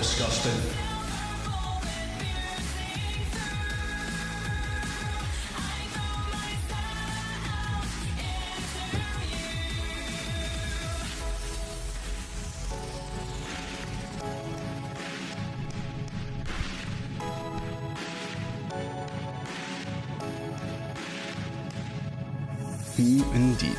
disgusting. Indeed.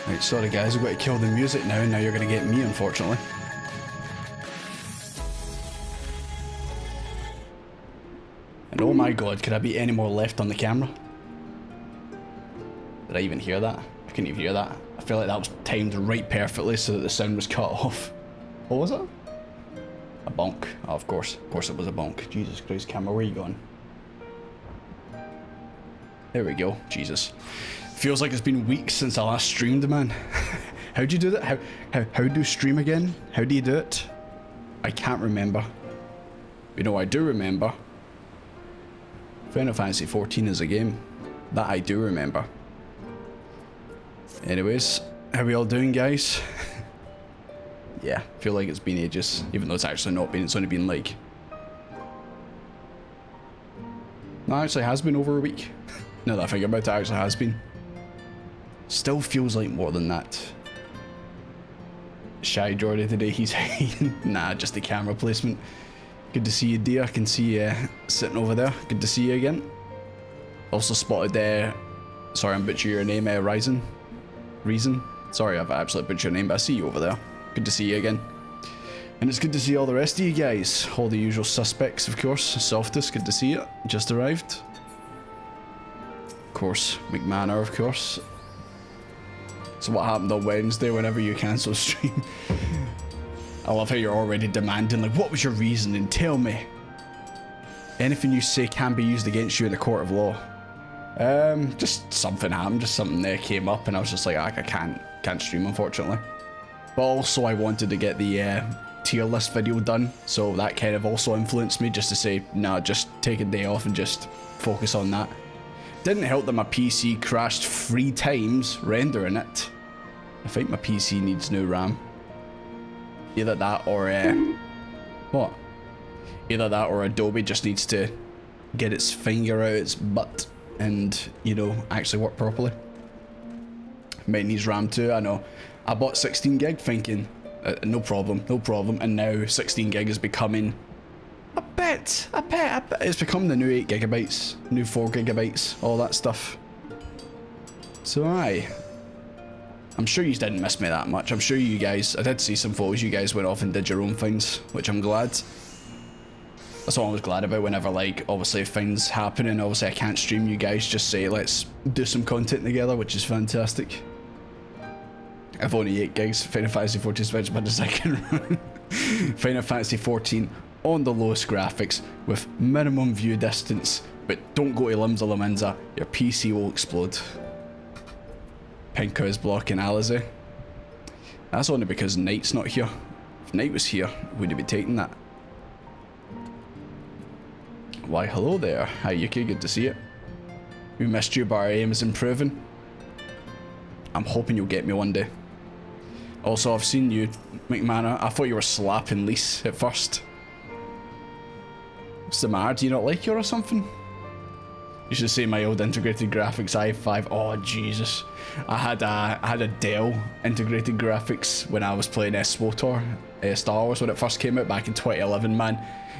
Right, sorry guys, we've got to kill the music now, and now you're going to get me, unfortunately. And oh my god, could I be any more left on the camera? Did I even hear that? I couldn't even hear that. I feel like that was timed right perfectly so that the sound was cut off. What was it? A bonk. Oh, of course it was a bonk. Jesus Christ, camera, where are you going? There we go. Jesus. Feels like it's been weeks since I last streamed, man. How'd you do that? How do you stream again? How do you do it? I can't remember. You know, I do remember. Final Fantasy 14 is a game. That I do remember. Anyways, how we all doing, guys? Yeah, feel like it's been ages, even though it's actually not been. It's only been like... No, it actually has been over a week. Now that I think about it, it actually has been. Still feels like more than that. Shy Jordy today, he's hating. Nah, just the camera placement. Good to see you, dear. I can see you sitting over there. Good to see you again. Also spotted there. Sorry, I'm butchering your name, Reason. Sorry, I've absolutely butchered your name, but I see you over there. Good to see you again. And it's good to see all the rest of you guys. All the usual suspects, of course. Softus, good to see you. Just arrived. Of course, McManor, of course. So what happened on Wednesday whenever you cancel stream? I love how you're already demanding, like, what was your reasoning? Tell me. Anything you say can be used against you in the court of law. Just something happened, just something there came up, and I was just like, I can't stream, unfortunately. But also I wanted to get the tier list video done, so that kind of also influenced me just to say, nah, just take a day off and just focus on that. Didn't help that my PC crashed 3 times rendering it. I think my PC needs new RAM. Either that or what? Either that or Adobe just needs to get its finger out its butt and, you know, actually work properly. Might need RAM too, I know. I bought 16 gig thinking, no problem, and now 16 gig is becoming a bit. It's become the new 8 gigabytes, new 4 gigabytes, all that stuff. So I'm sure you didn't miss me that much. I'm sure you guys, I did see some photos, you guys went off and did your own things, which I'm glad. That's what I was glad about whenever, like, obviously things happen and obviously I can't stream, you guys just say, let's do some content together, which is fantastic. I've only 8 gigs, Final Fantasy 14 Switch by the second run. Final Fantasy 14 on the lowest graphics with minimum view distance, but don't go to Limsa Laminza, your PC will explode. Pinko is blocking Alizé. That's only because Knight's not here. If Knight was here, would he be taking that? Why, hello there. Hi Yuki, good to see you. We missed you, but our aim is improving. I'm hoping you'll get me one day. Also, I've seen you, McManor. I thought you were slapping Lise at first. What's the matter? Do you not like her or something? You should see my old integrated graphics i5. Oh Jesus, I had a Dell integrated graphics when I was playing SWOTOR, Star Wars when it first came out back in 2011. Man,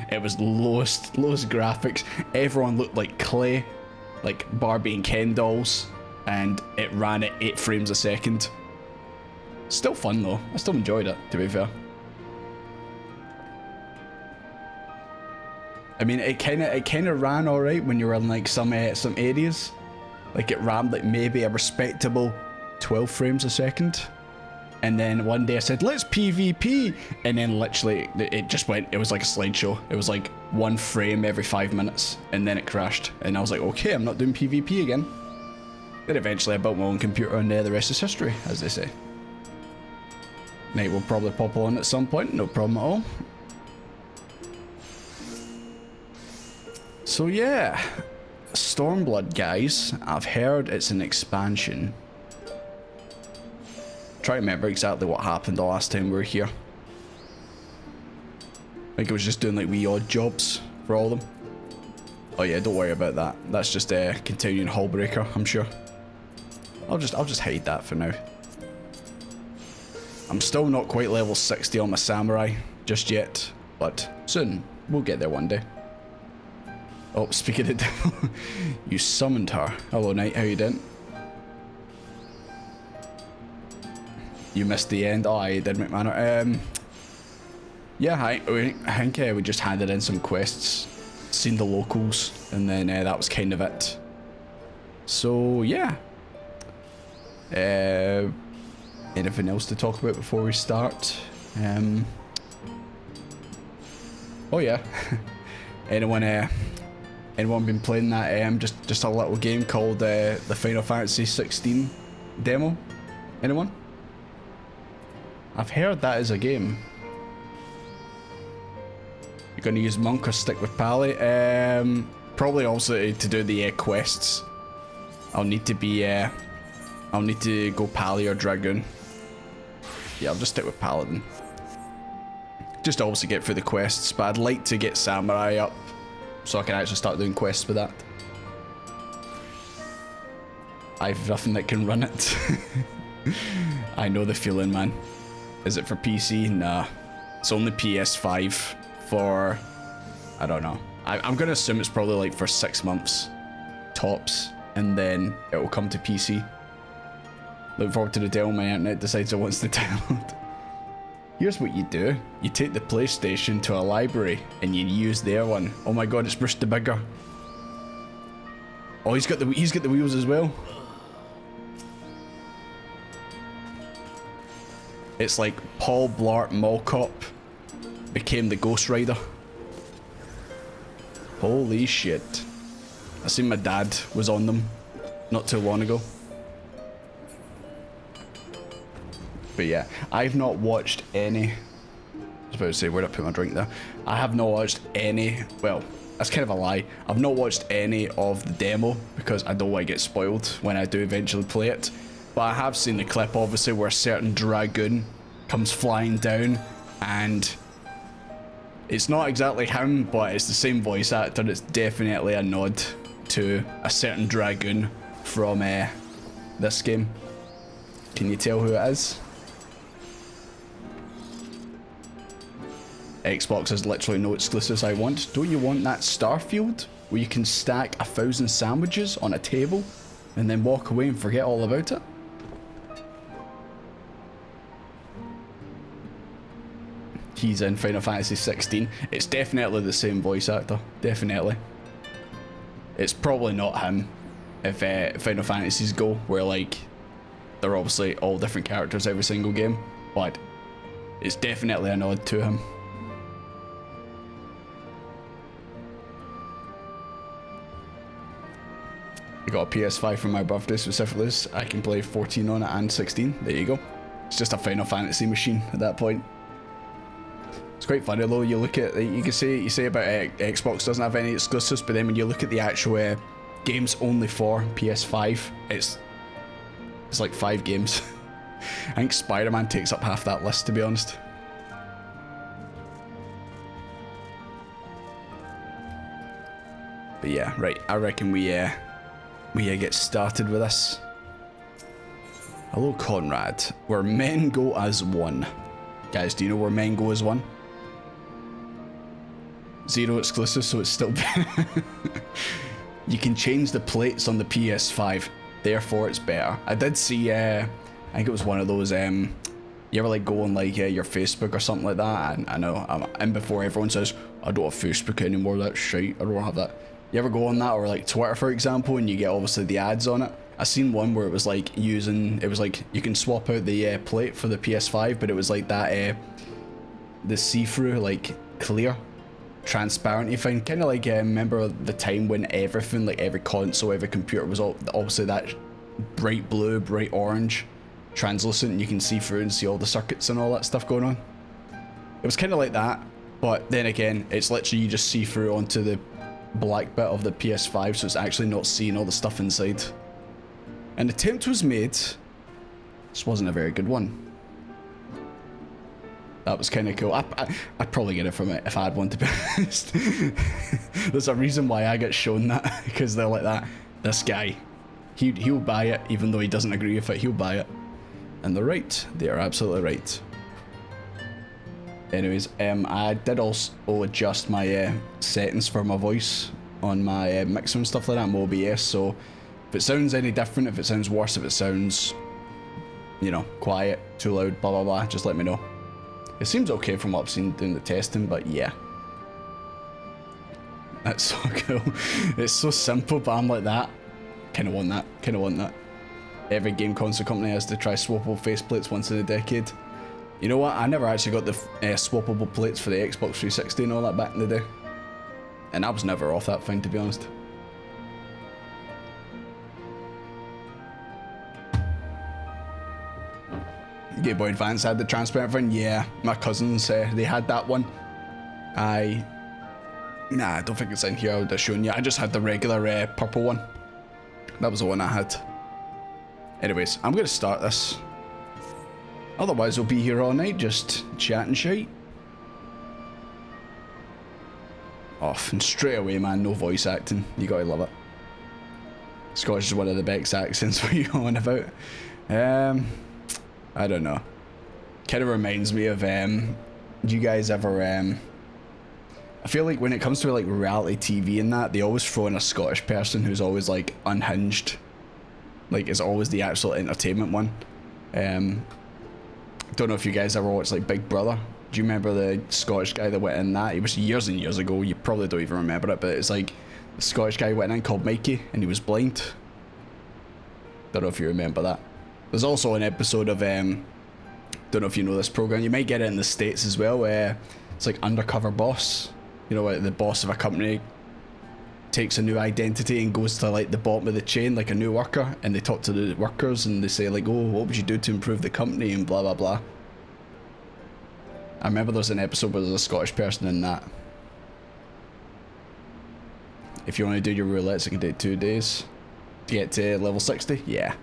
it was lowest graphics. Everyone looked like clay, like Barbie and Ken dolls, and it ran at 8 frames a second. Still fun though. I still enjoyed it, to be fair. I mean, it kind of ran alright when you were in like some areas. Like it ran like maybe a respectable 12 frames a second. And then one day I said, let's PvP. And then literally it just went, it was like a slideshow. It was like 1 frame every 5 minutes. And then it crashed. And I was like, okay, I'm not doing PvP again. Then eventually I built my own computer and the rest is history, as they say. Night will probably pop on at some point, no problem at all. So yeah, Stormblood, guys. I've heard it's an expansion. Try to remember exactly what happened the last time we were here. I think I was just doing like wee odd jobs for all of them. Oh yeah, don't worry about that. That's just a continuing hull breaker, I'm sure. I'll just hide that for now. I'm still not quite level 60 on my samurai just yet, but soon we'll get there one day. Oh, speaking of devil, you summoned her. Hello, Knight. How you doing? You missed the end. Oh, I did, McManor. Yeah, I think we just handed in some quests, seen the locals, and then that was kind of it. So yeah. Anything else to talk about before we start? Oh yeah. Anyone been playing that just a little game called the Final Fantasy 16 demo? Anyone? I've heard that is a game. You're gonna use Monk or stick with Pally? Probably also to do the quests. I'll need to go Pally or Dragoon. Yeah, I'll just stick with Paladin. Just to obviously get through the quests, but I'd like to get Samurai up so I can actually start doing quests with that. I've nothing that can run it. I know the feeling, man. Is it for PC? Nah. It's only PS5 for... I don't know. I'm gonna assume it's probably like for 6 months. Tops. And then it will come to PC. Look forward to the day when my internet decides it wants to download. Here's what you do. You take the PlayStation to a library and you use their one. Oh my god, it's Bruce the Bigger. Oh, he's got the wheels as well. It's like Paul Blart Mall Cop became the Ghost Rider. Holy shit. I seen my dad was on them not too long ago. But yeah, I've not watched any... I was about to say, where'd I put my drink there? I have not watched any... Well, that's kind of a lie. I've not watched any of the demo because I don't want to get spoiled when I do eventually play it. But I have seen the clip, obviously, where a certain Dragoon comes flying down and... It's not exactly him, but it's the same voice actor. It's definitely a nod to a certain Dragoon from this game. Can you tell who it is? Xbox has literally no exclusives I want. Don't you want that Starfield where you can stack 1,000 sandwiches on a table and then walk away and forget all about it? He's in Final Fantasy 16. It's definitely the same voice actor. Definitely. It's probably not him if Final Fantasies go where like they're obviously all different characters every single game, but it's definitely a nod to him. I got a PS5 for my birthday specifically. I can play 14 on it and 16. There you go. It's just a Final Fantasy machine at that point. It's quite funny though. You look at, you say about Xbox doesn't have any exclusives, but then when you look at the actual games only for PS5, it's like 5 games. I think Spider-Man takes up half that list, to be honest. But yeah, right. I reckon we get started with this. Hello, Conrad. Where men go as one. Guys, do you know where men go as one? 0 exclusive, so it's still... You can change the plates on the PS5, therefore it's better. I did see, I think it was one of those, you ever like go on like your Facebook or something like that, and I know, and before everyone says, I don't have Facebook anymore, that's shite, I don't have that. You ever go on that, or like Twitter for example, and you get obviously the ads on it? I seen one where it was like it was like you can swap out the plate for the PS5, but it was like that, the see-through, like clear, transparent thing, kind of like remember the time when everything, like every console, every computer was all obviously that bright blue, bright orange, translucent, and you can see through and see all the circuits and all that stuff going on. It was kind of like that, but then again, it's literally you just see through onto the black bit of the PS5, so it's actually not seeing all the stuff inside. An attempt was made This wasn't a very good one. That was kind of cool. I'd probably get it from it if I had one, to be honest. There's a reason why I get shown that, because they're like that. This guy, he'll buy it, even though he doesn't agree with it, he'll buy it. And they're right. They are absolutely right. Anyways, I did also adjust my settings for my voice on my mixer and stuff like that, my OBS, so if it sounds any different, if it sounds worse, if it sounds, you know, quiet, too loud, blah blah blah, just let me know. It seems okay from what I've seen doing the testing, but yeah. That's so cool. It's so simple, but I'm like that. Kinda want that, kinda want that. Every game console company has to try swappable faceplates once in a decade. You know what, I never actually got the swappable plates for the Xbox 360 and all that back in the day. And I was never off that thing, to be honest. Game Boy Advance had the transparent thing? Yeah, my cousins, they had that one. Nah, I don't think it's in here, I would have shown you. I just had the regular purple one. That was the one I had. Anyways, I'm going to start this. Otherwise, we'll be here all night just chatting shite. Off, and straight away, man, no voice acting. You gotta love it. Scottish is one of the best accents. What are you on about? I don't know. Kind of reminds me of, do you guys ever, I feel like when it comes to like reality TV and that, they always throw in a Scottish person who's always like unhinged. Like, it's always the actual entertainment one. Don't know if you guys ever watched like Big Brother. Do you remember the Scottish guy that went in that? It was years and years ago. You probably don't even remember it, but it's like the Scottish guy went in called Mikey and he was blind. Don't know if you remember that. There's also an episode of, don't know if you know this program. You might get it in the States as well. It's like Undercover Boss. You know, the boss of a company takes a new identity and goes to like the bottom of the chain, like a new worker, and they talk to the workers and they say like, oh, what would you do to improve the company and blah blah blah. I remember there's an episode where there's a Scottish person in that. If you want to do your roulettes, it can take 2 days to get to level 60. Yeah.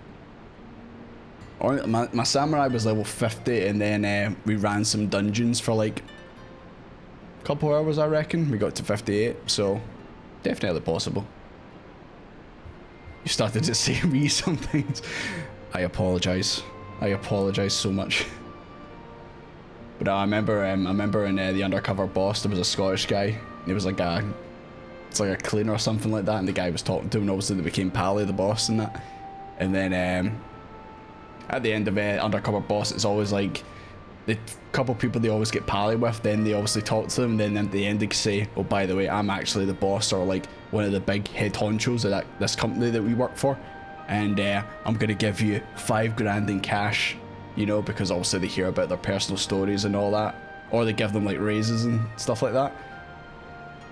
Or my samurai was level 50, and then we ran some dungeons for like a couple hours, I reckon. We got to 58, so definitely possible. You started to say me some things. I apologize. I apologize so much. But I remember in the Undercover Boss, there was a Scottish guy. He was like it's like a cleaner or something like that, and the guy was talking to him, and obviously they became pally, the boss and that. And then at the end of Undercover Boss, it's always like the couple people they always get pally with, then they obviously talk to them, and then at the end they say, oh, by the way, I'm actually the boss, or like one of the big head honchos of this company that we work for, and I'm gonna give you $5,000 in cash, you know, because obviously they hear about their personal stories and all that, or they give them like raises and stuff like that.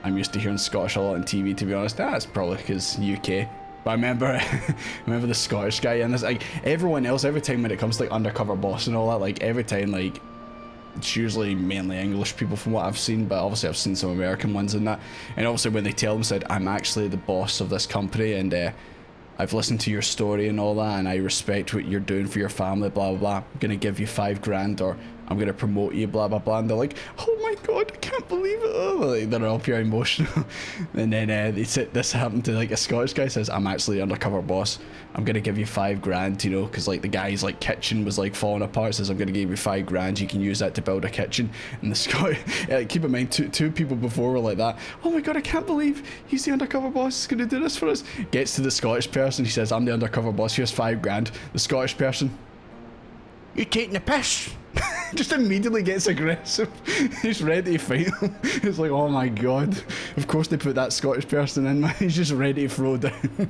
I'm used to hearing Scottish a lot on TV, to be honest. That's probably because UK. But I remember the Scottish guy, and this, like, everyone else, every time when it comes to like Undercover Boss and all that, like every time, like, it's usually mainly English people from what I've seen, but obviously I've seen some American ones in that. And obviously when they tell them, said, I'm actually the boss of this company, and I've listened to your story and all that, and I respect what you're doing for your family, blah blah blah. I'm gonna give you $5,000, or I'm gonna promote you, blah blah blah. And they're like, oh my god, I can't believe it. Oh, like, they're all pure emotional. And then they said this happened to like a Scottish guy, says, I'm actually the Undercover Boss. I'm gonna give you $5,000, you know, because like the guy's like kitchen was like falling apart. Says, I'm gonna give you $5,000. You can use that to build a kitchen. And the Scottish, keep in mind, two people before were like that. Oh my god, I can't believe he's the Undercover Boss. He's gonna do this for us. Gets to the Scottish person. He says, I'm the Undercover Boss. Here's $5,000. The Scottish person, you're taking the piss. Just immediately gets aggressive. He's ready to fight him. It's like, oh my god. Of course they put that Scottish person in, man. He's just ready to throw down.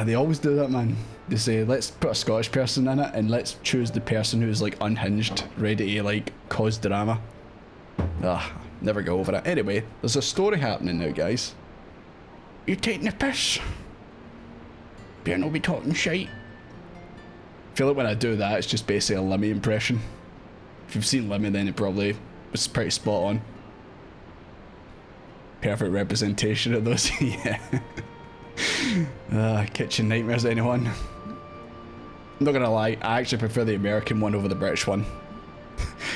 They always do that, man. They say, let's put a Scottish person in it, and let's choose the person who's like unhinged, ready to like cause drama. Never go over it. Anyway, there's a story happening now, guys. You're taking the piss. Better not be talking shite. I feel like when I do that, it's just basically a Lemmy impression. If you've seen Lemmy, then it probably was pretty spot on. Perfect representation of those. Yeah. Kitchen nightmares, anyone? I'm not gonna lie, I actually prefer the American one over the British one.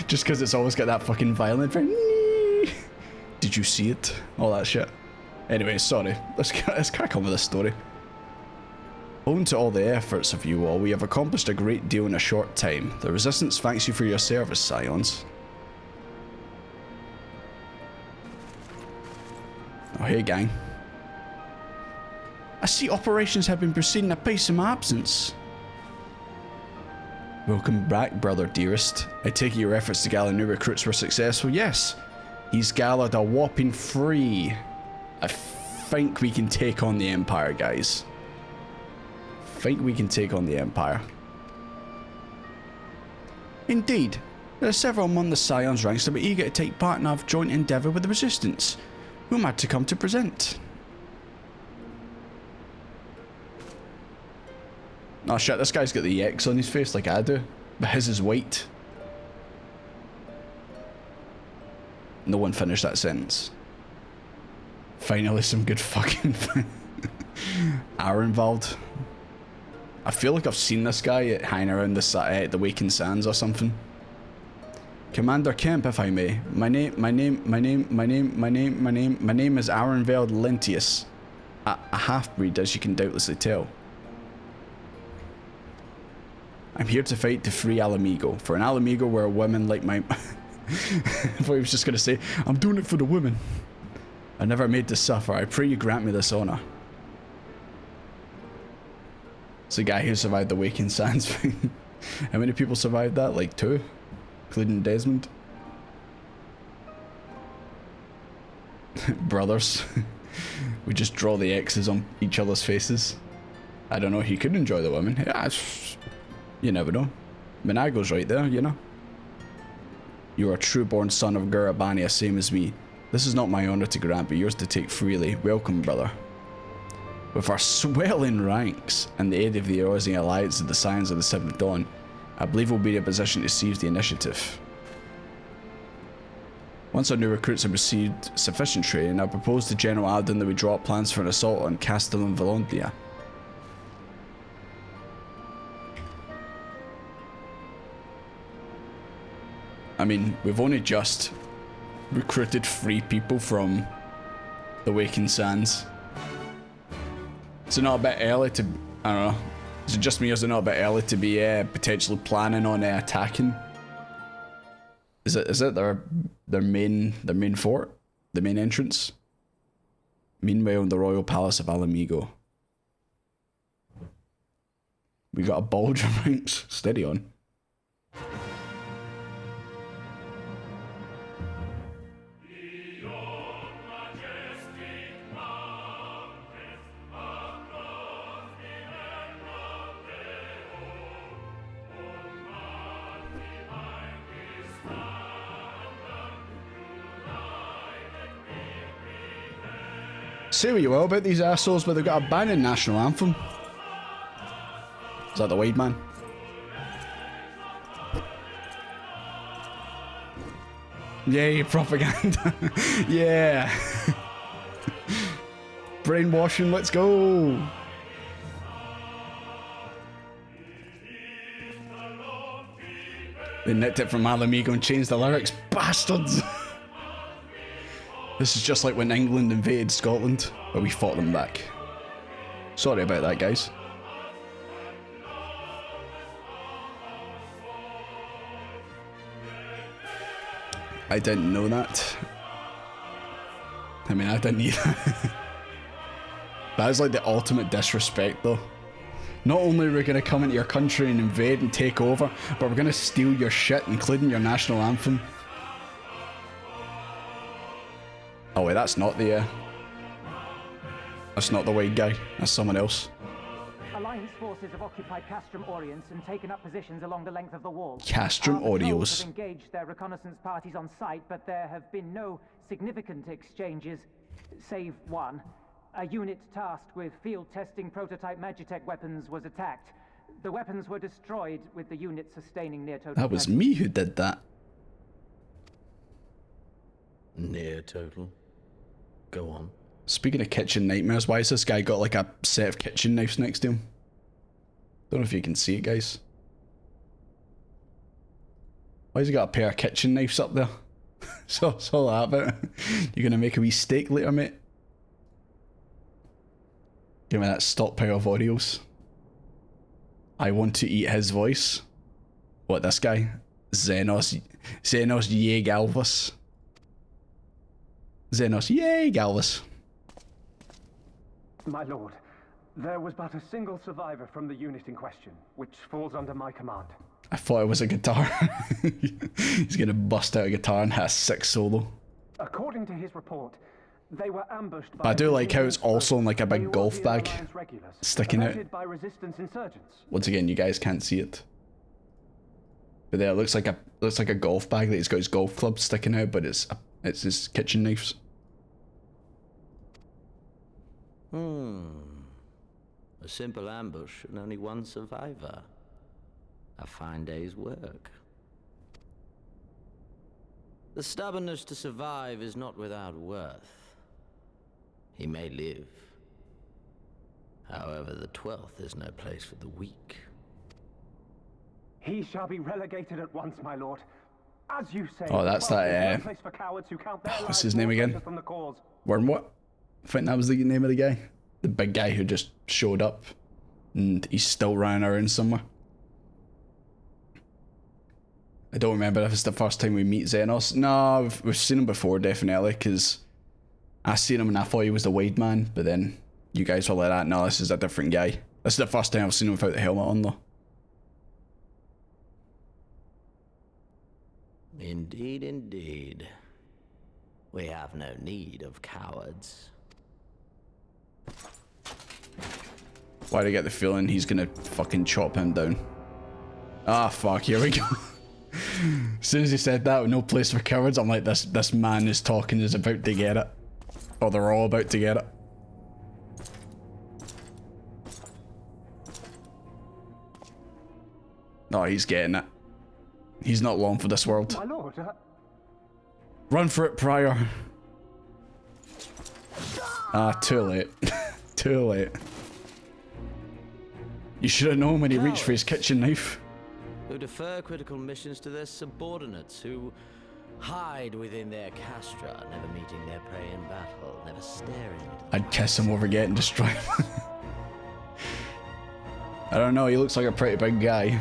Just because it's always got that fucking violent thing. Did you see it? All that shit. Anyway, sorry. Let's crack on with this story. Owing to all the efforts of you all, we have accomplished a great deal in a short time. The Resistance thanks you for your service, Scions. Oh, hey, gang. I see operations have been proceeding apace in my absence. Welcome back, brother dearest. I take it your efforts to gather new recruits were successful. Yes, he's gathered a whopping 3. I think we can take on the Empire, guys. Think we can take on the Empire. Indeed, there are several among the Scions ranks that were eager to take part in our joint endeavour with the Resistance. Who am I to come to present? Oh shit, this guy's got the X on his face like I do, but his is white. No one finished that sentence. Finally some good fucking hour involved. I feel like I've seen this guy hanging around the Waking Sands or something. Commander Kemp, if I may. My name is Arenveld Lentius. A half-breed, as you can doubtlessly tell. I'm here to fight to free Alamigo. For an Alamigo where women like my... I thought he was just going to say, I'm doing it for the women. I never made to suffer. I pray you grant me this honor. It's the guy who survived the Waking Sands thing. How many people survived that? Like 2? Including Desmond. Brothers. We just draw the X's on each other's faces. I don't know, he could enjoy the women. Yeah, you never know. Minago's right there, you know. You are a true-born son of Gurabania, same as me. This is not my honor to grant, but yours to take freely. Welcome, brother. With our swelling ranks and the aid of the Eorzean Alliance of the Scions of the Seventh Dawn, I believe we'll be in a position to seize the initiative. Once our new recruits have received sufficient training, I propose to General Alden that we draw up plans for an assault on Castellum Volontia. I mean, we've only just recruited 3 people from the Waking Sands. Is it not a bit early to... I don't know. Is it just me or is it not a bit early to be potentially planning on attacking? Is it their main fort? The main entrance? Meanwhile, in the Royal Palace of Alamigo. We got a bulge of ranks. Steady on. Say what you will about these assholes, but they've got a banging national anthem. Is that the wide man? Yay, propaganda. Yeah. Brainwashing, let's go. They nicked it from Alamigo and changed the lyrics. Bastards. This is just like when England invaded Scotland, but we fought them back. Sorry about that, guys. I didn't know that. I mean, I didn't either. That is like the ultimate disrespect, though. Not only are we going to come into your country and invade and take over, but we're going to steal your shit, including your national anthem. Oh wait, that's not the white guy. That's someone else. Alliance forces have occupied Castrum Orients and taken up positions along the length of the wall. Castrum Orios have engaged their reconnaissance parties on site, but there have been no significant exchanges, save one. A unit tasked with field testing prototype Magitech weapons was attacked. The weapons were destroyed, with the unit sustaining near total. That was me who did that. Near total. Go on. Speaking of kitchen nightmares, why has this guy got like a set of kitchen knives next to him? Don't know if you can see it, guys. Why's he got a pair of kitchen knives up there? So it's all that about. You're gonna make a wee steak later, mate? Give me that stockpile of Oreos. I want to eat his voice. What, this guy? Xenos Yay Galvus. Xenos Yay Galvus. My lord, there was but a single survivor from the unit in question, which falls under my command. I thought it was a guitar. He's gonna bust out a guitar and hit a sick solo. According to his report, they were ambushed by... But I do like how it's also in like a big golf bag sticking out. By resistance insurgents. Once again, you guys can't see it. But there, it looks like a golf bag that he's got his golf club sticking out, but it's his kitchen knives. A simple ambush and only one survivor. A fine day's work. The stubbornness to survive is not without worth. He may live. However, the 12th is no place for the weak. He shall be relegated at once, my lord. As you say, Oh, that's that, what's his name again? Wormwood? I think that was the name of the guy. The big guy who just showed up. And he's still running around somewhere. I don't remember if it's the first time we meet Xenos. No, we've seen him before, definitely, because I seen him and I thought he was the Wade Man, but then you guys were like that, no, this is a different guy. This is the first time I've seen him without the helmet on, though. Indeed, indeed. We have no need of cowards. Why do I get the feeling he's gonna fucking chop him down? Ah, fuck, here we go. As soon as he said that, no place for cowards, I'm like, this man is talking, is about to get it. Or they're all about to get it. No, he's getting it. He's not long for this world. My lord, Run for it, Prior. Ah, too late. Too late. You should have known when he reached for his kitchen knife. Who defer critical missions to their subordinates, who hide within their castra, never meeting their prey in battle, never staring into the I'd kiss him over getting destroyed. I don't know, he looks like a pretty big guy.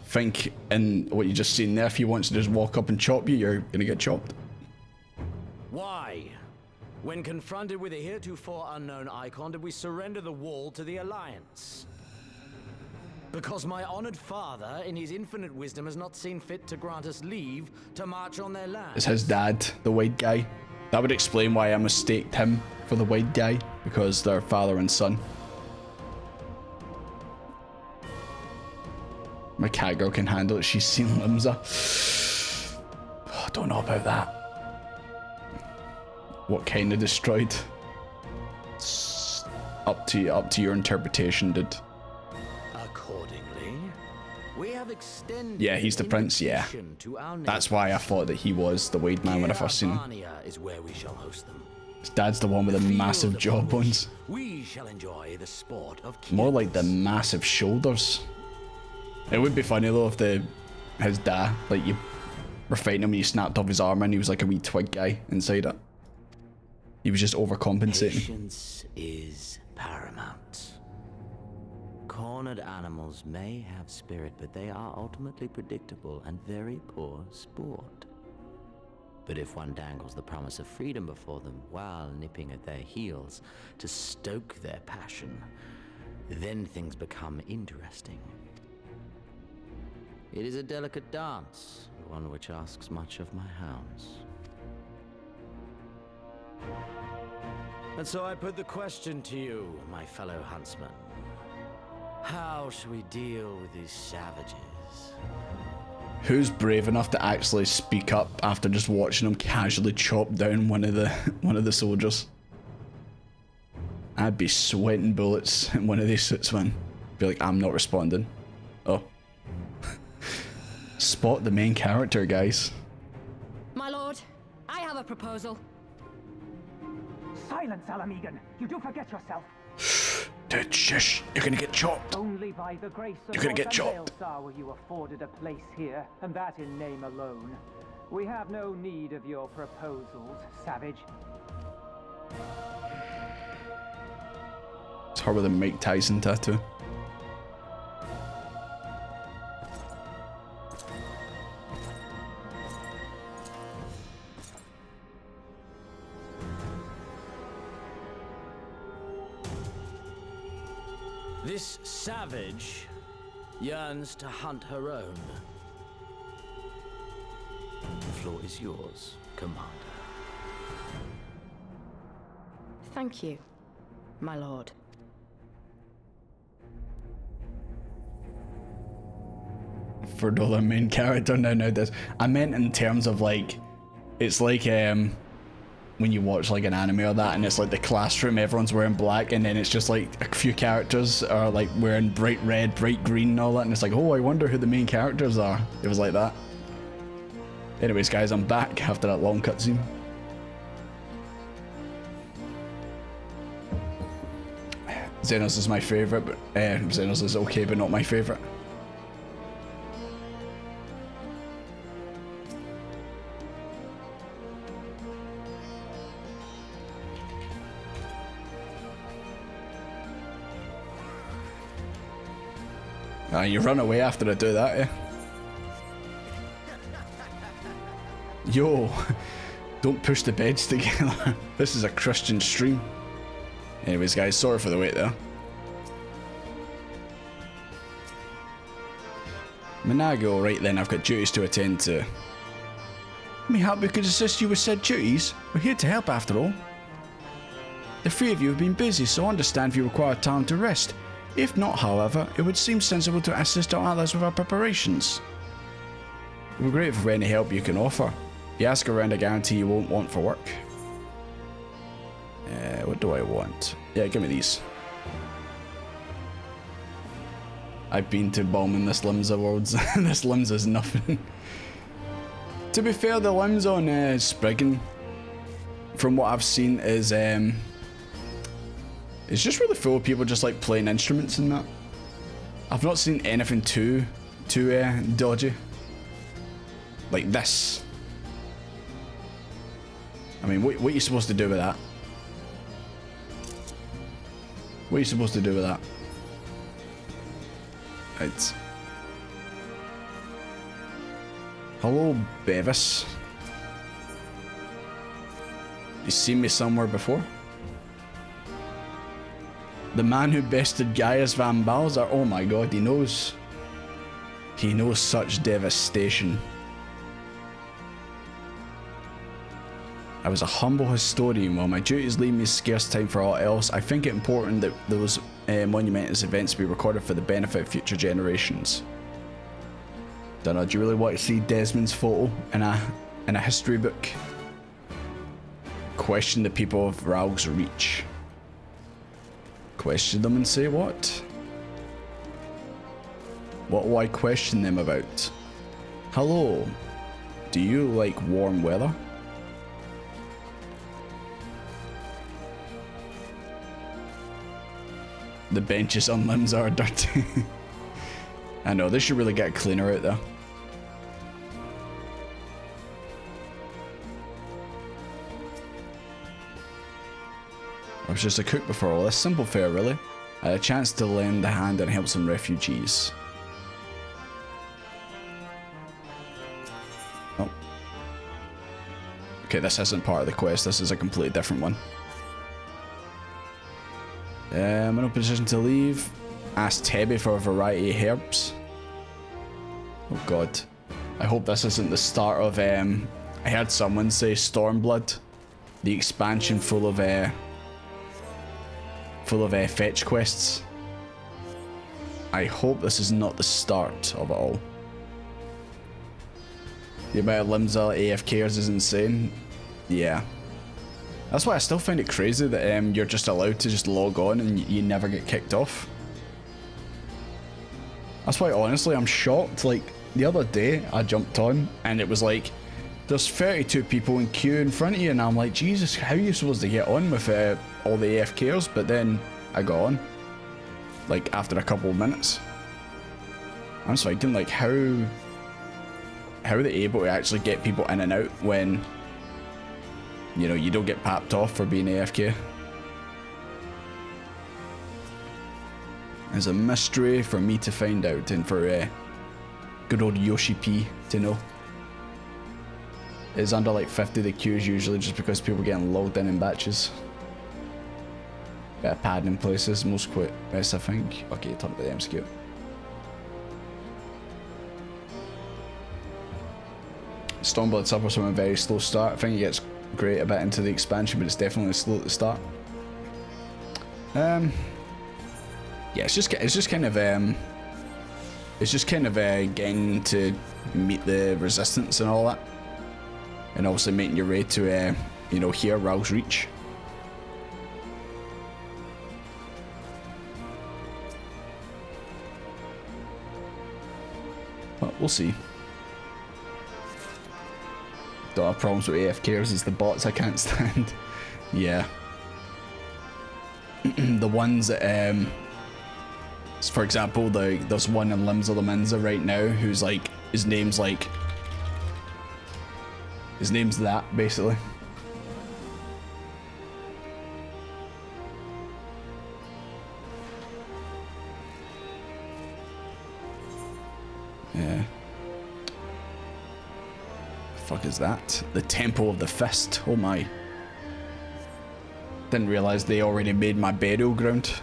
Think in what you just seen there, if he wants to just walk up and chop you, you're gonna get chopped. Why? When confronted with a heretofore unknown icon, did we surrender the wall to the Alliance? Because my honored father, in his infinite wisdom, has not seen fit to grant us leave to march on their land. It's his dad, the white guy. That would explain why I mistaked him for the white guy, because they're father and son. My cat girl can handle it, she's seen Limsa. I don't know about that. What kind of destroyed? It's up to your interpretation, dude. Accordingly, we have extended. Yeah, he's the prince. Yeah, that's why I thought that he was the Wade Man when I first seen him. Is where we shall host them. His dad's the one with the massive jawbones. We shall enjoy the sport of more like the massive shoulders. It would be funny though if his dad, like, you were fighting him and you snapped off his arm and he was like a wee twig guy inside it. He was just overcompensating. Patience is paramount. Cornered animals may have spirit, but they are ultimately predictable and very poor sport. But if one dangles the promise of freedom before them while nipping at their heels to stoke their passion, then things become interesting. It is a delicate dance, one which asks much of my hounds. And so I put the question to you, my fellow huntsman. How shall we deal with these savages? Who's brave enough to actually speak up after just watching him casually chop down one of the soldiers? I'd be sweating bullets in one of these suits, man. Be like, I'm not responding. Oh. Spot the main character, guys. My lord, I have a proposal. Silence, Alamegan. You do forget yourself. Dude, shush. You're gonna get chopped. Only by the grace of You're gonna Lord get chopped. Unveilsar were you afforded a place here, and that in name alone. We have no need of your proposals, savage. It's her with a Mike Tyson tattoo. This savage yearns to hunt her own. The floor is yours, Commander. Thank you, my lord. For the main character now this. I meant in terms of like, it's like when you watch like an anime or that and it's like the classroom, everyone's wearing black and then it's just like a few characters are like wearing bright red, bright green and all that, and it's like, oh, I wonder who the main characters are. It was like that. Anyways guys, I'm back after that long cutscene. Xenos is my favourite, but Xenos is okay but not my favourite. You run away after I do that, yeah? Yo, don't push the beds together. This is a Christian stream. Anyways, guys, sorry for the wait there. Minago, right then, I've got duties to attend to. Mayhap we could assist you with said duties. We're here to help after all. The three of you have been busy, so I understand if you require time to rest. If not, however, it would seem sensible to assist our allies with our preparations. We're grateful for any help you can offer. If you ask around, I guarantee you won't want for work. What do I want? Yeah, give me these. I've been to bombing this Limsa worlds. This Limsa's nothing. To be fair, the limbs on Spriggan, from what I've seen, is it's just really full of people just like playing instruments and that. I've not seen anything too dodgy. Like this. I mean, what are you supposed to do with that? What are you supposed to do with that? Right. Hello, Bevis. You seen me somewhere before? The man who bested Gaius Van Balzar. Oh my god, he knows. He knows such devastation. I was a humble historian. While my duties leave me scarce time for all else, I think it important that those monumentous events be recorded for the benefit of future generations. Don't know, do you really want to see Desmond's photo in a history book? Question the people of Ralg's Reach. Question them and say what? What will I question them about? Hello, do you like warm weather? The benches on limbs are dirty. I know, they should really get cleaner out there. I was just a cook before all this. Simple fare, really. I had a chance to lend a hand and help some refugees. Oh. Okay, this isn't part of the quest. This is a completely different one. I'm in a position to leave. Ask Tebby for a variety of herbs. Oh god. I hope this isn't the start of I heard someone say Stormblood. The expansion full of fetch quests. I hope this is not the start of it all. The amount of Limsa AFKers is insane. Yeah. That's why I still find it crazy that you're just allowed to just log on and you never get kicked off. That's why honestly I'm shocked. Like the other day I jumped on and it was like there's 32 people in queue in front of you and I'm like, Jesus, how are you supposed to get on with all the AFKers? But then I got on. like after a couple of minutes. I'm just thinking, like, how are they able to actually get people in and out when, you know, you don't get papped off for being AFK? There's a mystery for me to find out, and for good old Yoshi P to know. It's under like 50 the queues usually, just because people are getting logged in batches. Bit of padding in places, most quite best I think. Okay, turn up the MSQ. Stormblood suffers from a very slow start. I think it gets great a bit into the expansion, but it's definitely slow at the start. Yeah, it's just kind of getting to meet the resistance and all that, and obviously making your way to you know, here, Ral's Reach. But we'll see. Don't have problems with AFKers, it's the bots I can't stand. Yeah. The ones that, for example, there's one in Limbs of the Minza right now who's like, his name's that, basically. Yeah. Fuck is that? The Temple of the Fist. Oh my. Didn't realize they already made my burial ground.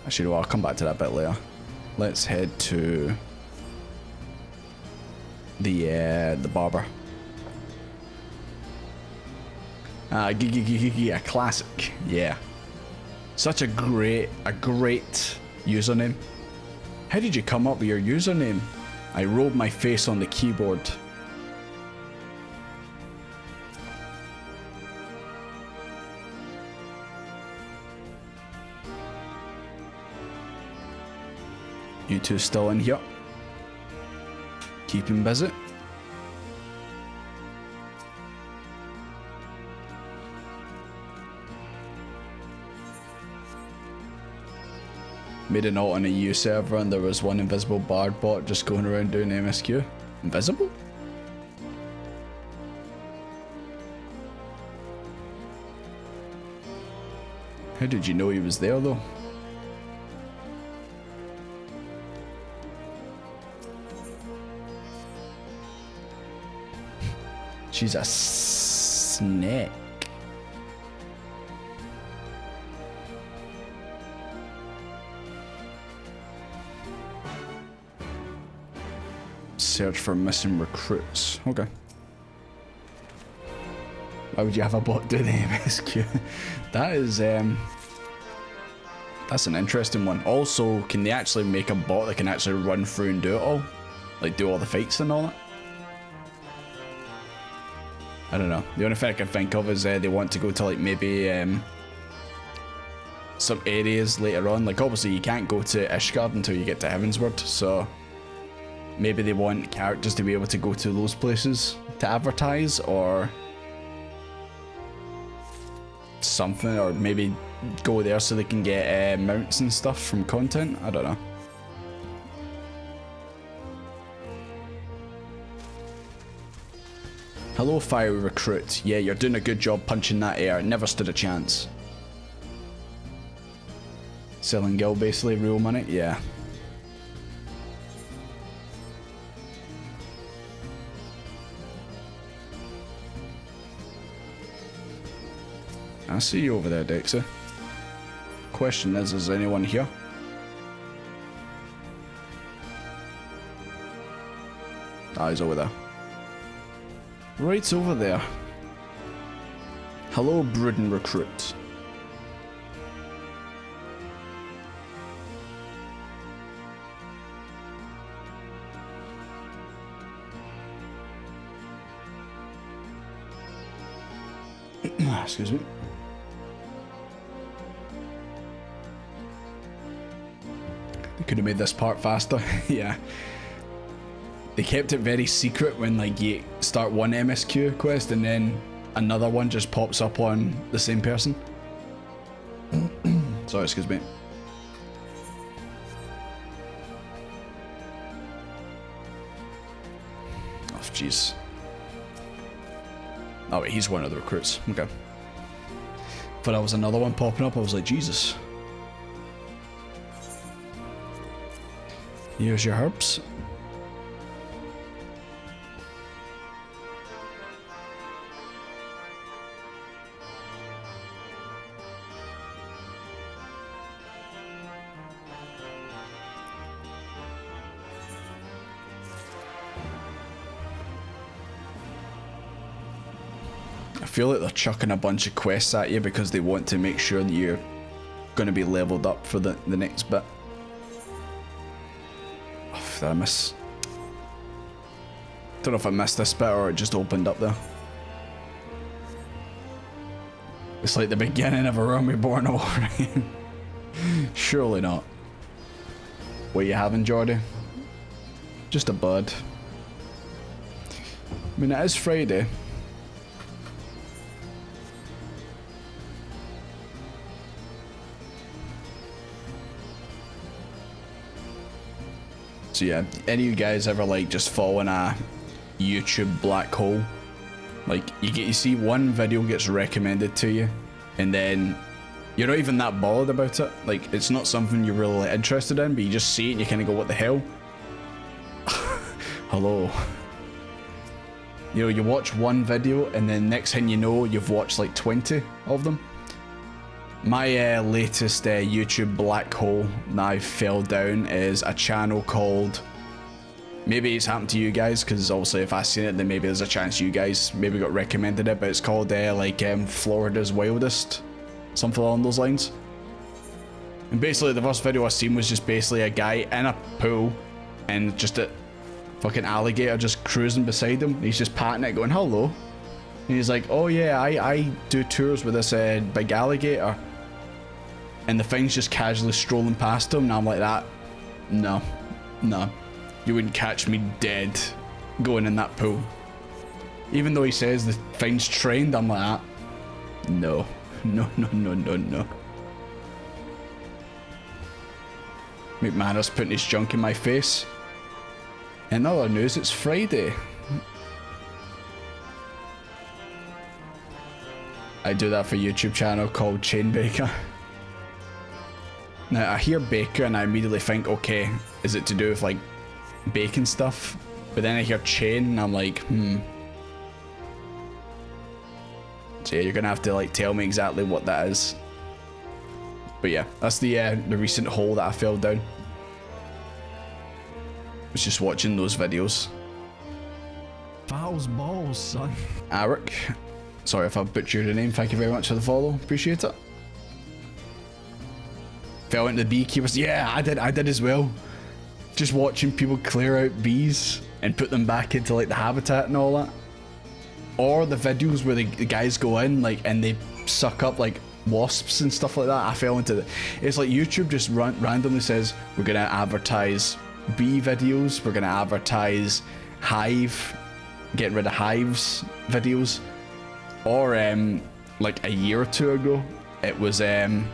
Actually, well, I'll come back to that bit later. Let's head to the barber. A classic. Yeah. Such a great username. How did you come up with your username? I rolled my face on the keyboard. You two still in here? Keeping busy? Made an alt on a EU server and there was one invisible bard bot just going around doing MSQ. Invisible? How did you know he was there though? She's a snake. Search for missing recruits. Okay. Why would you have a bot do the MSQ? That is that's an interesting one. Also, can they actually make a bot that can actually run through and do it all? Like do all the fights and all that? I don't know. The only thing I can think of is they want to go to like maybe some areas later on. Like obviously you can't go to Ishgard until you get to Heavensward, so maybe they want characters to be able to go to those places to advertise or something, or maybe go there so they can get mounts and stuff from content. I don't know. Hello, fiery recruit. Yeah, you're doing a good job punching that air. Never stood a chance. Selling gil, basically, real money? Yeah. I see you over there, Dexter. Question is anyone here? Ah, he's over there. Right over there. Hello, Bruden recruit. Excuse me. They could have made this part faster. Yeah. They kept it very secret when like you start one MSQ quest and then another one just pops up on the same person. Sorry, excuse me. Oh, jeez. Oh, wait, he's one of the recruits. Okay. But that was another one popping up. I was like, Jesus. Here's your herbs. I feel like they're chucking a bunch of quests at you because they want to make sure that you're going to be leveled up for the next bit. Oh, did I miss? Don't know if I missed this bit or it just opened up there. It's like the beginning of a Realm Reborn over again. Surely not. What are you having, Jordy? Just a bud. I mean, it is Friday. So yeah, any of you guys ever like just fall in a YouTube black hole? Like you see one video gets recommended to you and then you're not even that bothered about it. Like it's not something you're really interested in, but you just see it and you kind of go, what the hell? Hello. You know, you watch one video and then next thing you know, you've watched like 20 of them. My latest YouTube black hole that I fell down is a channel called, maybe it's happened to you guys, because obviously if I've seen it then maybe there's a chance you guys maybe got recommended it, but it's called Florida's Wildest, something along those lines. And basically the first video I seen was just basically a guy in a pool and just a fucking alligator just cruising beside him. He's just patting it going, hello. And he's like, oh yeah, I do tours with this big alligator. And the thing's just casually strolling past him, and I'm like, that, no, you wouldn't catch me dead going in that pool. Even though he says the thing's trained, I'm like, that, no. McManus putting his junk in my face. In other news, it's Friday. I do that for a YouTube channel called Chain Baker. Now I hear baker and I immediately think, okay, is it to do with like baking stuff? But then I hear chain and I'm like, So yeah, you're gonna have to like tell me exactly what that is. But yeah, that's the recent hole that I fell down. I was just watching those videos. Fouls balls, son. Arik. Sorry if I butchered your name, thank you very much for the follow, appreciate it. Fell into the beekeepers, yeah, I did as well. Just watching people clear out bees and put them back into like the habitat and all that. Or the videos where the guys go in like and they suck up like wasps and stuff like that. I fell into the, it's like YouTube just randomly says, we're gonna advertise bee videos, we're gonna advertise hive, getting rid of hives videos. Or like a year or two ago, it was a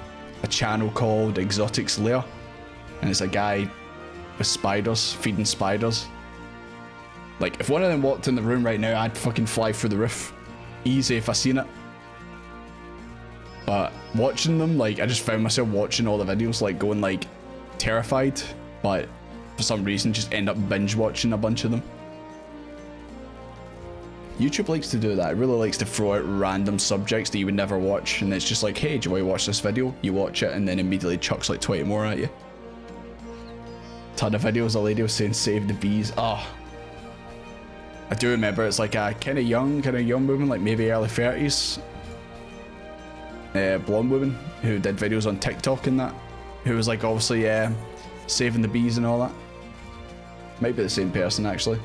channel called Exotics Lair, and it's a guy with spiders, feeding spiders. Like if one of them walked in the room right now, I'd fucking fly through the roof, easy if I seen it. But watching them, like I just found myself watching all the videos, like going like terrified, but for some reason just end up binge watching a bunch of them. YouTube likes to do that. It really likes to throw out random subjects that you would never watch, and it's just like, hey, do you want to watch this video? You watch it and then immediately chucks like 20 more at you. Ton of videos, a lady was saying save the bees. Oh, I do remember, it's like a kind of young woman, like maybe early 30s, blonde woman who did videos on TikTok and that, who was like obviously saving the bees and all that. Might be the same person actually.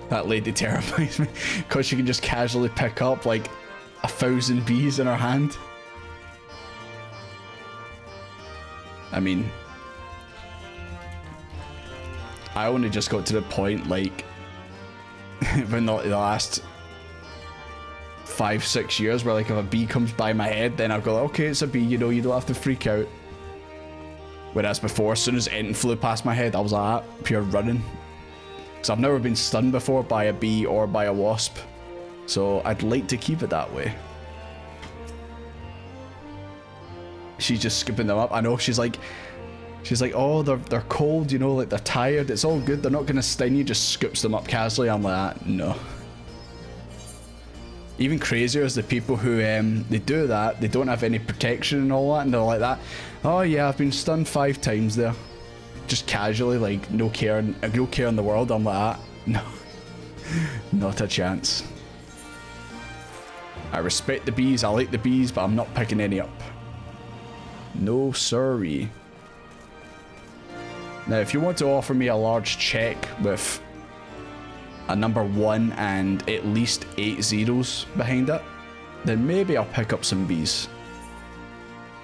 That lady terrifies me because she can just casually pick up like 1,000 bees in her hand. I mean, I only just got to the point like within the last 5-6 years where like if a bee comes by my head, then I'll go, okay, it's a bee, you know, you don't have to freak out. Whereas before, as soon as anything flew past my head, I was like, pure running. Because I've never been stunned before by a bee or by a wasp. So I'd like to keep it that way. She's just scooping them up. I know, she's like, oh, they're cold, you know, like they're tired. It's all good. They're not going to sting you. Just scoops them up casually. I'm like, no. Even crazier is the people who, they do that. They don't have any protection and all that. And they're like that. Oh yeah, I've been stunned 5 times there. Just casually, like, no care in the world. I'm like, no. Not a chance. I respect the bees. I like the bees, but I'm not picking any up. No siree. Now, if you want to offer me a large check with a number 1 and at least 8 zeros behind it, then maybe I'll pick up some bees.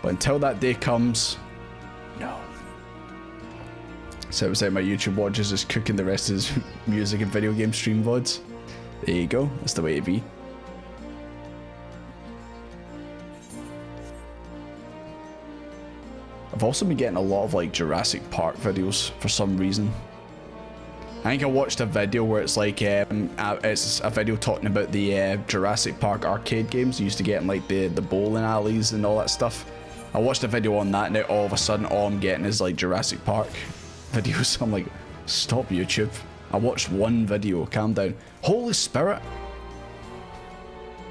But until that day comes, no. So it was like my YouTube watch is just cooking the rest of his music and video game stream VODs. There you go, that's the way to be. I've also been getting a lot of like Jurassic Park videos for some reason. I think I watched a video where it's like, it's a video talking about the Jurassic Park arcade games you used to get in like the bowling alleys and all that stuff. I watched a video on that and now all of a sudden all I'm getting is like Jurassic Park videos. I'm like, stop YouTube. I watched one video, calm down. Holy Spirit!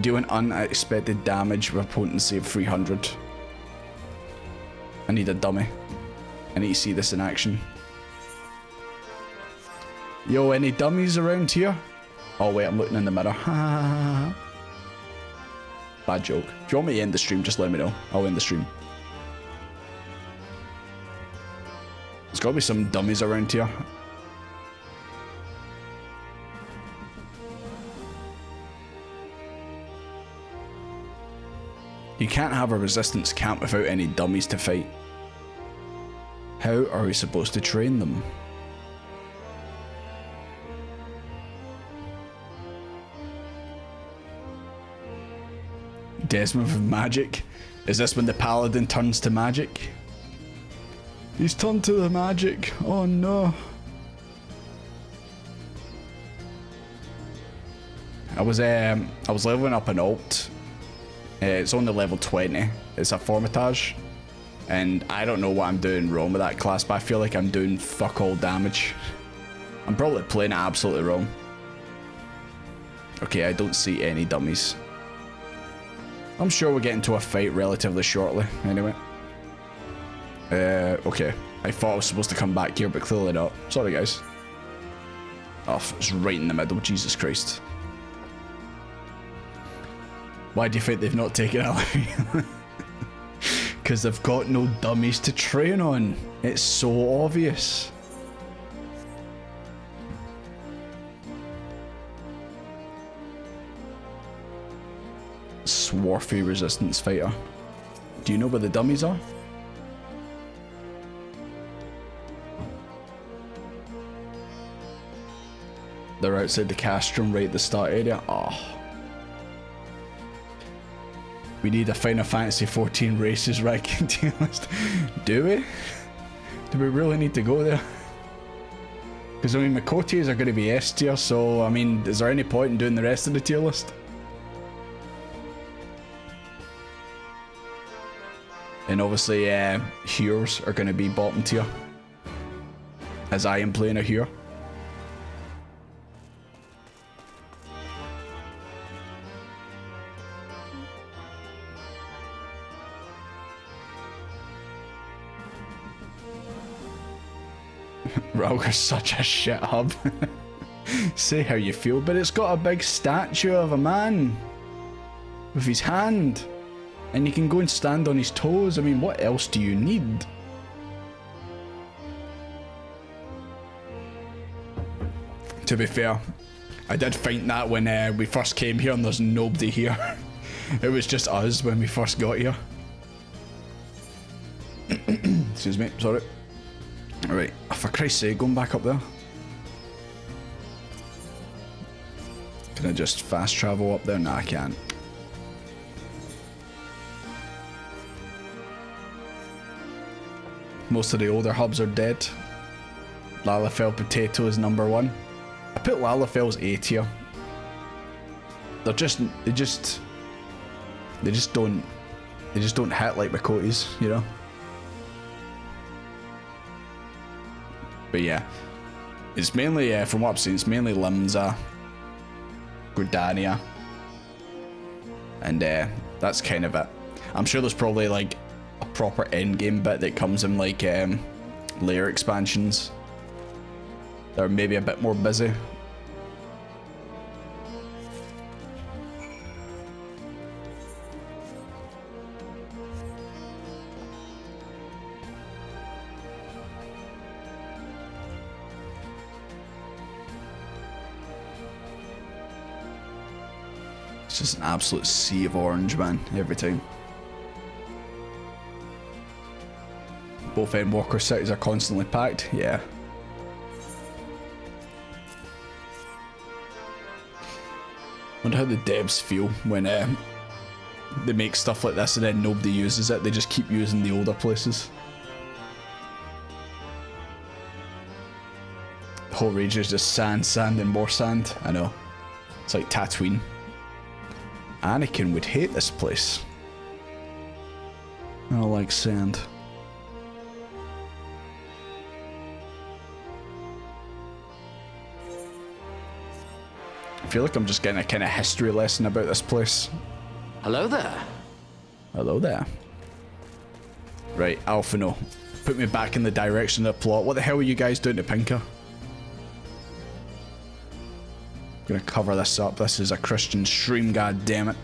Doing unexpected damage with a potency of 300. I need a dummy. I need to see this in action. Yo, any dummies around here? Oh wait, I'm looking in the mirror. Bad joke. If you want me to end the stream, just let me know. I'll end the stream. There's gotta be some dummies around here. You can't have a resistance camp without any dummies to fight. How are we supposed to train them? Desmond with magic? Is this when the paladin turns to magic? He's turned to the magic. Oh no. I was leveling up an alt. It's only level 20. It's a Formatage. And I don't know what I'm doing wrong with that class, but I feel like I'm doing fuck all damage. I'm probably playing it absolutely wrong. Okay, I don't see any dummies. I'm sure we'll get into a fight relatively shortly, anyway. Okay. I thought I was supposed to come back here, but clearly not. Sorry, guys. Oh, it's right in the middle, Jesus Christ. Why do you think they've not taken it? Because they've got no dummies to train on. It's so obvious. Swarthy resistance fighter. Do you know where the dummies are? They're outside the castrum right at the start area. Oh. We need a Final Fantasy 14 races ranking tier list. Do we? Do we really need to go there? Because I mean, Makotis are going to be S tier, so I mean, is there any point in doing the rest of the tier list? And obviously, Hures are going to be bottom tier. As I am playing a Hure. Rauger's such a shit hub. Say how you feel, but it's got a big statue of a man with his hand, and you can go and stand on his toes. I mean, what else do you need? To be fair, I did find that when we first came here and there's nobody here. It was just us when we first got here. Excuse me, sorry. Alright, for Christ's sake, going back up there. Can I just fast travel up there? Nah, I can't. Most of the older hubs are dead. Lalafell Potato is number 1. I put Lalafell's A tier. They just don't hit like Makotes, you know. But yeah, it's mainly from what I've seen, it's mainly Limsa, Gridania, and that's kind of it. I'm sure there's probably like a proper end game bit that comes in like layer expansions. They're maybe a bit more busy. It's just an absolute sea of orange, man, every time. Both Endwalker cities are constantly packed, yeah. Wonder how the devs feel when they make stuff like this and then nobody uses it. They just keep using the older places. The whole region is just sand, sand, and more sand. I know. It's like Tatooine. Anakin would hate this place. I don't like sand. I feel like I'm just getting a kind of history lesson about this place. Hello there. Hello there. Right, Alphino. Put me back in the direction of the plot. What the hell are you guys doing to Pinker? I'm gonna cover this up. This is a Christian stream, god damn it.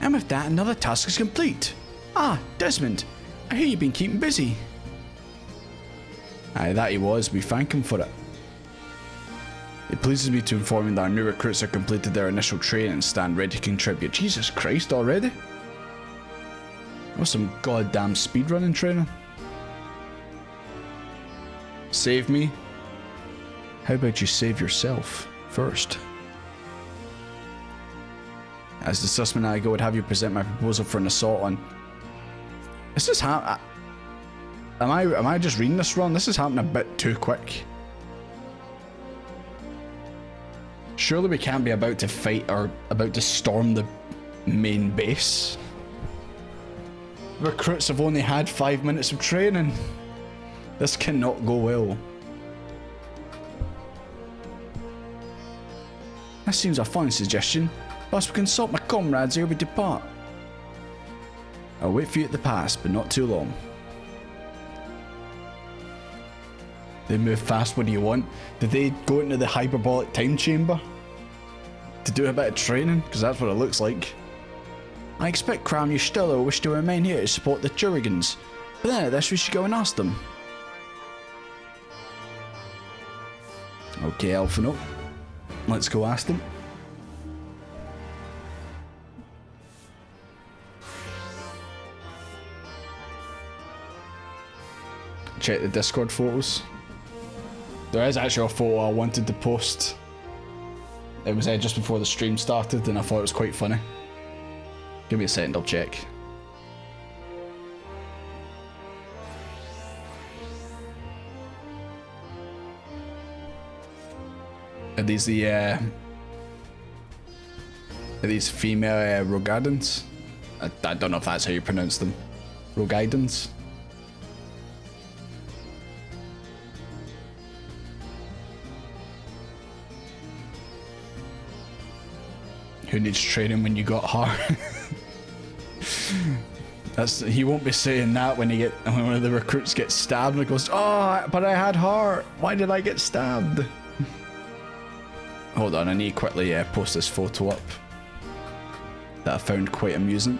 And with that, another task is complete. Ah, Desmond. I hear you've been keeping busy. Aye, that he was. We thank him for it. It pleases me to inform you that our new recruits have completed their initial training and stand ready to contribute. Jesus Christ, already? That was some goddamn speedrunning training. Save me? How about you save yourself first? As the sussman I go, would have you present my proposal for an assault on... Is this am I just reading this wrong? This is happening a bit too quick. Surely we can't be about to fight or about to storm the main base. Recruits have only had 5 minutes of training. This cannot go well. That seems a fine suggestion. Whilst we consult my comrades ere we depart. I'll wait for you at the pass, but not too long. They move fast, what do you want? Did they go into the hyperbolic time chamber? To do a bit of training? Because that's what it looks like. I expect Crown Ystella will wish to remain here to support the Jurigans. But then at this we should go and ask them. Okay, Alphino. Let's go ask them. Check the Discord photos. There is actually a photo I wanted to post. It was just before the stream started and I thought it was quite funny. Give me a second, I'll check. Are these the are these female Rogadans? I don't know if that's how you pronounce them. Rogaidans? Who needs training when you got heart? He won't be saying that when when one of the recruits gets stabbed and he goes, "Oh, but I had heart. Why did I get stabbed?" Hold on, I need to quickly post this photo up that I found quite amusing.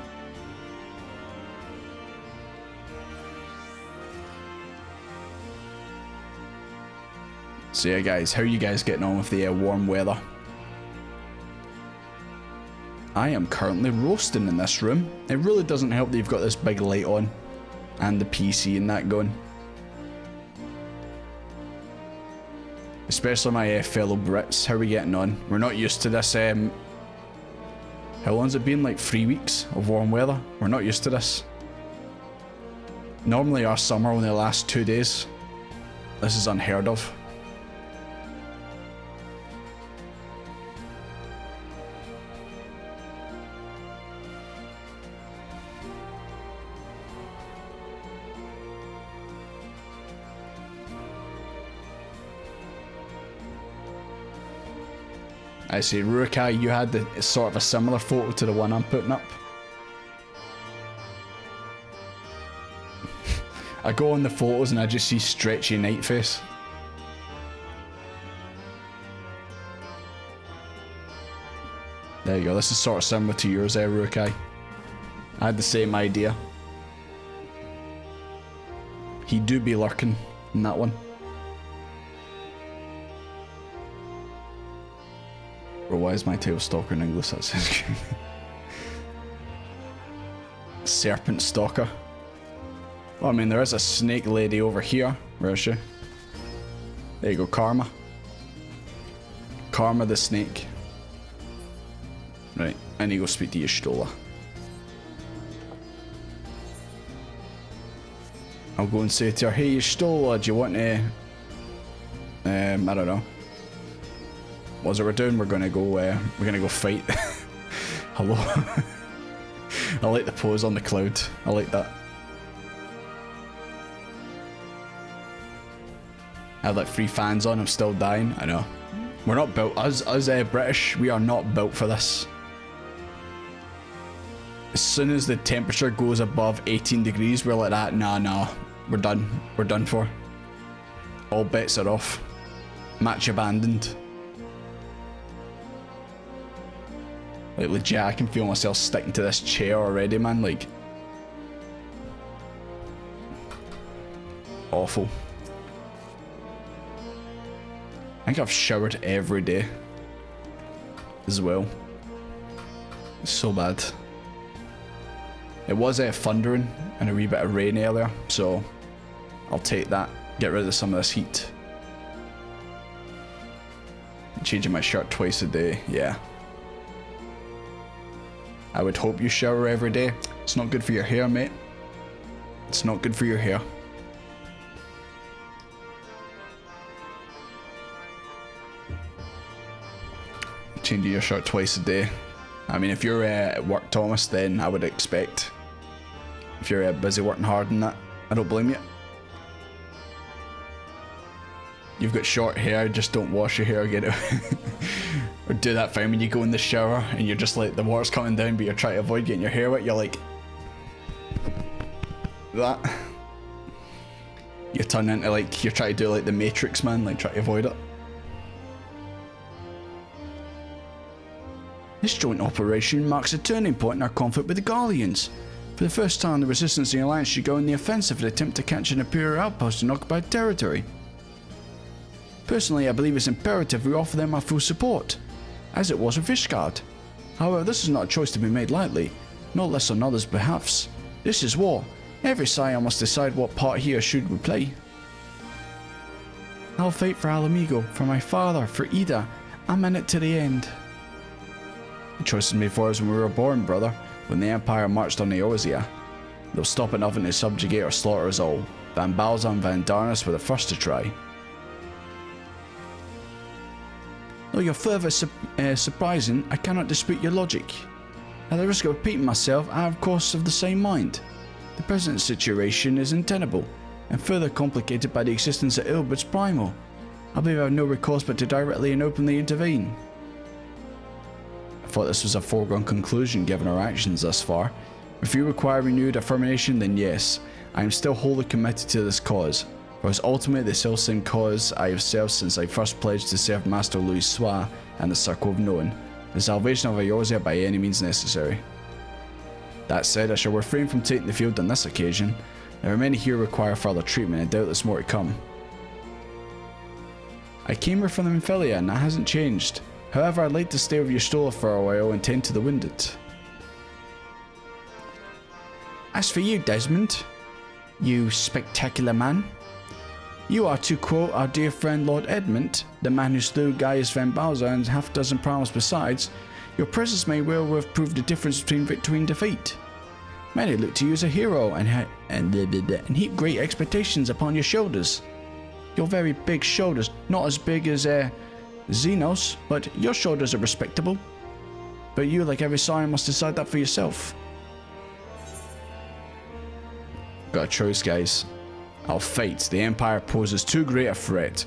So yeah, guys, how are you guys getting on with the warm weather? I am currently roasting in this room. It really doesn't help that you've got this big light on and the PC and that going. Especially my fellow Brits. How are we getting on? We're not used to this. How long's it been? Like 3 weeks of warm weather? We're not used to this. Normally our summer only lasts 2 days. This is unheard of. I see, Rukai, you had sort of a similar photo to the one I'm putting up. I go on the photos and I just see stretchy Nightface. There you go, this is sort of similar to yours there, Rukai. I had the same idea. He do be lurking in that one. Or why is my tail stalker in English? That sounds good. Serpent stalker. Well, I mean, there is a snake lady over here. Where is she? There you go, Karma. Karma the snake. Right, I need to go speak to Y'shtola. I'll go and say to her, hey Y'shtola, do you want to... I don't know. What's it we're doing? We're gonna go fight. Hello. I like the pose on the cloud. I like that. I had like 3 fans on, I'm still dying. I know. We're not built, us British, we are not built for this. As soon as the temperature goes above 18 degrees, we're like that, nah, we're done. We're done for. All bets are off. Match abandoned. Like legit, I can feel myself sticking to this chair already, man, like. Awful. I think I've showered every day. As well. It's so bad. It was thundering and a wee bit of rain earlier, so I'll take that. Get rid of some of this heat. Changing my shirt twice a day, yeah. I would hope you shower every day. It's not good for your hair, mate. It's not good for your hair. Changing your shirt twice a day. I mean, if you're at work, Thomas, then I would expect. If you're busy working hard and that, I don't blame you. You've got short hair, just don't wash your hair, get it. Or do that thing when you go in the shower and you're just like, the water's coming down but you're trying to avoid getting your hair wet, you're like... that. You turn into like, you're trying to do like the Matrix, man, like try to avoid it. This joint operation marks a turning point in our conflict with the Garleans. For the first time, the Resistance and the Alliance should go on the offensive and attempt to catch an Imperial outpost in occupied territory. Personally, I believe it's imperative we offer them our full support, as it was with Ishgard. However, this is not a choice to be made lightly, not less on others' behalfs. This is war. Every sire must decide what part he or should we play. I'll fight for Alamigo, for my father, for Ida. I'm in it to the end. The choice was made for us when we were born, brother, when the Empire marched on Eorzea. They'll stop at nothing to subjugate or slaughter us all. Van Balza and Van Darnus were the first to try. Though you're further surprising, I cannot dispute your logic. At the risk of repeating myself, I am of course of the same mind. The present situation is untenable, and further complicated by the existence of Ilbert's Primal. I believe I have no recourse but to directly and openly intervene. I thought this was a foregone conclusion given our actions thus far. If you require renewed affirmation, then yes, I am still wholly committed to this cause. For it's ultimately the self-same cause I have served since I first pledged to serve Master Louis Soir and the Circle of Knowing, the salvation of Eorzea by any means necessary. That said, I shall refrain from taking the field on this occasion. There are many here who require further treatment and doubtless more to come. I came here from the Minfilia and that hasn't changed. However, I'd like to stay with Y'shtola for a while and tend to the wounded. As for you, Desmond, you spectacular man, you are, to quote our dear friend Lord Edmund, the man who slew Gaius Van Balza and half a dozen prowls besides, your presence may well have proved the difference between victory and defeat. Many look to you as a hero and heap great expectations upon your shoulders. Your very big shoulders, not as big as Xenos, but your shoulders are respectable. But you, like every Scion, must decide that for yourself. Got a choice, guys. Our fight. The Empire poses too great a threat.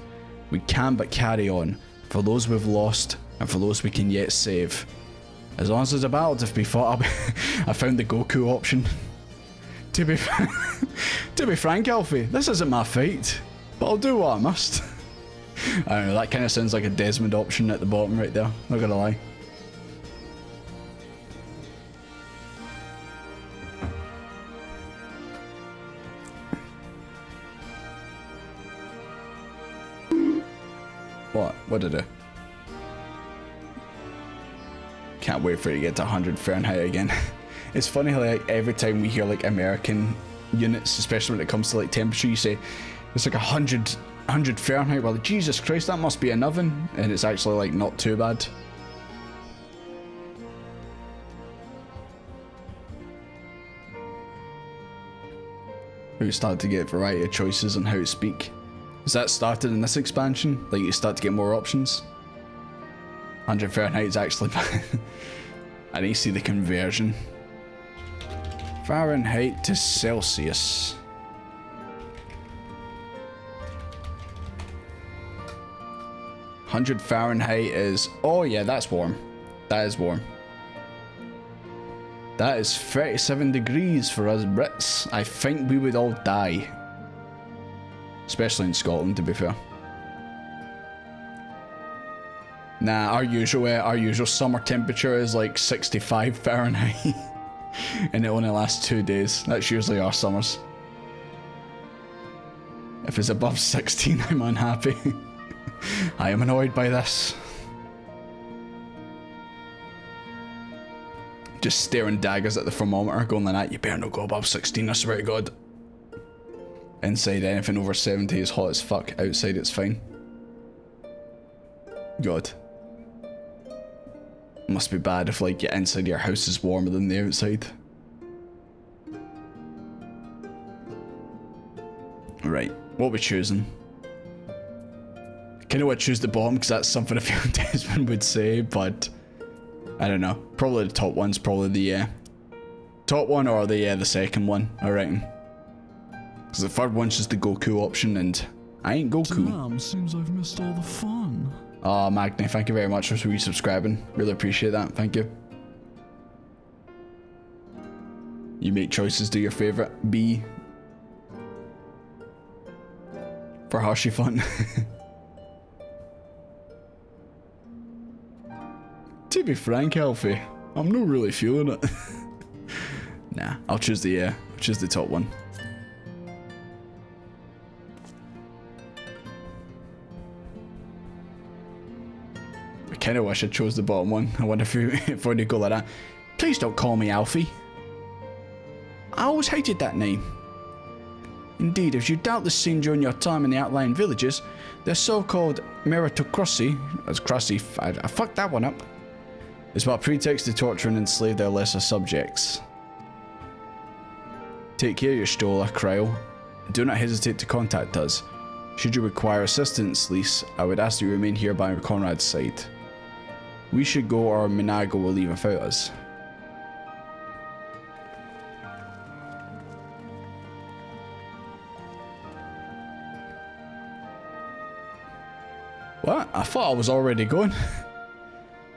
We can but carry on, for those we've lost, and for those we can yet save. As long as there's a battle to be fought, I found the Goku option. To be frank, Alfie, this isn't my fight, but I'll do what I must. I don't know, that kind of sounds like a Desmond option at the bottom right there, not gonna lie. What did I do? Can't wait for it to get to 100 Fahrenheit again. It's funny how like every time we hear like American units, especially when it comes to like temperature, you say it's like 100 Fahrenheit. Well, Jesus Christ, that must be an oven, and it's actually like not too bad. We started to get a variety of choices on how to speak. Is that started in this expansion? Like you start to get more options? 100 Fahrenheit is actually I need to see the conversion. Fahrenheit to Celsius. 100 Fahrenheit is... Oh yeah, that's warm. That is warm. That is 37 degrees for us Brits. I think we would all die. Especially in Scotland, to be fair. Nah, our usual summer temperature is like 65 Fahrenheit. And it only lasts 2 days. That's usually our summers. If it's above 16, I'm unhappy. I am annoyed by this. Just staring daggers at the thermometer, going like that. You better not go above 16, I swear to God. Inside, anything over 70 is hot as fuck. Outside, it's fine. God. Must be bad if, like, your inside your house is warmer than the outside. Right, what are we choosing? I kinda want to choose the bottom, because that's something I feel Desmond would say, but... I don't know. Probably the top one's probably the, top one or the second one, I reckon. Because the third one's just the Goku option, and I ain't Goku. Damn, seems I've missed all the fun. Oh, Magni, thank you very much for resubscribing. Really appreciate that. Thank you. You make choices, do your favourite. B. For Hershey fun. To be frank, Alfie, I'm not really feeling it. Nah, I'll choose the top one. I kinda wish I chose the bottom one. I wonder if I'd go like that. Please don't call me Alfie. I always hated that name. Indeed, as you doubtless seen during your time in the outlying villages, their so-called meritocracy, I fucked that one up, is but a pretext to torture and enslave their lesser subjects. Take care, your Stola, Cryle. Do not hesitate to contact us. Should you require assistance, Lise, I would ask that you remain here by Conrad's side. We should go or Minago will leave without us. What? I thought I was already going.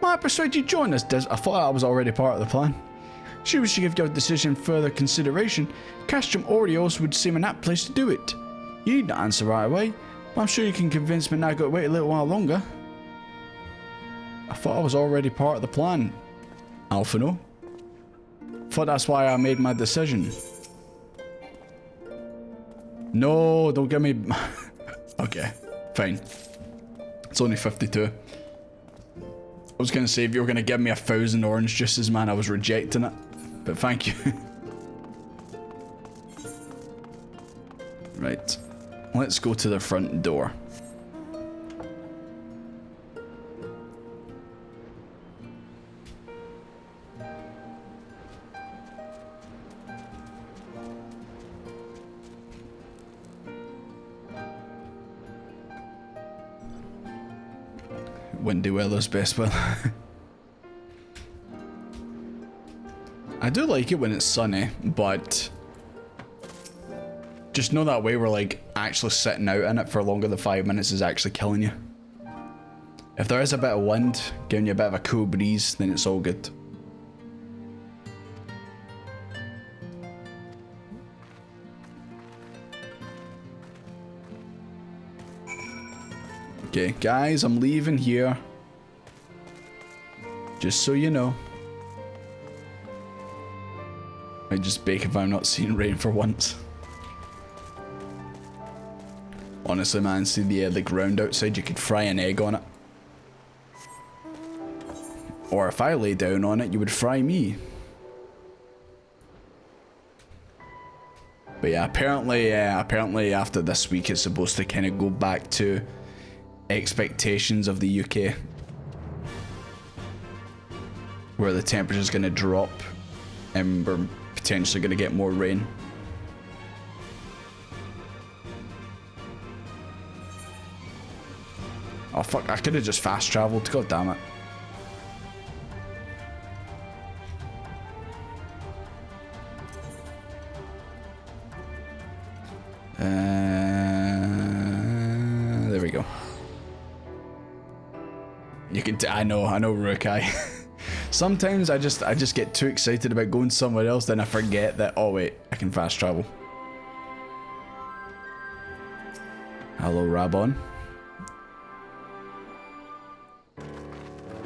Might persuade you to join us, Des. I thought I was already part of the plan. Should we give your decision further consideration, Castrum Oreos would seem an apt place to do it. You need not answer right away, but I'm sure you can convince Minago to wait a little while longer. I thought I was already part of the plan, Alphino. Thought that's why I made my decision. No, don't give me... Okay, fine. It's only 52. I was going to say, if you were going to give me 1,000 orange juices, man, I was rejecting it. But thank you. Right. Let's go to the front door. windy weather's best weather. I do like it when it's sunny, but just know that way where like actually sitting out in it for longer than 5 minutes is actually killing you. If there is a bit of wind, giving you a bit of a cool breeze, then it's all good. Okay, guys, I'm leaving here. Just so you know. Might just bake if I'm not seeing rain for once. Honestly, man, see the ground outside? You could fry an egg on it. Or if I lay down on it, you would fry me. But yeah, apparently after this week, it's supposed to kind of go back to expectations of the UK, where the temperature's going to drop and we're potentially going to get more rain. Oh fuck, I could have just fast traveled, god damn it. There we go. You can I know Rukai. Sometimes I just get too excited about going somewhere else, then I forget that, oh wait, I can fast travel. Hello, Rabon.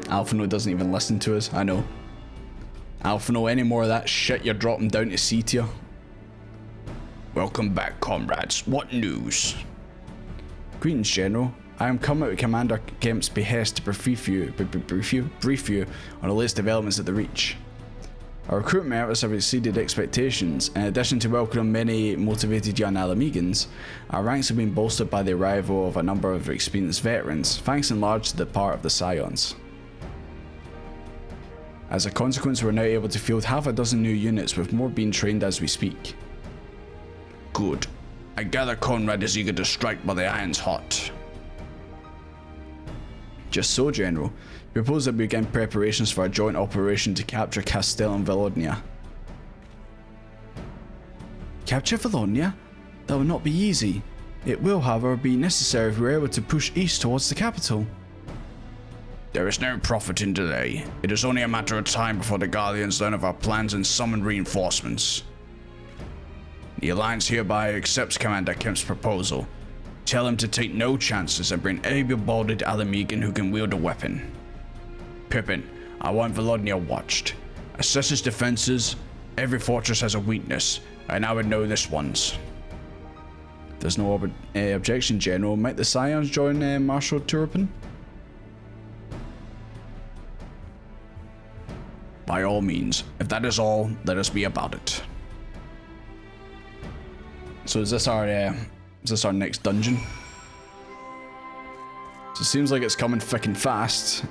Alphino doesn't even listen to us, I know. Alphino, any more of that shit, you're dropping down to C tier. Welcome back, comrades. What news? Greetings, General. I am come out at Commander Kemp's behest to brief you on the latest developments at the Reach. Our recruitment efforts have exceeded expectations. In addition to welcoming many motivated young Alamegans, our ranks have been bolstered by the arrival of a number of experienced veterans, thanks in large to the part of the Scions. As a consequence, we're now able to field half a dozen new units, with more being trained as we speak. Good. I gather Conrad is eager to strike while the iron's hot. Just so, General. We propose that we begin preparations for a joint operation to capture Castel and Valodnia. Capture Valodnia? That will not be easy. It will, however, be necessary if we are able to push east towards the capital. There is no profit in delay. It is only a matter of time before the Guardians learn of our plans and summon reinforcements. The Alliance hereby accepts Commander Kemp's proposal. Tell him to take no chances and bring able-bodied Alamegan who can wield a weapon. Pippin, I want Valodnia watched. Assess his defenses. Every fortress has a weakness, and I would know this one's. There's no objection, General. Might the Scions join Marshal Turpin? By all means. If that is all, let us be about it. So is this our next dungeon? So it seems like it's coming thick and fast.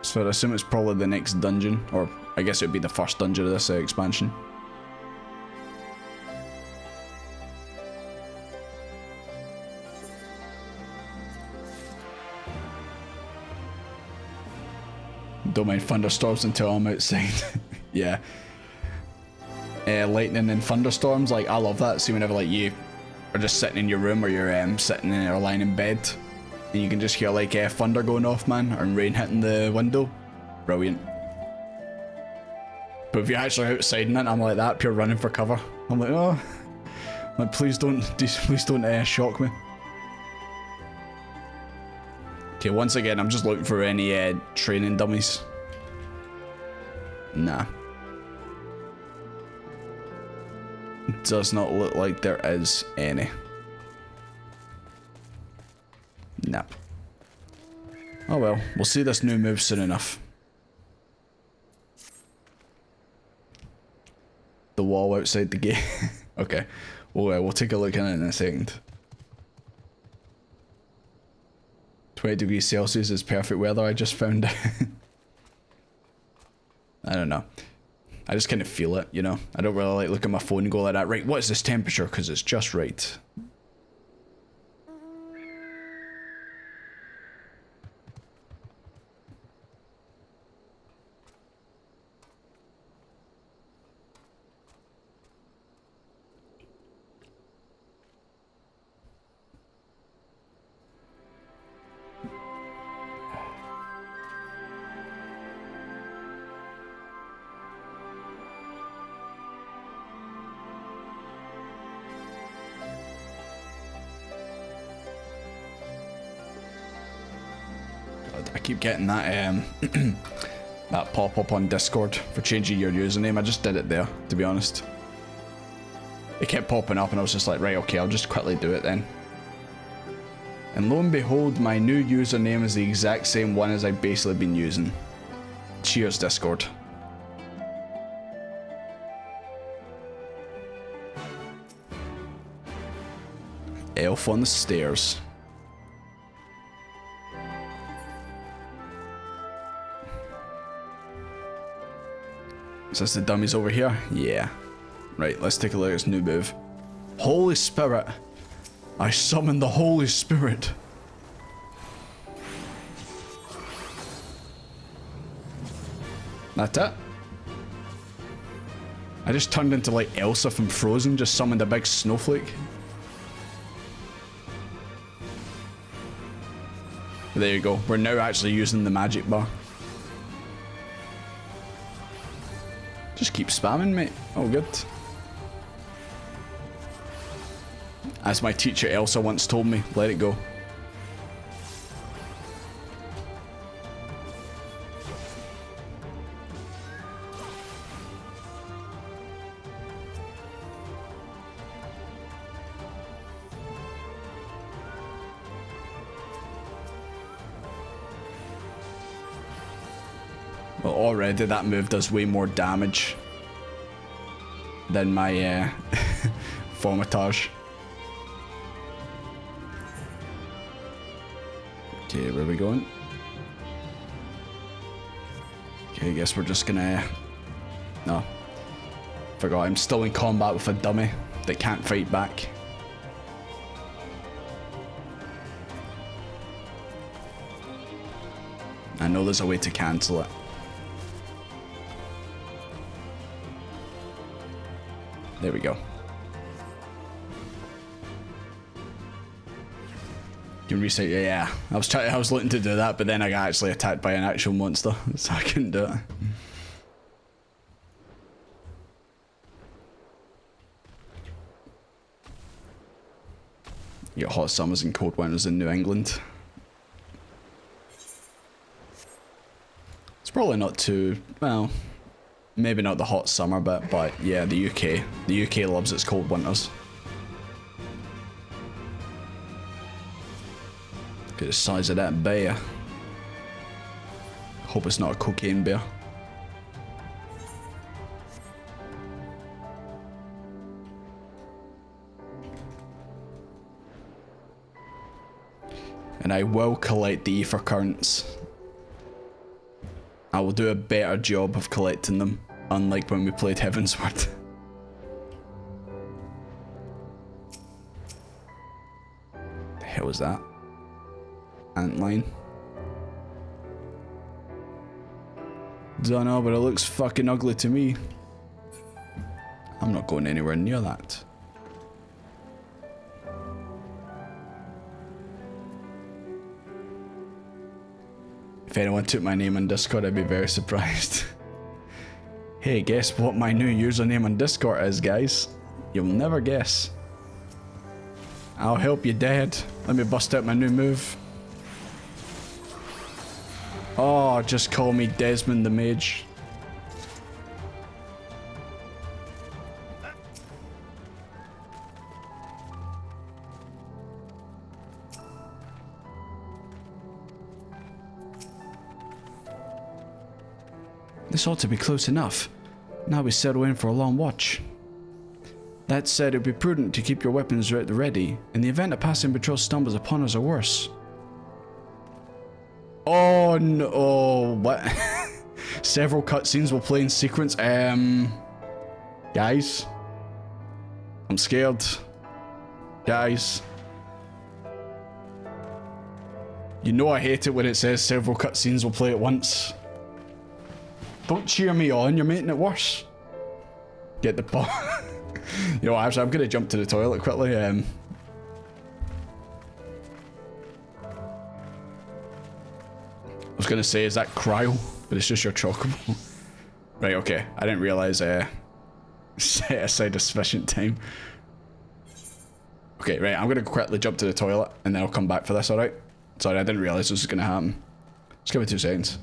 So I'd assume it's probably the next dungeon, or I guess it would be the first dungeon of this expansion. Don't mind thunderstorms until I'm outside. Yeah. Lightning and thunderstorms, like I love that. See, whenever like you are just sitting in your room, or you're sitting in or lying in bed, and you can just hear like thunder going off, man, and rain hitting the window. Brilliant. But if you're actually outside in it, I'm like that, pure running for cover. I'm like, oh, like please don't shock me. Okay, once again, I'm just looking for any training dummies. Nah. Does not look like there is any. No. Oh well, we'll see this new move soon enough. The wall outside the gate. Okay, we'll take a look at it in a second. 20 degrees Celsius is perfect weather, I just found out. I don't know. I just kind of feel it, you know? I don't really like look at my phone and go like that. Right, what is this temperature? Because it's just right. I keep getting that that pop-up on Discord for changing your username. I just did it there, to be honest. It kept popping up and I was just like, right, okay, I'll just quickly do it then. And lo and behold, my new username is the exact same one as I've basically been using. Cheers, Discord. Elf on the stairs. Is this the dummies over here? Yeah. Right, let's take a look at this new move. Holy Spirit. I summon the Holy Spirit. That's it. I just turned into like Elsa from Frozen, just summoned a big snowflake. There you go. We're now actually using the magic bar. Just keep spamming, mate. Oh, good. As my teacher Elsa once told me, let it go. Well, already that move does way more damage than my Formatage. Okay, where are we going? Okay, I guess we're just gonna... No. Forgot, I'm still in combat with a dummy that can't fight back. I know there's a way to cancel it. There we go. You can reset. Yeah, I was looking to do that, but then I got actually attacked by an actual monster, so I couldn't do it. You got hot summers and cold winters in New England. It's probably not too, well, maybe not the hot summer bit, but yeah, the UK. The UK loves its cold winters. Look at the size of that bear. Hope it's not a cocaine bear. And I will collect the ether currents. I will do a better job of collecting them, unlike when we played Heavensward. The hell was that? Antline. Don't know, but it looks fucking ugly to me. I'm not going anywhere near that. If anyone took my name on Discord, I'd be very surprised. Hey, guess what my new username on Discord is, guys? You'll never guess. I'll help you, Dad. Let me bust out my new move. Oh, just call me Desmond the Mage. This ought to be close enough. Now we settle in for a long watch. That said, it would be prudent to keep your weapons at the ready, in the event a passing patrol stumbles upon us or worse. Oh no, oh, what? Several cutscenes will play in sequence. Guys. I'm scared. Guys. You know I hate it when it says several cutscenes will play at once. Don't cheer me on, you're making it worse. Get the ball. You know, actually, I'm gonna jump to the toilet quickly. I was gonna say, is that cryo? But it's just your chocobo. Right, okay. I didn't realize set aside a sufficient time. Okay, right, I'm gonna quickly jump to the toilet and then I'll come back for this, alright? Sorry, I didn't realize this was gonna happen. Just give me 2 seconds.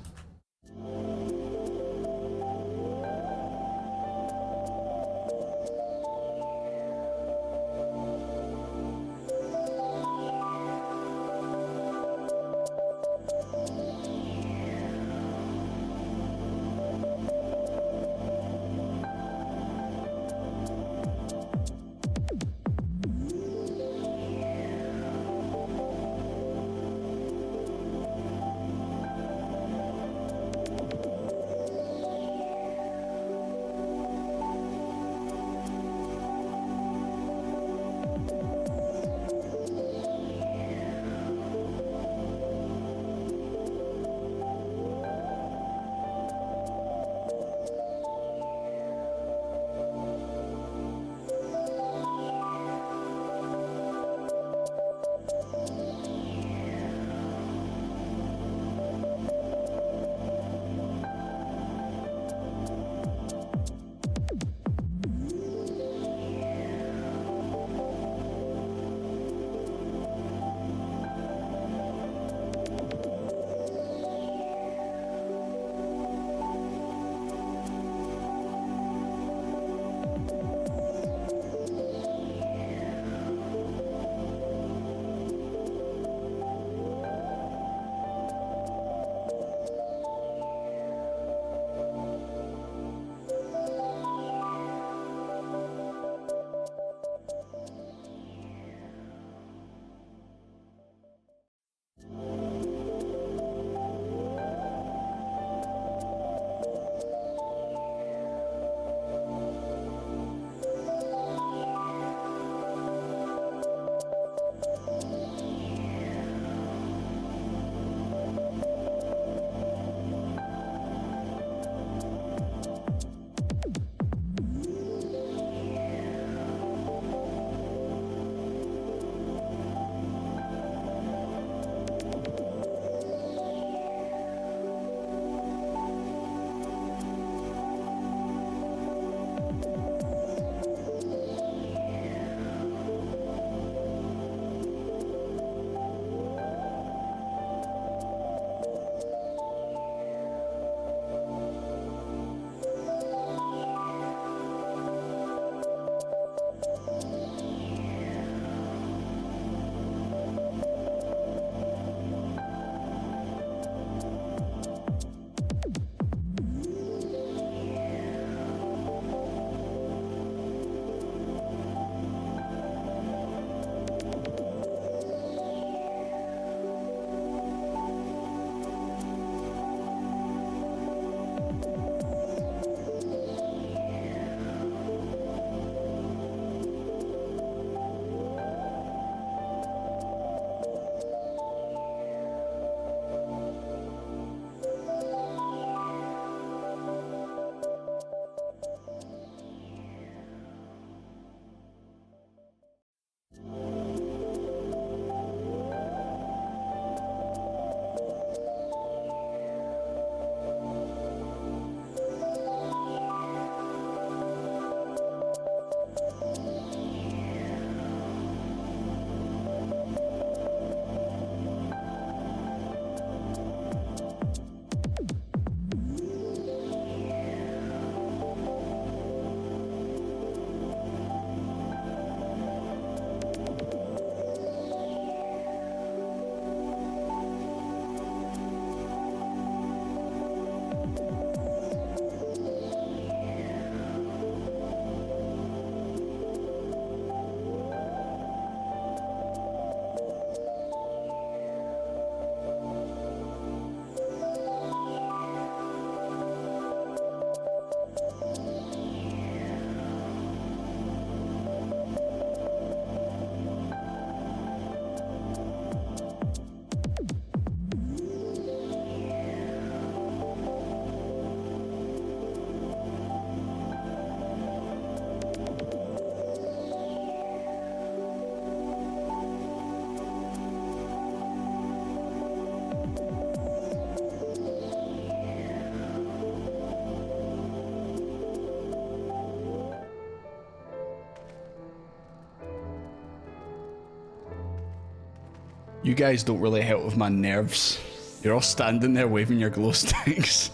You guys don't really help with my nerves. You're all standing there waving your glow sticks.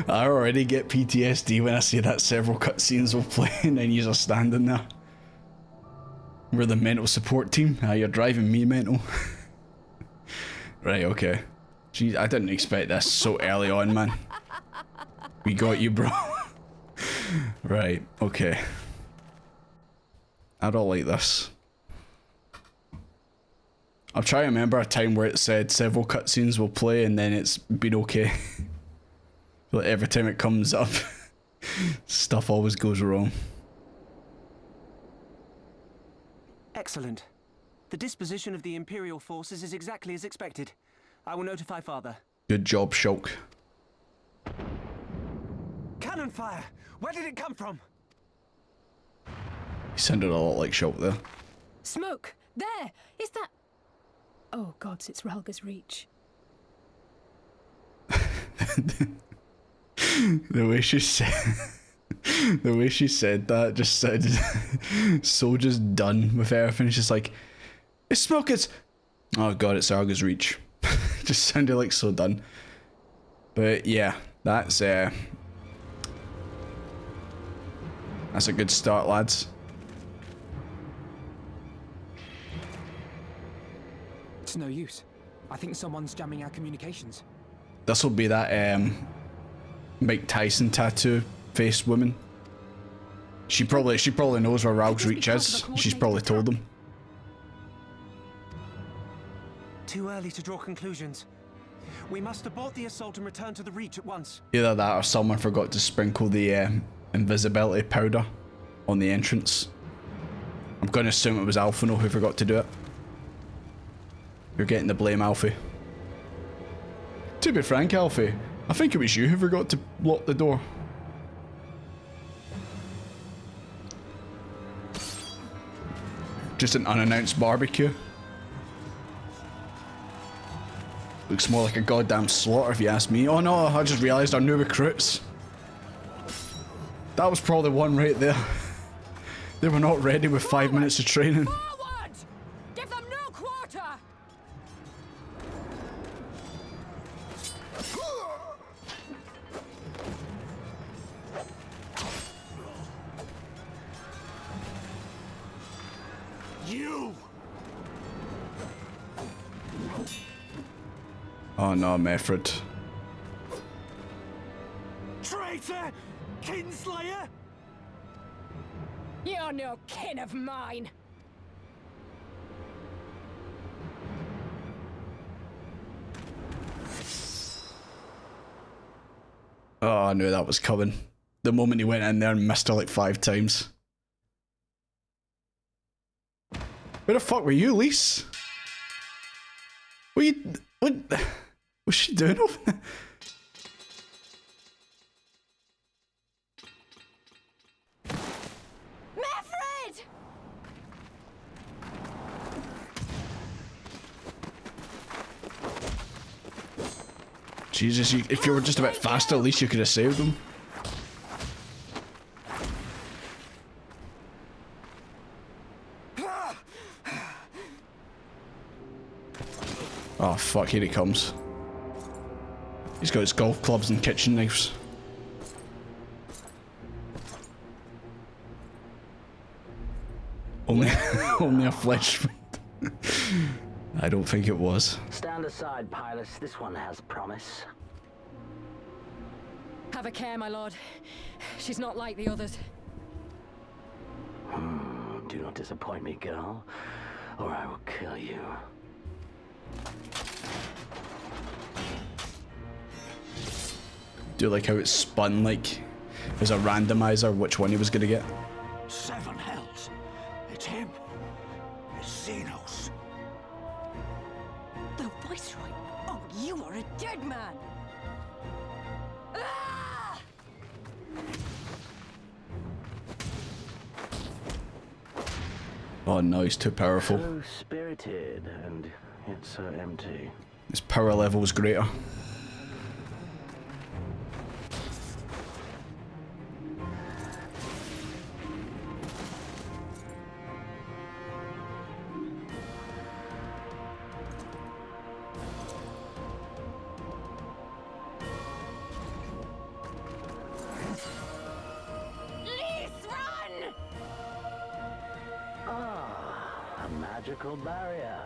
I already get PTSD when I see that several cutscenes will play and then you're just standing there. We're the mental support team. You're driving me mental. Right, okay. Jeez, I didn't expect this so early on, man. We got you, bro. Right, okay. I don't like this. I'm trying to remember a time where it said several cutscenes will play and then it's been okay. Like every time it comes up, stuff always goes wrong. Excellent. The disposition of the Imperial forces is exactly as expected. I will notify Father. Good job, Shulk. Cannon fire! Where did it come from? He sounded a lot like Shulk there. Smoke! There! Is that... Oh gods, it's Ralga's Reach. The way she said... The way she said that just sounded so just done with everything. She's just like, it's smoke, it's... Oh god, it's Argus Reach. Just sounded like so done. But yeah, that's a good start, lads. It's no use. I think someone's jamming our communications. This will be that Mike Tyson tattoo faced woman. She probably knows where Ralg's Reach is. She's probably told him. Too early to draw conclusions. We must abort the assault and return to the Reach at once. Either that or someone forgot to sprinkle the invisibility powder on the entrance. I'm going to assume it was Alphino who forgot to do it. You're getting the blame, Alfie. To be frank, Alfie, I think it was you who forgot to lock the door. Just an unannounced barbecue. Looks more like a goddamn slaughter if you ask me. Oh no, I just realised our new recruits. That was probably one right there. They were not ready with 5 minutes of training. Forward! Give them no quarter! You! Oh no, Meffred. Traitor! Kinslayer! You're no kin of mine! Oh, I knew that was coming. The moment he went in there and missed her like 5 times. Where the fuck were you, Lise? What was she doing over there? Meffred! Jesus, if you were just a bit faster, at least you could have saved them. Oh fuck, here he comes. He's got his golf clubs and kitchen knives. Only, only a flesh wound. I don't think it was. Stand aside, pilots. This one has promise. Have a care, my lord. She's not like the others. Do not disappoint me, girl, or I will kill you. Do you like how it spun like as a randomizer which one he was gonna get? 7 hells. It's him. It's Xenos. The Viceroy! Oh, you are a dead man! Ah! Oh no, he's too powerful. So spirited and yet so empty. His power level is greater. magical barrier.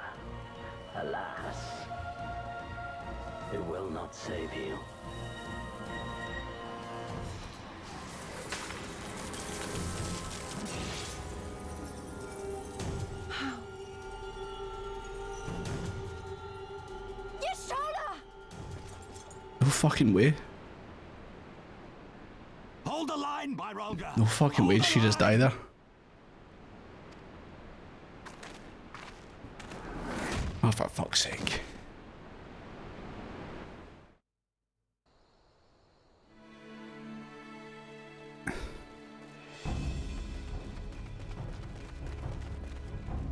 Alas, it will not save you. How? Your shoulder! No fucking way. Hold the line, Byroga. No fucking way did she just die there. Oh, for fuck's sake.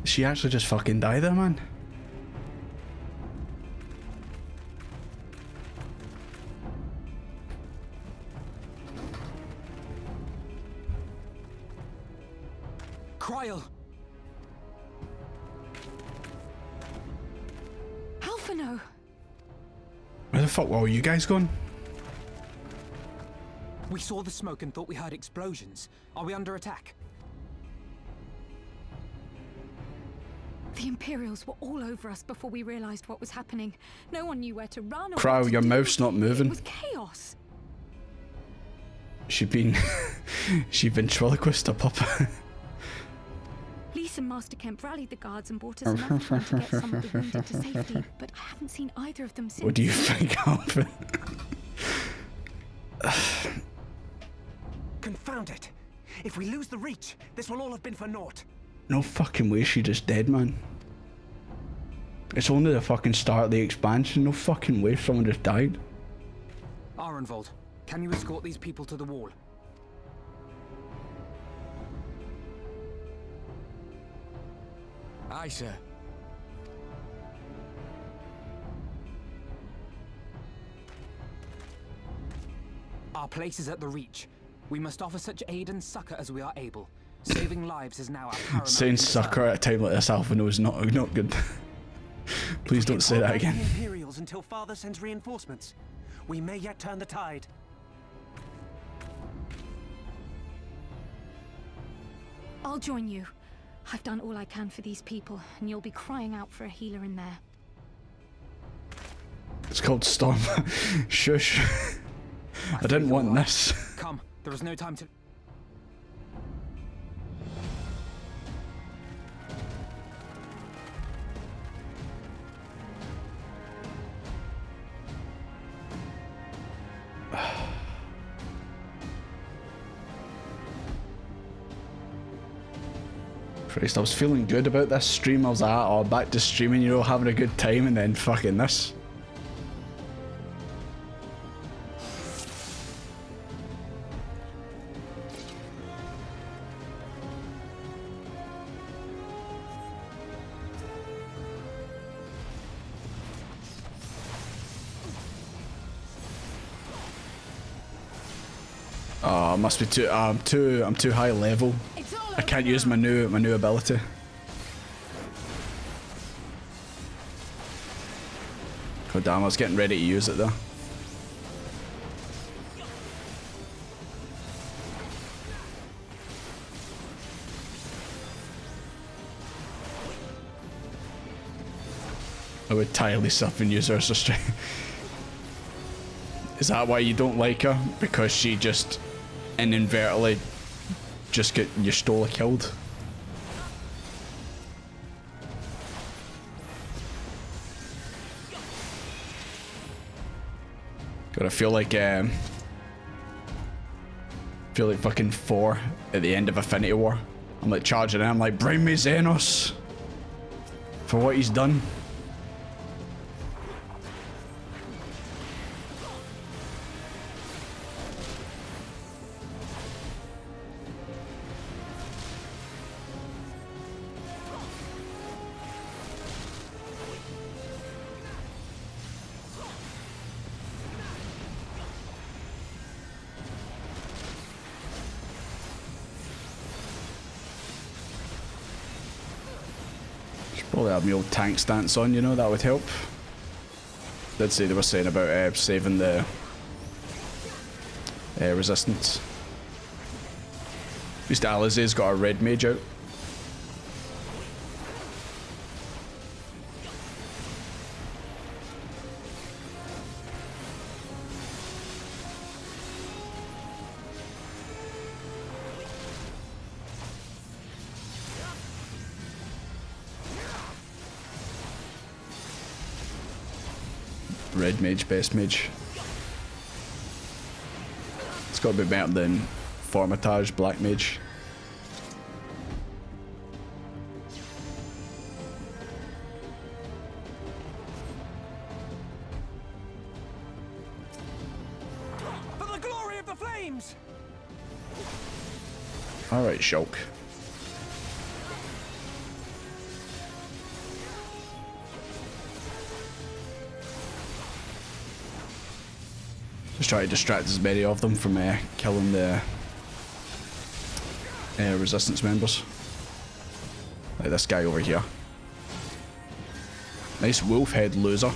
Did she actually just fucking die there, man? Cryle! Alphino! Where the fuck were you guys going? We saw the smoke and thought we heard explosions. Are we under attack? The Imperials were all over us before we realized what was happening. No one knew where to run or Crow, what to your do. mouth's not moving. It was chaos. She ventriloquist a puppet. Lise and Master Kemp rallied the guards and brought us enough time to get some of the wounded to safety, but I haven't seen either of them since. What do you think, Alvin? Confound it! If we lose the reach, this will all have been for naught. No fucking way she just dead, man. It's only the fucking start of the expansion. No fucking way someone just died. Arenvold, can you escort these people to the wall? Aye, sir. Our place is at the reach. We must offer such aid and succor as we are able. Saving lives is now our paramount Saying concern. sucker at a time like this, Alphino, is not good. Please don't say that again. The Imperials until Father sends reinforcements. We may yet turn the tide. I'll join you. I've done all I can for these people, and you'll be crying out for a healer in there. It's called Storm. Shush. I didn't want this. Come, there is no time to... Christ, I was feeling good about this stream. I was like, oh, back to streaming, you know, having a good time, and then fucking this. Oh, must be too. I'm too high level. I can't use my new ability. God damn, I was getting ready to use it though. I would entirely sup and use her as a string. Is that why you don't like her? Because she just inadvertently just get your stole killed? God, I feel like fucking Thor at the end of Infinity War. I'm like charging in, I'm like, bring me Xenos for what he's done. Probably have my old tank stance on, you know, that would help. Did say they were saying about saving the resistance. At least Alizé's got a red mage out. Red mage, best mage. It's got to be better than Formatage, black mage. For the glory of the flames! Alright, Shulk. Just try to distract as many of them from killing the resistance members. Like this guy over here. Nice wolf head loser.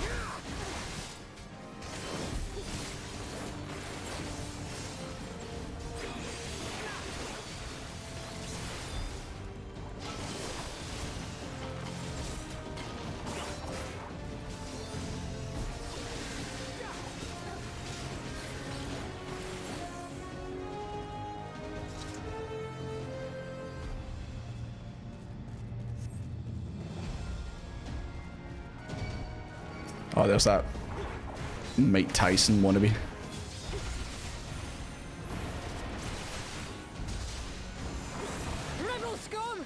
Oh, there's that Mike Tyson wannabe. Rebel scum!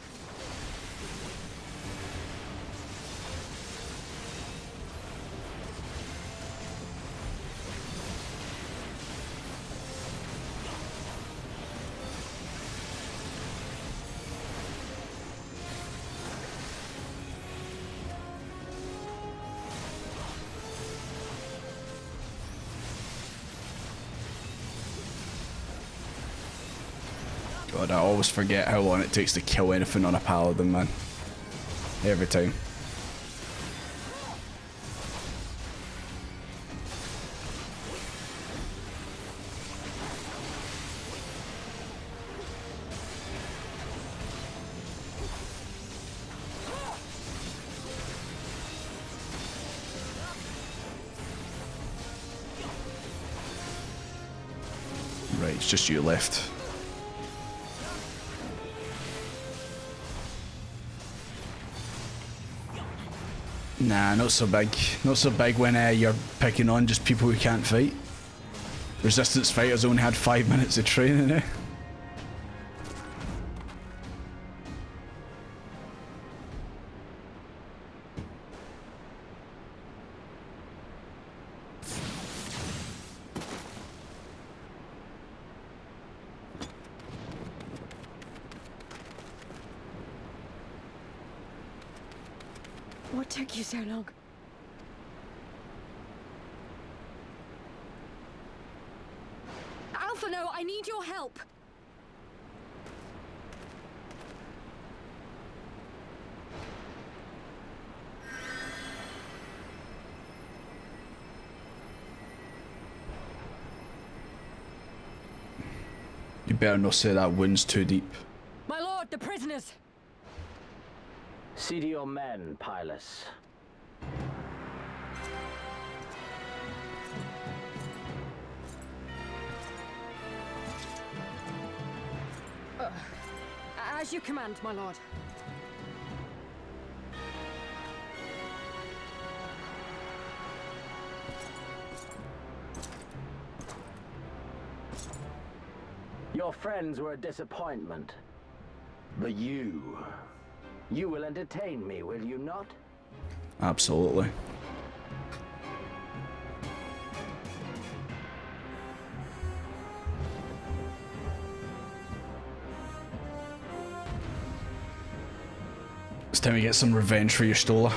God, I always forget how long it takes to kill anything on a paladin, man. Every time. Right, it's just you left. Nah, not so big. Not so big when you're picking on just people who can't fight. Resistance fighters only had 5 minutes of training, eh? What took you so long? Alphino, I need your help! You better not say that wound's too deep. My lord, the prisoners! See to your men, Pylus. As you command, my lord. Your friends were a disappointment. But you will entertain me, will you not? Absolutely. It's time to get some revenge for your Stola.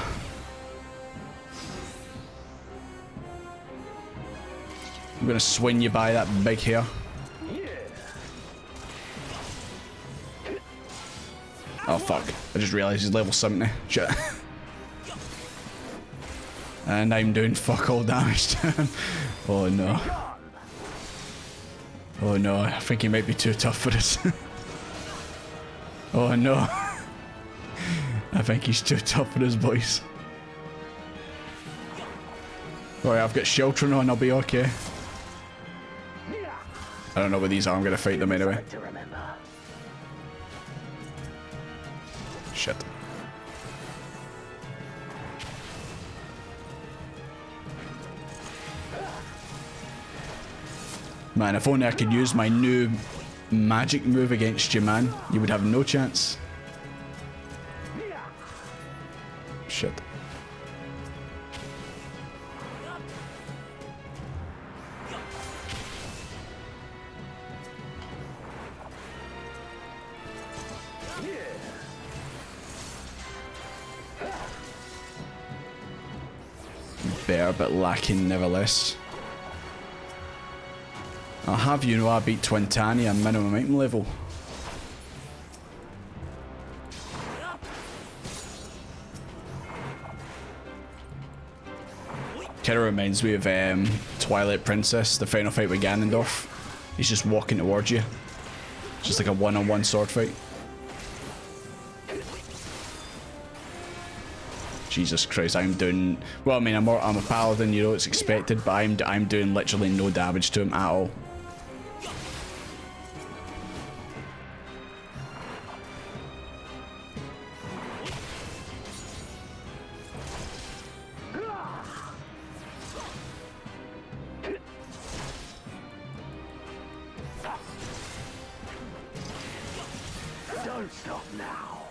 I'm gonna swing you by that big hair. Oh fuck, I just realised he's level 70. Shit. And I'm doing fuck all damage to him. Oh no. Oh no, I think he might be too tough for this. Oh no. I think he's too tough for this, boys. Alright, I've got sheltering on, I'll be okay. I don't know where these are, I'm gonna fight them anyway. Shit. Man, if only I could use my new magic move against you, man. You would have no chance. Shit. Better, but lacking nevertheless. I'll have you know I beat Twintania minimum item level. Kinda reminds me of Twilight Princess, the final fight with Ganondorf. He's just walking towards you. Just like a one-on-one sword fight. Jesus Christ, I'm doing... Well, I mean, I'm a paladin, you know, it's expected, but I'm doing literally no damage to him at all. Don't stop now.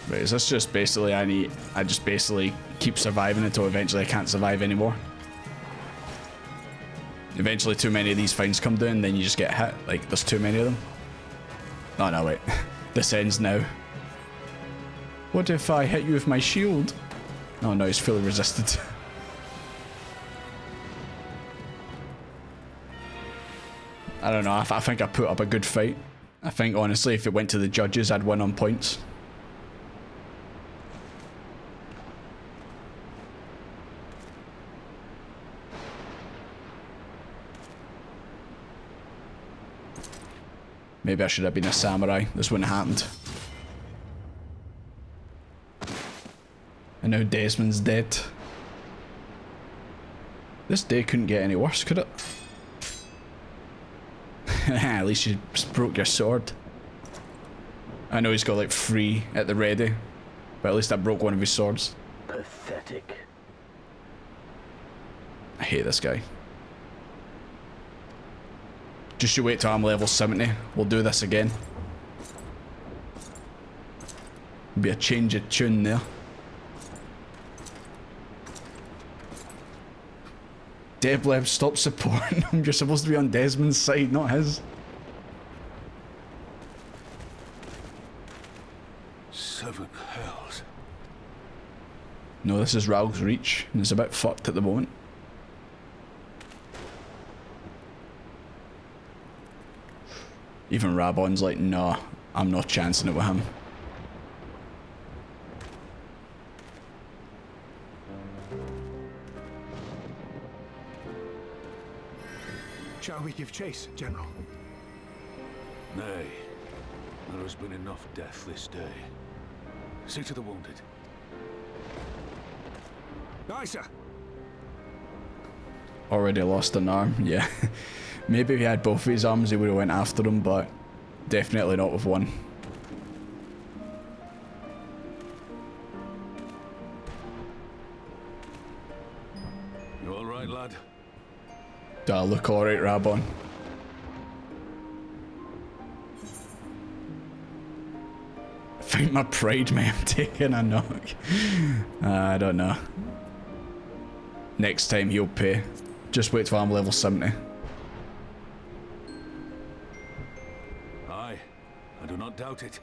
Right, is this just basically I just basically keep surviving until eventually I can't survive anymore? Eventually too many of these finds come down, then you just get hit. Like, there's too many of them. Oh no, wait. This ends now. What if I hit you with my shield? Oh no, he's fully resisted. I don't know, I think I put up a good fight. I think honestly if it went to the judges I'd win on points. Maybe I should have been a samurai. This wouldn't have happened. And now Desmond's dead. This day couldn't get any worse, could it? At least you just broke your sword. I know he's got like 3 at the ready, but at least I broke one of his swords. Pathetic. I hate this guy. Just you wait till I'm level 70. We'll do this again. Be a change of tune there. Debleb, stop supporting him. You're supposed to be on Desmond's side, not his. 7 hells. No, this is Ralph's Reach, and it's a bit fucked at the moment. Even Rabon's like, nah, I'm not chancing it with him. Shall we give chase, General? Nay. There has been enough death this day. See to the wounded. Aye, sir. Already lost an arm, yeah. Maybe if he had both of his arms he would have went after him, but definitely not with one. You alright, lad? Do I look alright, Rabon? I think my pride may have taken a knock. I don't know. Next time he'll pay. Just wait till I'm level 70. Aye, I do not doubt it.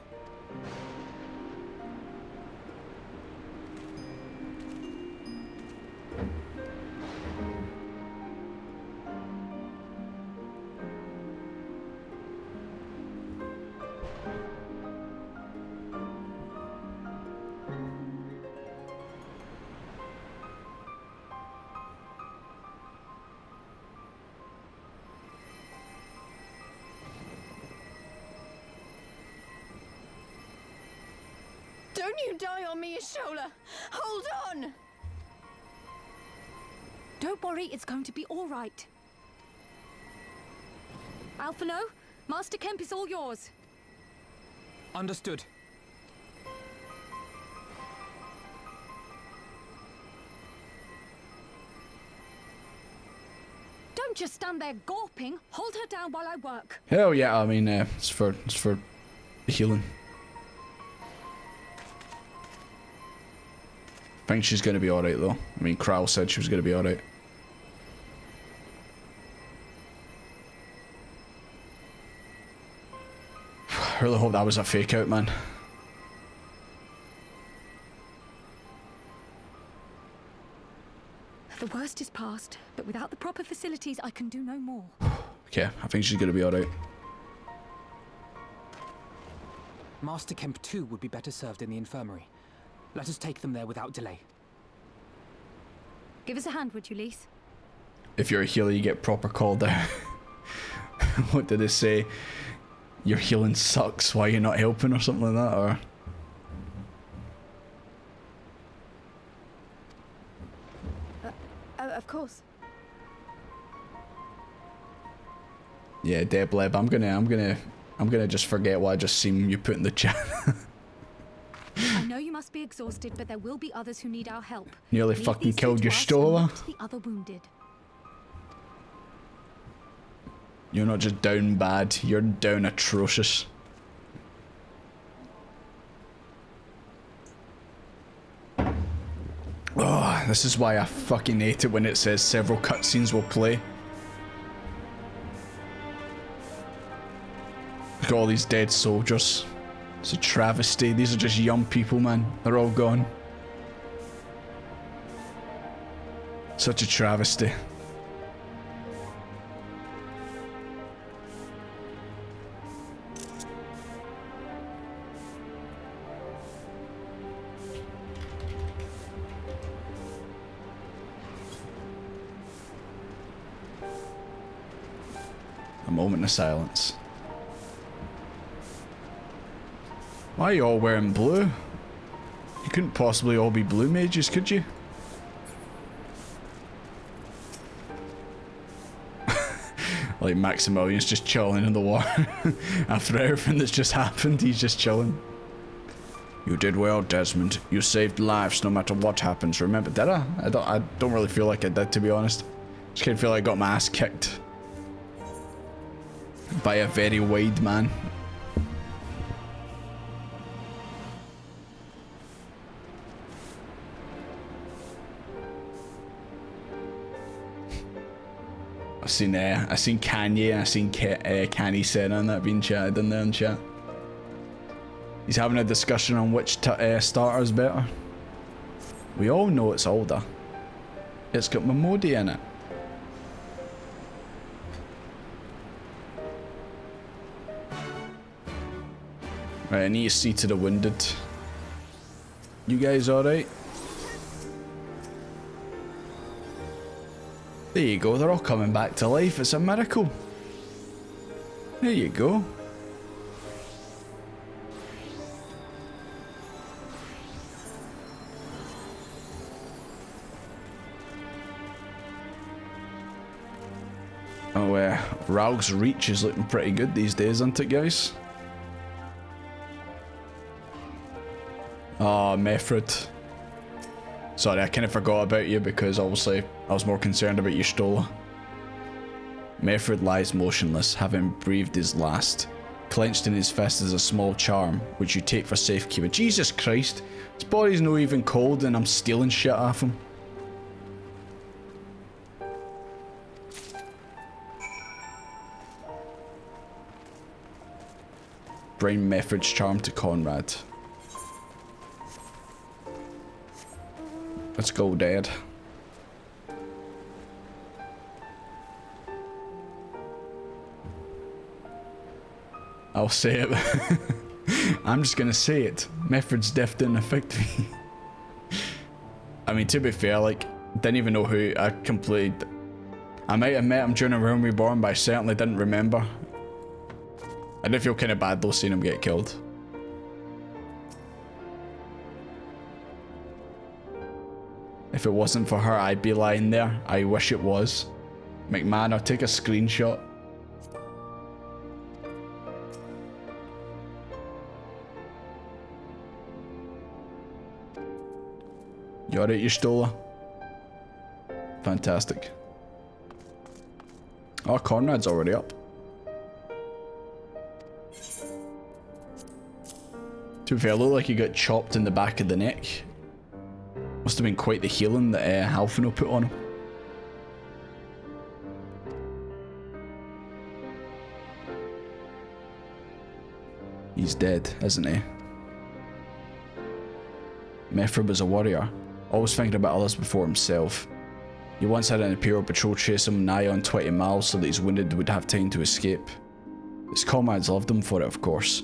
Don't you die on me, Ashola! Hold on! Don't worry, it's going to be all right. Alphino, Master Kemp is all yours. Understood. Don't just stand there gawping. Hold her down while I work. Hell yeah, I mean, it's for healing. I think she's gonna be alright though. I mean, Krau said she was gonna be alright. I really hope that was a fake out, man. The worst is past, but without the proper facilities, I can do no more. Okay, I think she's gonna be alright. Master Kemp too would be better served in the infirmary. Let us take them there without delay. Give us a hand, would you, Lise? If you're a healer, you get proper called out. What did they say? Your healing sucks, why you're not helping or something like that, or... Of course. Yeah, Debleb, I'm gonna just forget what I just seen you put in the chat. I know you must be exhausted, but there will be others who need our help. Nearly Leave fucking these two killed to your us and Stola. look to the other wounded. You're not just down bad, you're down atrocious. Oh, this is why I fucking hate it when it says several cutscenes will play. Look at all these dead soldiers. It's a travesty. These are just young people, man. They're all gone. Such a travesty. A moment of silence. Why are you all wearing blue? You couldn't possibly all be blue mages, could you? Like Maximilian's just chilling in the water. After everything that's just happened, he's just chilling. You did well, Desmond. You saved lives no matter what happens. Remember, did I? I don't really feel like I did, to be honest. Just kind of feel like I got my ass kicked by a very wide man. I seen Kanye and I seen Kanye Senna and that being chatted in there in chat. He's having a discussion on which starter is better. We all know it's older. It's got Momodi in it. Right, I need to see to the wounded. You guys alright? There you go, they're all coming back to life. It's a miracle. There you go. Oh, Raug's reach is looking pretty good these days, isn't it, guys? Oh, Mefred. Sorry, I kind of forgot about you because obviously I was more concerned about you, Stola. Mefred lies motionless, having breathed his last. Clenched in his fist is a small charm, which you take for safekeeping. Jesus Christ! His body's not even cold and I'm stealing shit off him. Bring Mefred's charm to Conrad. Let's go, Dad. I'll say it. I'm just gonna say it. Mefred's death didn't affect me. I mean, to be fair, like, didn't even know who I completely... I might have met him during a Realm Reborn, but I certainly didn't remember. I did feel kind of bad though seeing him get killed. If it wasn't for her, I'd be lying there. I wish it was. McMahon, I'll take a screenshot. You alright, you Stola? Fantastic. Oh, Conrad's already up. To be fair, it looked like he got chopped in the back of the neck. Must have been quite the healing that Halfino put on him. He's dead, isn't he? Mefrib is a warrior, always thinking about others before himself. He once had an Imperial patrol chase him nigh on 20 miles so that his wounded would have time to escape. His comrades loved him for it, of course,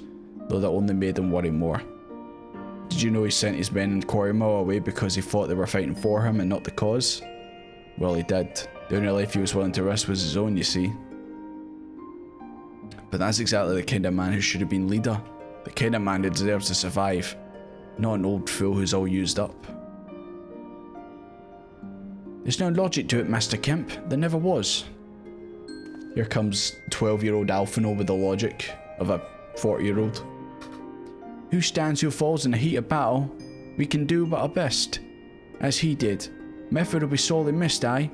though that only made him worry more. Did you know he sent his men in Quarrymaw away because he thought they were fighting for him and not the cause? Well, he did. The only life he was willing to risk was his own, you see. But that's exactly the kind of man who should have been leader. The kind of man who deserves to survive. Not an old fool who's all used up. There's no logic to it, Master Kemp. There never was. Here comes 12-year-old Alphino with the logic of a 40-year-old. Who stands who falls in the heat of battle? We can do but our best. As he did. Method will be sorely missed, aye?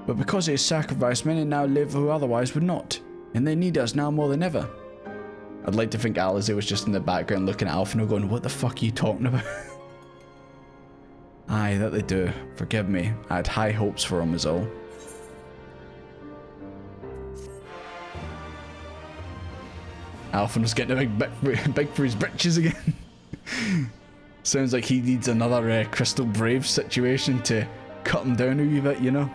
But because he has sacrificed, many now live who otherwise would not. And they need us now more than ever. I'd like to think Alize was just in the background looking at Alphino going, what the fuck are you talking about? Aye, that they do. Forgive me. I had high hopes for him as all. Alphino's getting a big for his britches again. Sounds like he needs another Crystal Brave situation to cut him down a wee bit, you know?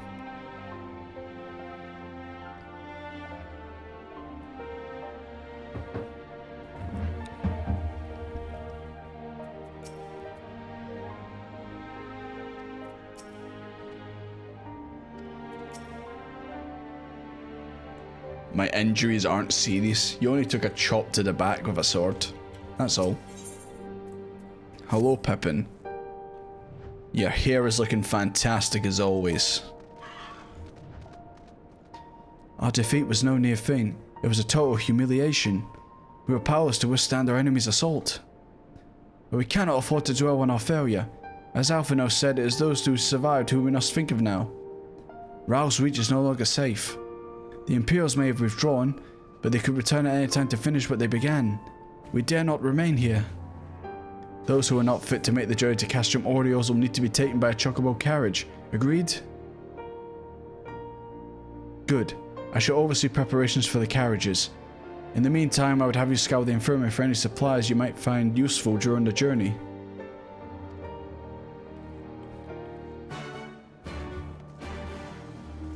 My injuries aren't serious. You only took a chop to the back with a sword. That's all. Hello, Pippin. Your hair is looking fantastic as always. Our defeat was no near feat. It was a total humiliation. We were powerless to withstand our enemy's assault. But we cannot afford to dwell on our failure. As Alphino said, it is those who survived who we must think of now. Rao's reach is no longer safe. The Imperials may have withdrawn, but they could return at any time to finish what they began. We dare not remain here. Those who are not fit to make the journey to Castrum Orioles will need to be taken by a chocobo carriage. Agreed? Good. I shall oversee preparations for the carriages. In the meantime, I would have you scour the infirmary for any supplies you might find useful during the journey.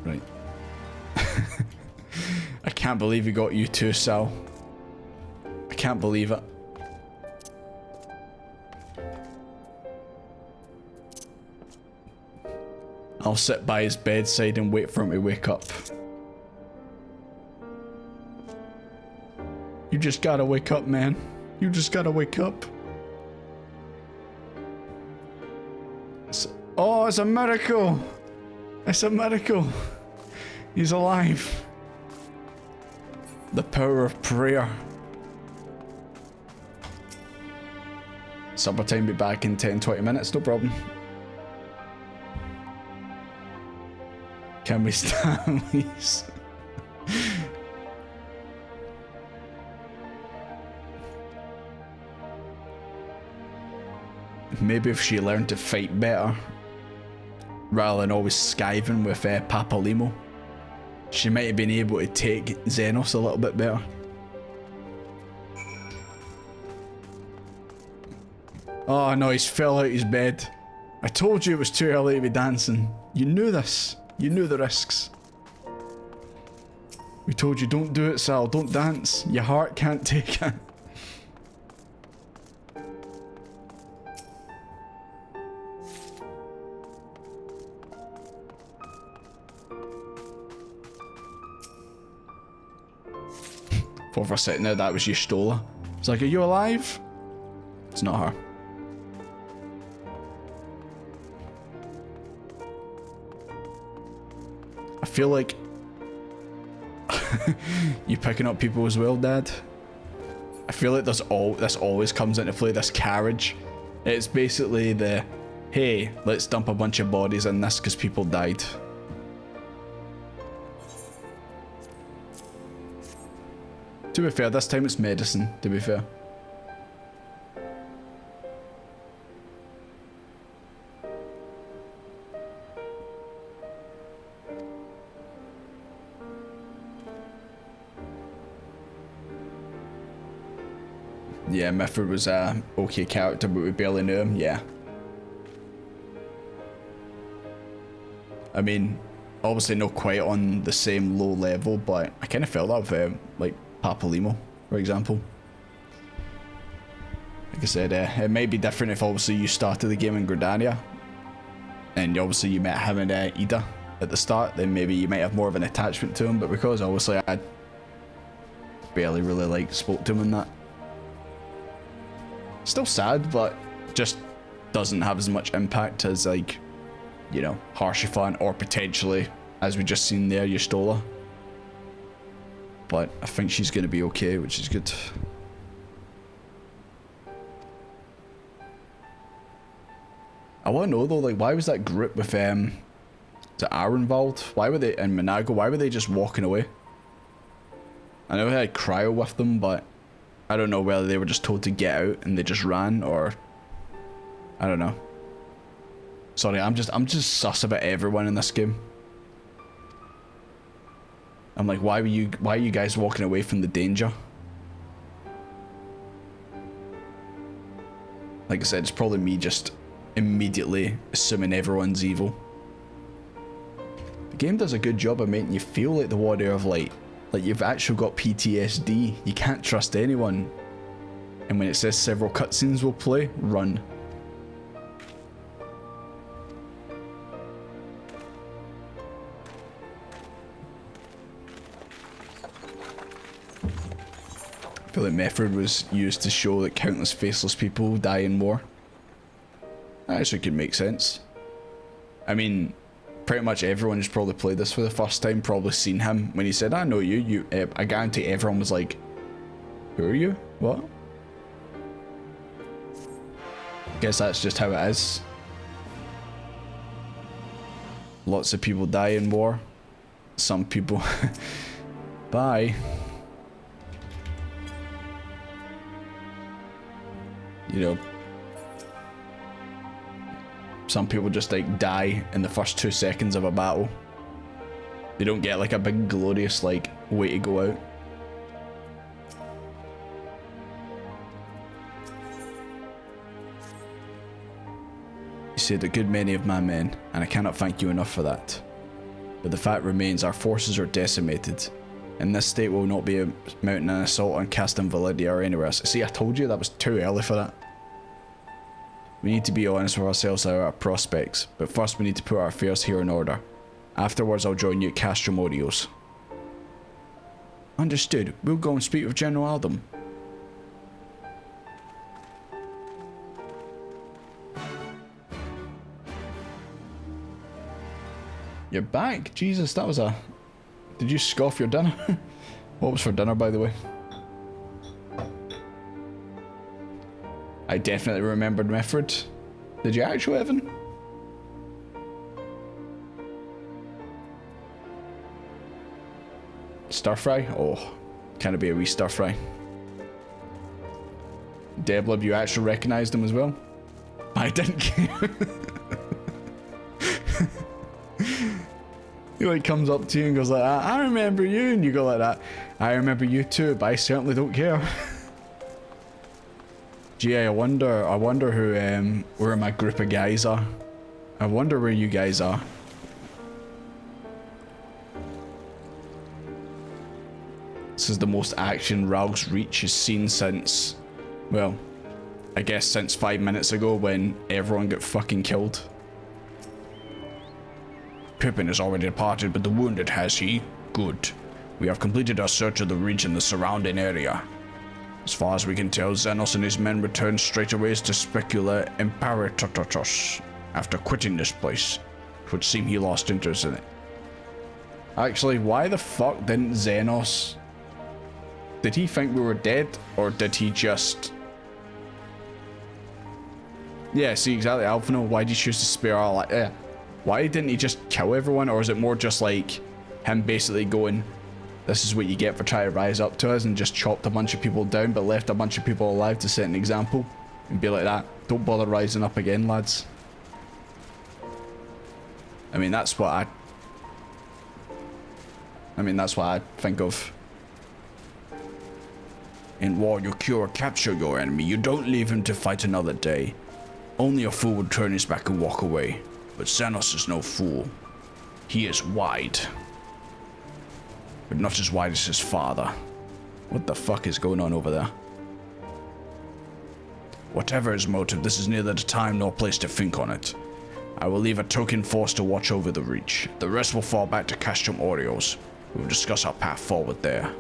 Right. I can't believe he got you too, Sal. I can't believe it. I'll sit by his bedside and wait for him to wake up. You just gotta wake up, man. You just gotta wake up. Oh, it's a miracle! It's a miracle! He's alive. The power of prayer. Supper time, be back in 10-20 minutes, no problem. Can we stand these? Maybe if she learned to fight better, rather than always skiving with Papalimo, she might have been able to take Xenos a little bit better. Oh no, he's fell out his bed. I told you it was too early to be dancing. You knew this. You knew the risks. We told you don't do it, Sal. Don't dance. Your heart can't take it. For a second there, that was Y'shtola. It's like, are you alive? It's not her. feel like you picking up people as well, Dad? I feel like this always comes into play, this carriage. It's basically the, hey, let's dump a bunch of bodies in this because people died. To be fair, this time it's medicine, to be fair. Yeah, Mifford was a okay character, but we barely knew him, yeah. I mean, obviously not quite on the same low level, but I kind of felt that with, like, Papalymo, for example. Like I said, it might be different if obviously you started the game in Gridania, and obviously you met him and Ida at the start, then maybe you might have more of an attachment to him, but because obviously I barely really, like, spoke to him in that. Still sad, but just doesn't have as much impact as, like, you know, Harshyfan or potentially, as we just seen there, Yustola. But I think she's going to be okay, which is good. I want to know though, like, why was that group with, is it Arenvald? Why were they, and Minago, why were they just walking away? I know they had Cryo with them, but I don't know whether they were just told to get out and they just ran, or I don't know. Sorry, I'm just sus about everyone in this game. I'm like, why are you guys walking away from the danger? Like I said, it's probably me just immediately assuming everyone's evil. The game does a good job of making you feel like the Warrior of Light. Like you've actually got PTSD. You can't trust anyone. And when it says several cutscenes will play, run. I feel like Method was used to show that countless faceless people die in war. That actually could make sense. I mean, pretty much everyone who's probably played this for the first time probably seen him when he said, I know you. I guarantee everyone was like, who are you? What? Guess that's just how it is. Lots of people die in war. Some people... Bye. You know, some people just like die in the first 2 seconds of a battle. They don't get like a big glorious like way to go out. You saved a good many of my men, and I cannot thank you enough for that. But the fact remains our forces are decimated. In this state we will not be mounting an assault on Castan Validia or anywhere else. See, I told you that was too early for that. We need to be honest with ourselves about our prospects, but first we need to put our affairs here in order. Afterwards I'll join you at Castromodios. Understood. We'll go and speak with General Aldum. You're back? Jesus, that was a... Did you scoff your dinner? What was for dinner, by the way? I definitely remembered Mefford. Did you actually, Evan? Stir fry? Oh, can it be a wee stir fry? Deblib, you actually recognised him as well? I didn't care. He like comes up to you and goes like that, I remember you, and you go like that, I remember you too, but I certainly don't care. Gee, I wonder who where my group of guys are. I wonder where you guys are. This is the most action Ralph's Reach has seen since, well, I guess since 5 minutes ago when everyone got fucking killed. Pippin has already departed, but the wounded has he? Good. We have completed our search of the region and the surrounding area. As far as we can tell, Xenos and his men returned straightaway to Specula Imperatotos after quitting this place. It would seem he lost interest in it. Actually, why the fuck didn't Xenos... Did he think we were dead, or did he just... Yeah, see, exactly, Alphino, why did you choose to spare our life? Yeah. Why didn't he just kill everyone, or is it more just like him basically going, this is what you get for trying to rise up to us, and just chopped a bunch of people down, but left a bunch of people alive to set an example, and be like that, don't bother rising up again, lads. I mean, that's what I think of. In war, you cure or capture your enemy. You don't leave him to fight another day. Only a fool would turn his back and walk away. But Xenos is no fool. He is wide. But not as wide as his father. What the fuck is going on over there? Whatever his motive, this is neither the time nor place to think on it. I will leave a token force to watch over the Reach. The rest will fall back to Castrum Orios. We will discuss our path forward there.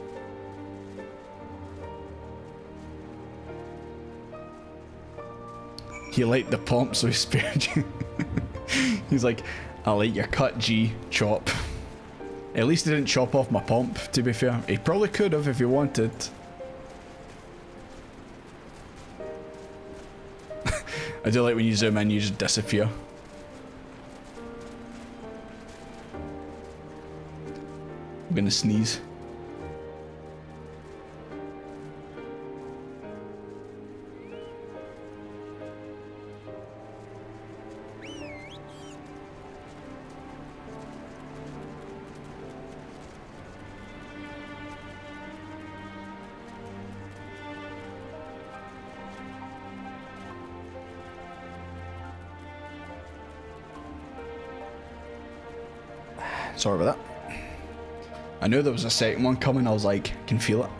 He liked the pomp, so he spared you. He's like, I'll let you cut, G, chop. At least he didn't chop off my pomp, to be fair. He probably could have if he wanted. I do like when you zoom in, you just disappear. I'm gonna sneeze. Sorry about that. I knew there was a second one coming. I was like, can feel it.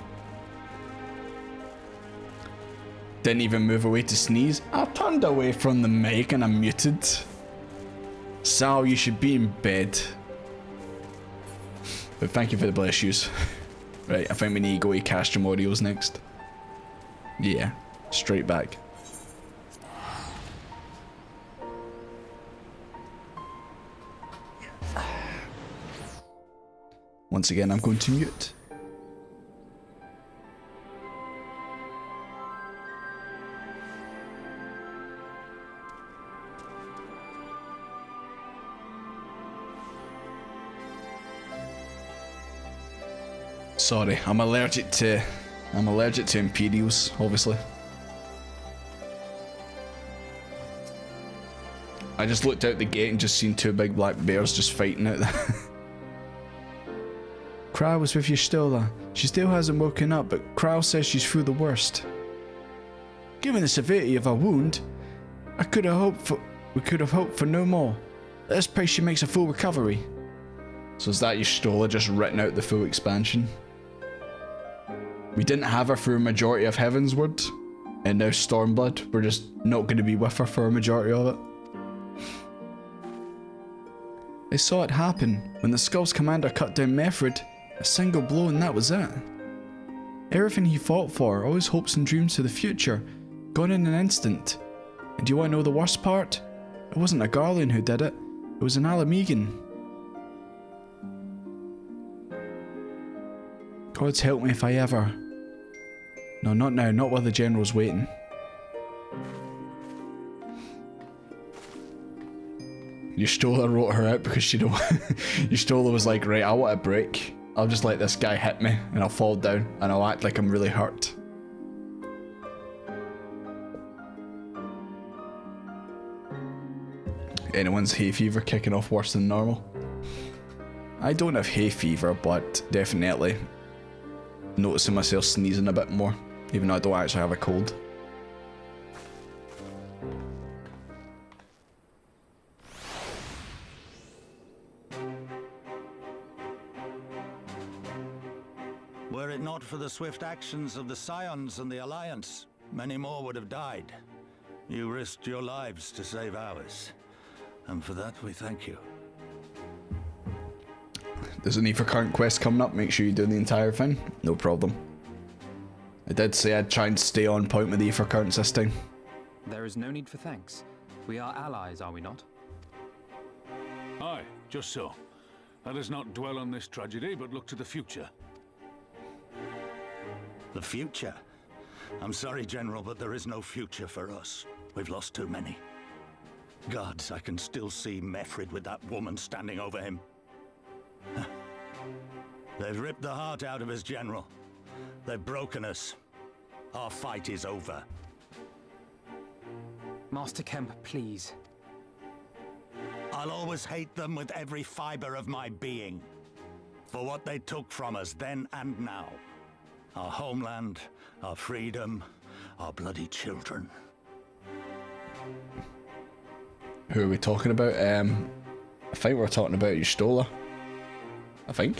Didn't even move away to sneeze. I turned away from the mic and I muted. Sal, you should be in bed. But thank you for the bless shoes. Right, I think we need to go to Castrum Orios next. Yeah, straight back. Once again, I'm going to mute. Sorry, I'm allergic to Imperials, obviously. I just looked out the gate and just seen two big black bears just fighting out there. Crow was with you still. She still hasn't woken up, but Crow says she's through the worst. Given the severity of her wound, we could have hoped for no more. Let's pray she makes a full recovery. So is that your Stola just written out the full expansion? We didn't have her for a majority of Heavensward, and now Stormblood, we're just not going to be with her for a majority of it. I saw it happen when the Skull's commander cut down Method. A single blow and that was it. Everything he fought for, all his hopes and dreams for the future, gone in an instant. And do you want to know the worst part? It wasn't a Garlean who did it, it was an Alamegan. God's help me if I ever... No, not now, not while the general's waiting. Yustola wrote her out because she don't... Yustola was like, right, I want a break. I'll just let this guy hit me and I'll fall down and I'll act like I'm really hurt. Anyone's hay fever kicking off worse than normal? I don't have hay fever, but definitely noticing myself sneezing a bit more, even though I don't actually have a cold. Were it not for the swift actions of the Scions and the Alliance, many more would have died. You risked your lives to save ours, and for that we thank you. There's an Aether Current quest coming up, make sure you do the entire thing, no problem. I did say I'd try and stay on point with the Aether Currents this time. There is no need for thanks. We are allies, are we not? Aye, just so. Let us not dwell on this tragedy, but look to the future. The future? I'm sorry, General, but there is no future for us. We've lost too many. Gods, I can still see Mefrid with that woman standing over him. They've ripped the heart out of us, General. They've broken us. Our fight is over. Master Kemp, please. I'll always hate them with every fiber of my being. For what they took from us then and now. Our homeland, our freedom, our bloody children. Who are we talking about? I think we're talking about Y'shtola. I think.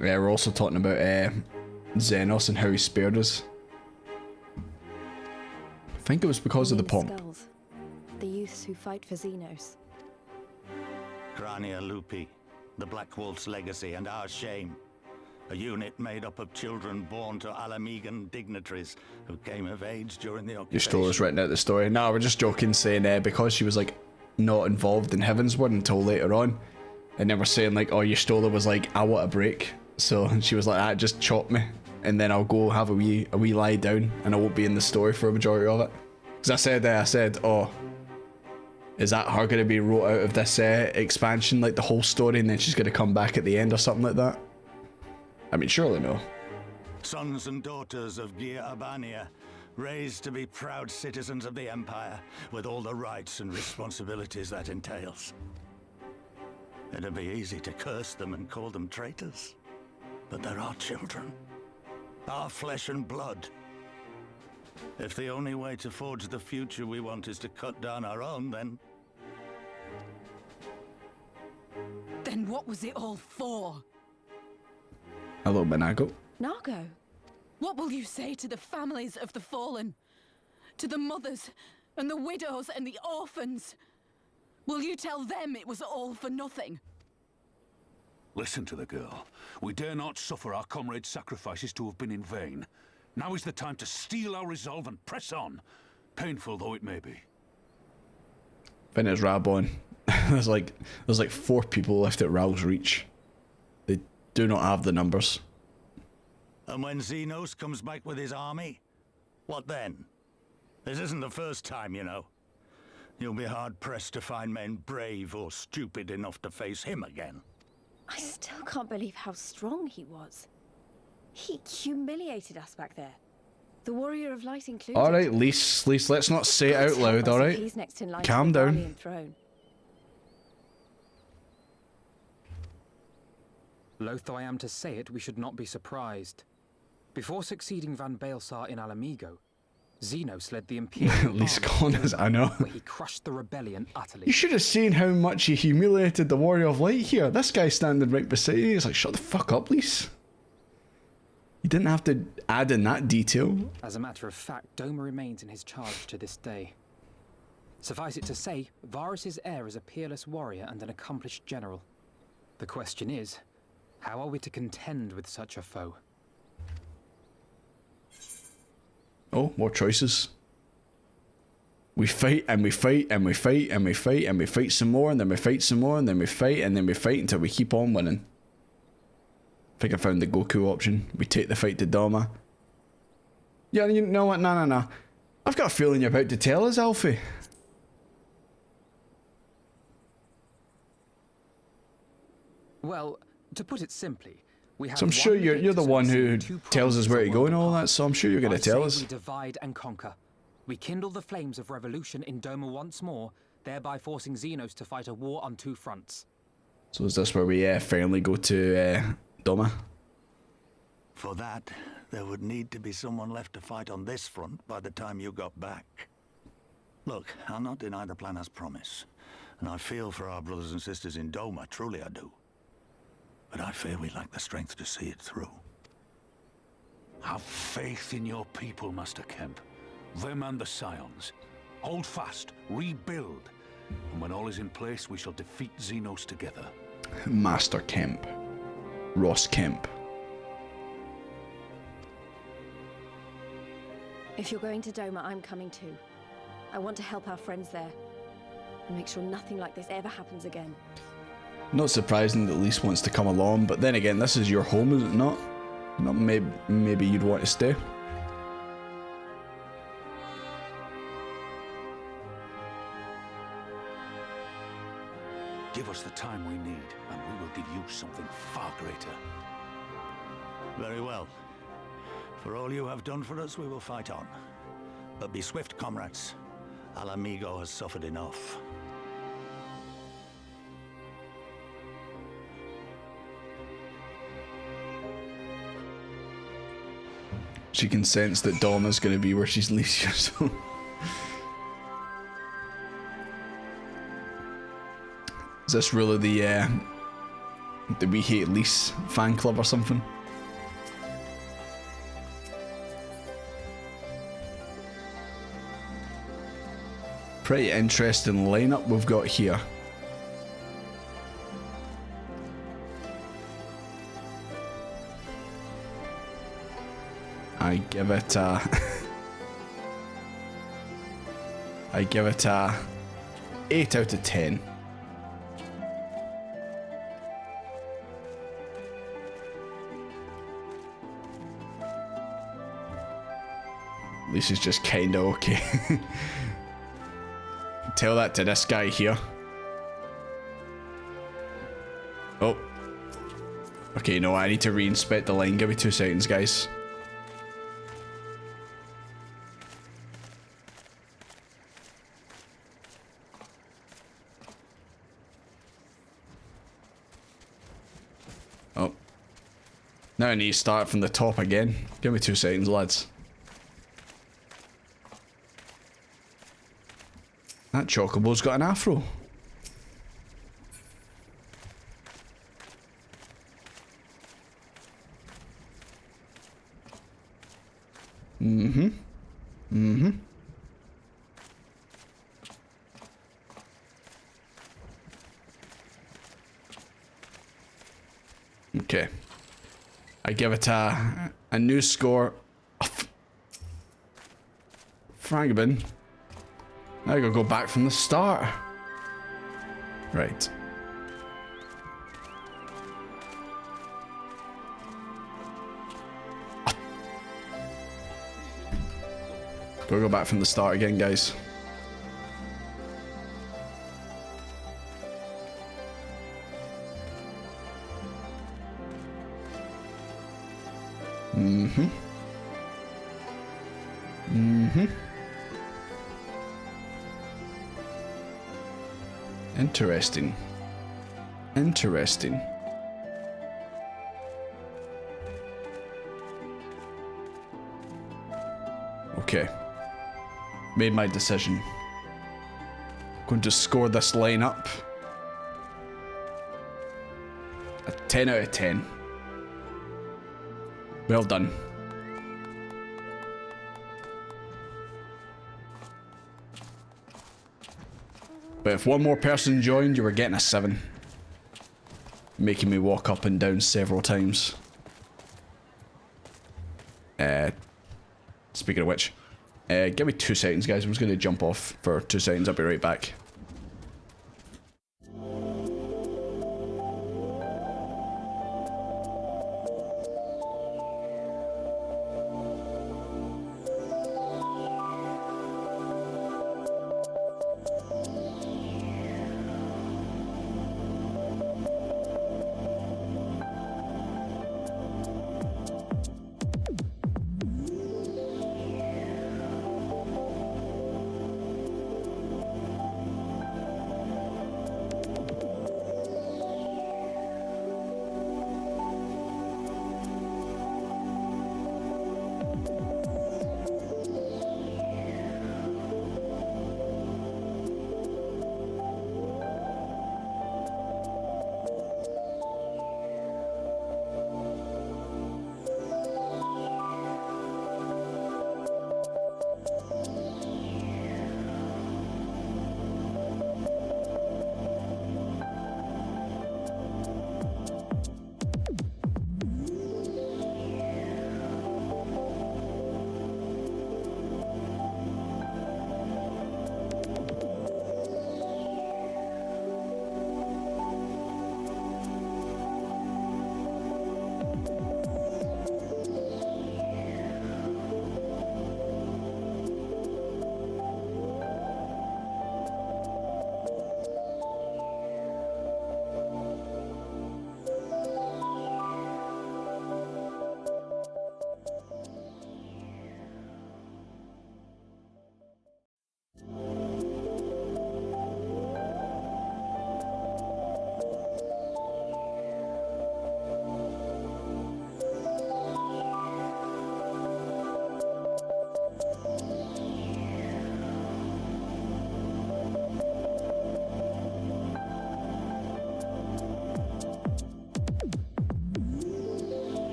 Yeah, we're also talking about Xenos and how he spared us. I think it was because of the pomp. Skulls. The youths who fight for Xenos. Grania Lupi, the Black Wolf's legacy and our shame. A unit made up of children born to Alamegan dignitaries who came of age during the occupation. Y'shtola's written out the story. No, we're just joking, saying because she was like not involved in Heavensward until later on. And then we're saying like, oh, Y'shtola was like, I want a break. So she was like, just chop me. And then I'll go have a wee lie down and I won't be in the story for a majority of it. Because I said, oh, is that her going to be wrote out of this expansion, like the whole story, and then she's going to come back at the end or something like that? I mean, surely no. Sons and daughters of Gir Abania, raised to be proud citizens of the Empire, with all the rights and responsibilities that entails. It'd be easy to curse them and call them traitors. But they're our children. Our flesh and blood. If the only way to forge the future we want is to cut down our own, then... Then what was it all for? Hello, Benago. Nago. What will you say to the families of the fallen? To the mothers, and the widows, and the orphans? Will you tell them it was all for nothing? Listen to the girl. We dare not suffer our comrades' sacrifices to have been in vain. Now is the time to steel our resolve and press on, painful though it may be. Finish Rabon. there's like 4 people left at Raoul's reach. They do not have the numbers. And when Xenos comes back with his army, what then? This isn't the first time, you know. You'll be hard-pressed to find men brave or stupid enough to face him again. I still can't believe how strong he was. He humiliated us back there. The Warrior of Light included. Alright, Lise, let's not say it out loud, alright? Calm down. Loath though I am to say it, we should not be surprised. Before succeeding Van Baelsar in Alamigo, Xenos led the Imperial Lise Connors, I know. Where he crushed the rebellion utterly. You should have seen how much he humiliated the Warrior of Light here. This guy standing right beside you, he's like, shut the fuck up, Lise. You didn't have to add in that detail. As a matter of fact, Doma remains in his charge to this day. Suffice it to say, Varus's heir is a peerless warrior and an accomplished general. The question is, how are we to contend with such a foe? Oh, more choices. We fight and we fight and we fight and we fight and we fight some more and then we fight some more and then we fight until we keep on winning. I think I found the Goku option. We take the fight to Doma. Yeah, you know what? No. I've got a feeling you're about to tell us, Alfie. Well, to put it simply, we have. So I'm sure you're the one who tells us where to go and all that. So I'm sure you're going to tell us. We divide and conquer. We kindle the flames of revolution in Doma once more, thereby forcing Xenos to fight a war on 2 fronts. So is this where we finally go to Doma? For that, there would need to be someone left to fight on this front by the time you got back. Look, I'll not deny the plan as promised, and I feel for our brothers and sisters in Doma, truly I do. But I fear we lack the strength to see it through. Have faith in your people, Master Kemp. Them and the Scions. Hold fast, rebuild, and when all is in place, we shall defeat Xenos together. Master Kemp. Ross Kemp. If you're going to Doma, I'm coming too. I want to help our friends there. and make sure nothing like this ever happens again. Not surprising that Lise wants to come along, but then again, this is your home, is it not? Not maybe you'd want to stay. Give us the time we need, and we will give you something far greater. Very well. For all you have done for us, we will fight on. But be swift, comrades. Al Amigo has suffered enough. She can sense that Donna's going to be where she's least useful. Is this really the We Hate Lise fan club or something? Pretty interesting lineup we've got here. I give it a 8 out of 10. This is just kinda okay. Tell that to this guy here. Oh. Okay, no, I need to re-inspect the line. Give me 2 seconds, guys. Oh. Now I need to start from the top again. Give me 2 seconds, lads. That Chocobo's got an afro. Mm-hmm. Mm-hmm. Okay. I give it a new score of Fragabin. Now I gotta go back from the start. Right. Gotta go back from the start again, guys. Mm-hmm. Mm-hmm. Interesting. Interesting. Okay. Made my decision. Going to score this line up a 10 out of 10. Well done. But if one more person joined, you were getting a 7. Making me walk up and down several times. Speaking of which, give me 2 seconds, guys. I'm just going to jump off for 2 seconds. I'll be right back.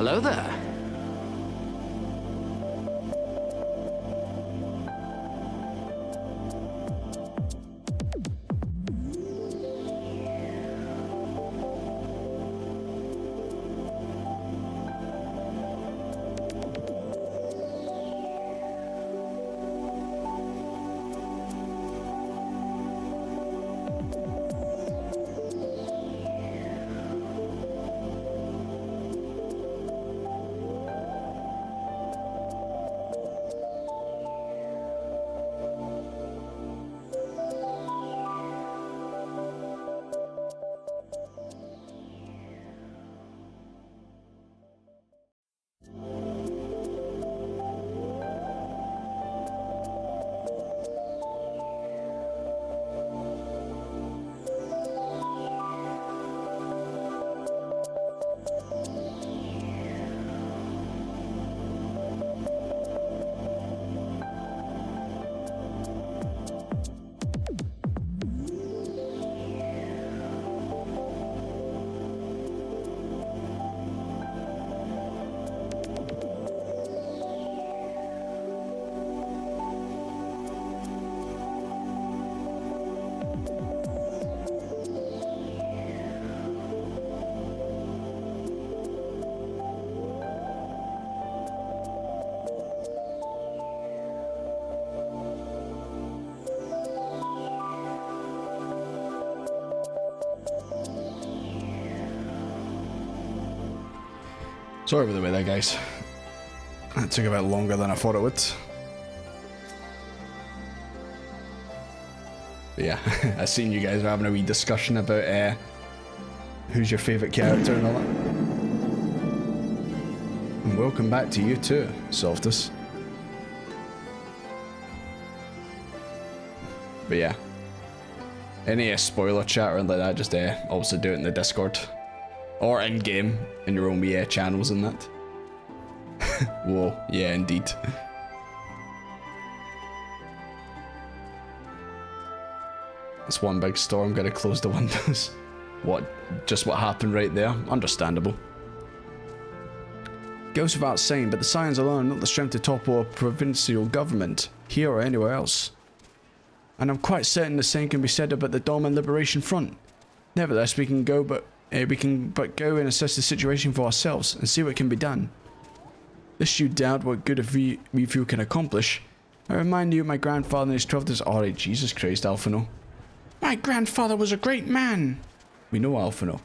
Hello there. Sorry about the way there, guys. That took a bit longer than I thought it would. But yeah, I seen you guys were having a wee discussion about who's your favourite character and all that. And welcome back to you too, Softus. But yeah, any spoiler chat or anything like that, just obviously do it in the Discord. Or in-game, in your own wee channels and that. Whoa, yeah, indeed. It's one big storm, gotta close the windows. Just what happened right there? Understandable. Goes without saying, but the Scions alone are not the strength to topple a provincial government, here or anywhere else. And I'm quite certain the same can be said about the Dolmen Liberation Front. Nevertheless, we can but go and assess the situation for ourselves and see what can be done. Lest you doubt what good we feel can accomplish, I remind you of my grandfather and his 12 days. Alright, Jesus Christ, Alphino. My grandfather was a great man! We know Alphino.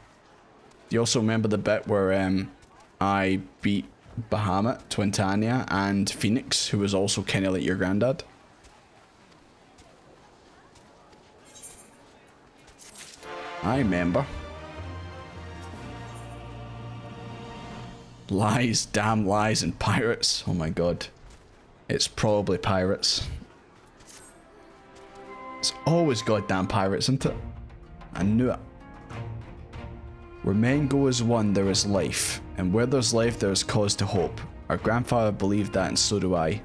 Do you also remember the bit where I beat Bahamut, Twintania, and Phoenix, who was also kind of like your granddad? I remember. Lies, damn lies, and pirates. Oh my god. It's probably pirates. It's always goddamn pirates, isn't it? I knew it. Where men go as one, there is life. And where there's life, there is cause to hope. Our grandfather believed that, and so do I.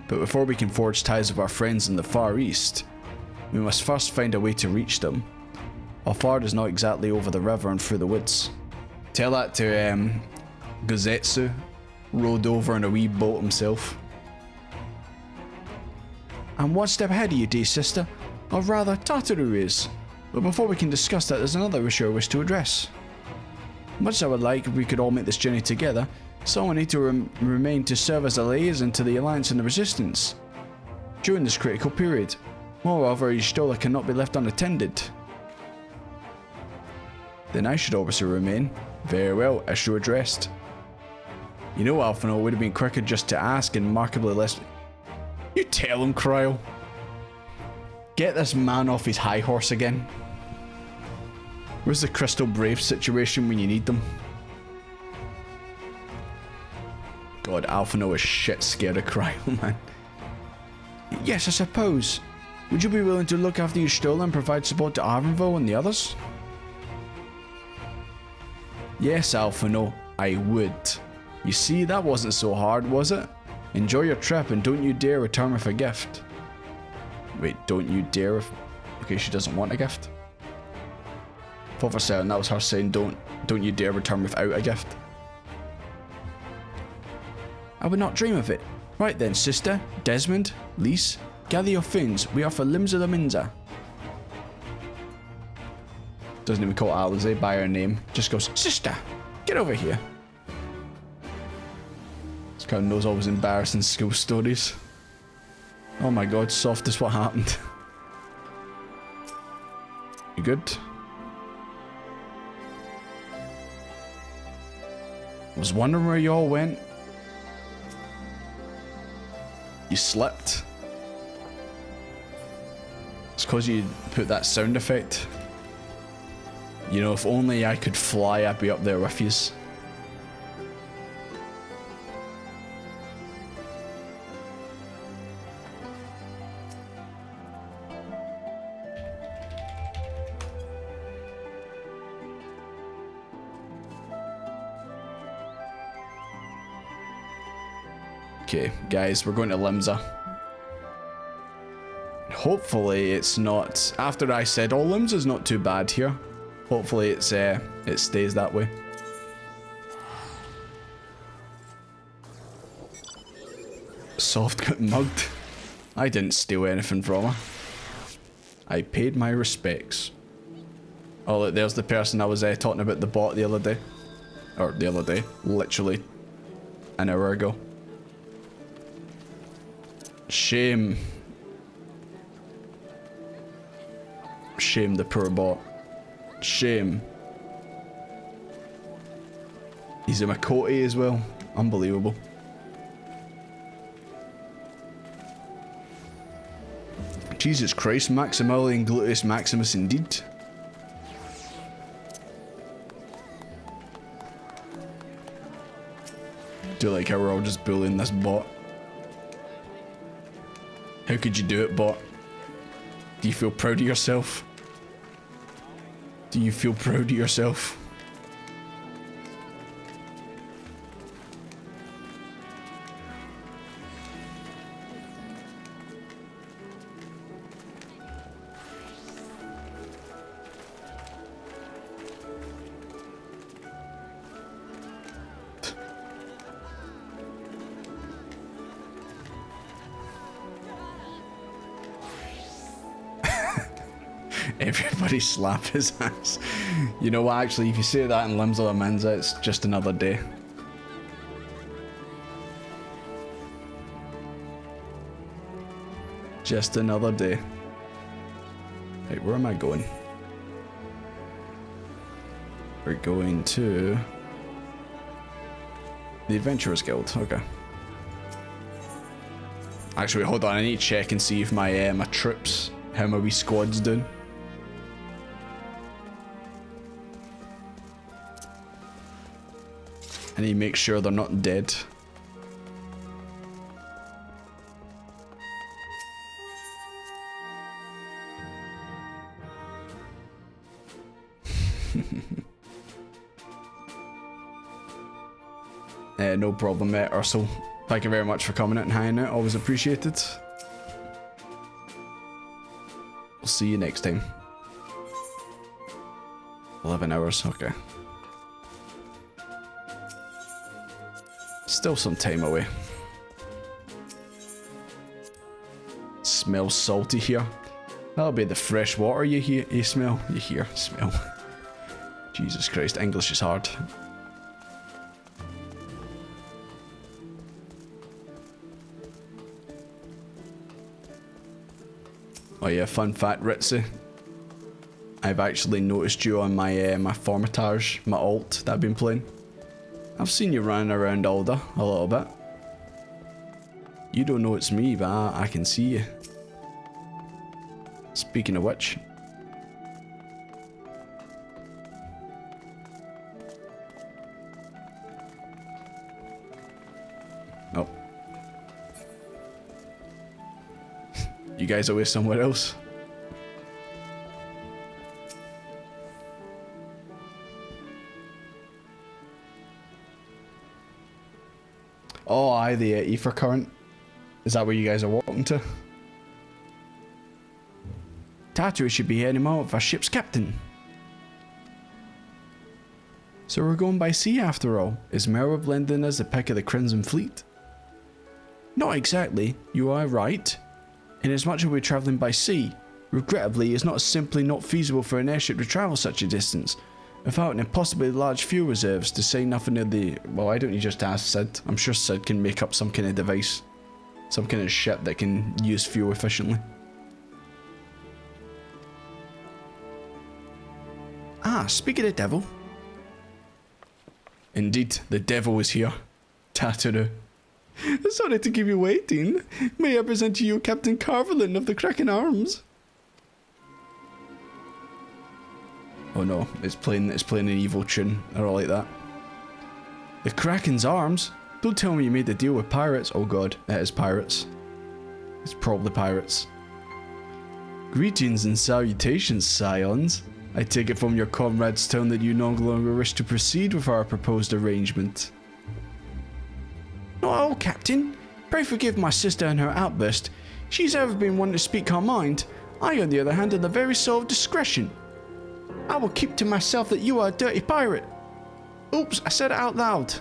But before we can forge ties with our friends in the Far East, we must first find a way to reach them. Alfard is not exactly over the river and through the woods. Tell that to Gozetsu, rode over in a wee boat himself. I'm one step ahead of you, dear sister, or rather Tataru is. But before we can discuss that, there's another issue I wish to address. Much as I would like if we could all make this journey together, someone need to remain to serve as a liaison to the Alliance and the Resistance during this critical period. Moreover, Y'shtola cannot be left unattended. Then I should obviously remain. Very well, issue addressed. You know, Alphino, it would have been quicker just to ask and markedly less. You tell him, Cryle. Get this man off his high horse again. Where's the Crystal Brave situation when you need them? God, Alphino is shit scared of Cryle, man. Yes, I suppose. Would you be willing to look after Y'shtola and provide support to Arvenville and the others? Yes, Alphino, I would. You see, that wasn't so hard, was it? Enjoy your trip and don't you dare return with a gift. Wait, don't you dare? Okay, she doesn't want a gift. Thought for certain that was her saying, don't you dare return without a gift. I would not dream of it. Right then, sister, Desmond, Lise, gather your things. We are for Limsa the Minza. Doesn't even call Alize by her name. Just goes, sister, get over here. This guy knows all his embarrassing school stories. Oh my god, Softest, what happened? You good? I was wondering where you all went. You slept. It's cause you put that sound effect. You know, if only I could fly, I'd be up there with yous. Okay, guys, we're going to Limsa. Hopefully it's not... After I said, oh, Limsa's not too bad here. Hopefully it stays that way. Soft got mugged. I didn't steal anything from her. I paid my respects. Oh, look, there's the person I was talking about the bot the other day. Or the other day. Literally an hour ago. Shame. Shame the poor bot. Shame. He's a Makoti as well. Unbelievable. Jesus Christ, Maximilian Gluteus Maximus indeed. Do like how we're all just bullying this bot. How could you do it, bot? Do you feel proud of yourself? Do you feel proud of yourself? Everybody slap his ass. You know what, actually, if you say that in Limsa the Minza, it's just another day. Just another day. Right, where am I going? We're going to... the Adventurers Guild, okay. Actually, hold on, I need to check and see if my my troops, how my wee squad's doing. I need to make sure they're not dead. No problem, Ursel. Thank you very much for coming out and hanging out. Always appreciated. We'll see you next time. 11 hours, okay. Still some time away. Smells salty here. That'll be the fresh water you smell. You hear, smell. Jesus Christ, English is hard. Oh yeah, fun fact, Ritzy. I've actually noticed you on my my Formatage, my alt that I've been playing. I've seen you running around Alder a little bit. You don't know it's me, but I can see you. Speaking of which. Oh. You guys away somewhere else? Oh, aye, the ether current. Is that where you guys are walking to? Tatu should be heading out with our ship's captain. So we're going by sea after all. Is Merwa blending as the pick of the Crimson Fleet? Not exactly, you are right. Inasmuch as we're travelling by sea, regrettably it's not simply not feasible for an airship to travel such a distance without an impossibly large fuel reserves, to say nothing of the... Well, why don't you just ask Sid? I'm sure Sid can make up some kind of device. Some kind of ship that can use fuel efficiently. Ah, speak of the devil. Indeed, the devil is here. Tataru. Sorry to keep you waiting. May I present to you Captain Carvelin of the Kraken Arms? Oh no, it's playing an evil tune, or all like that. The Kraken's Arms? Don't tell me you made a deal with pirates. Oh god, it is pirates. It's probably pirates. Greetings and salutations, scions. I take it from your comrade's tone that you no longer wish to proceed with our proposed arrangement. Not at all, Captain. Pray forgive my sister and her outburst. She's ever been one to speak her mind. I, on the other hand, am the very soul of discretion. I will keep to myself that you are a dirty pirate. Oops, I said it out loud.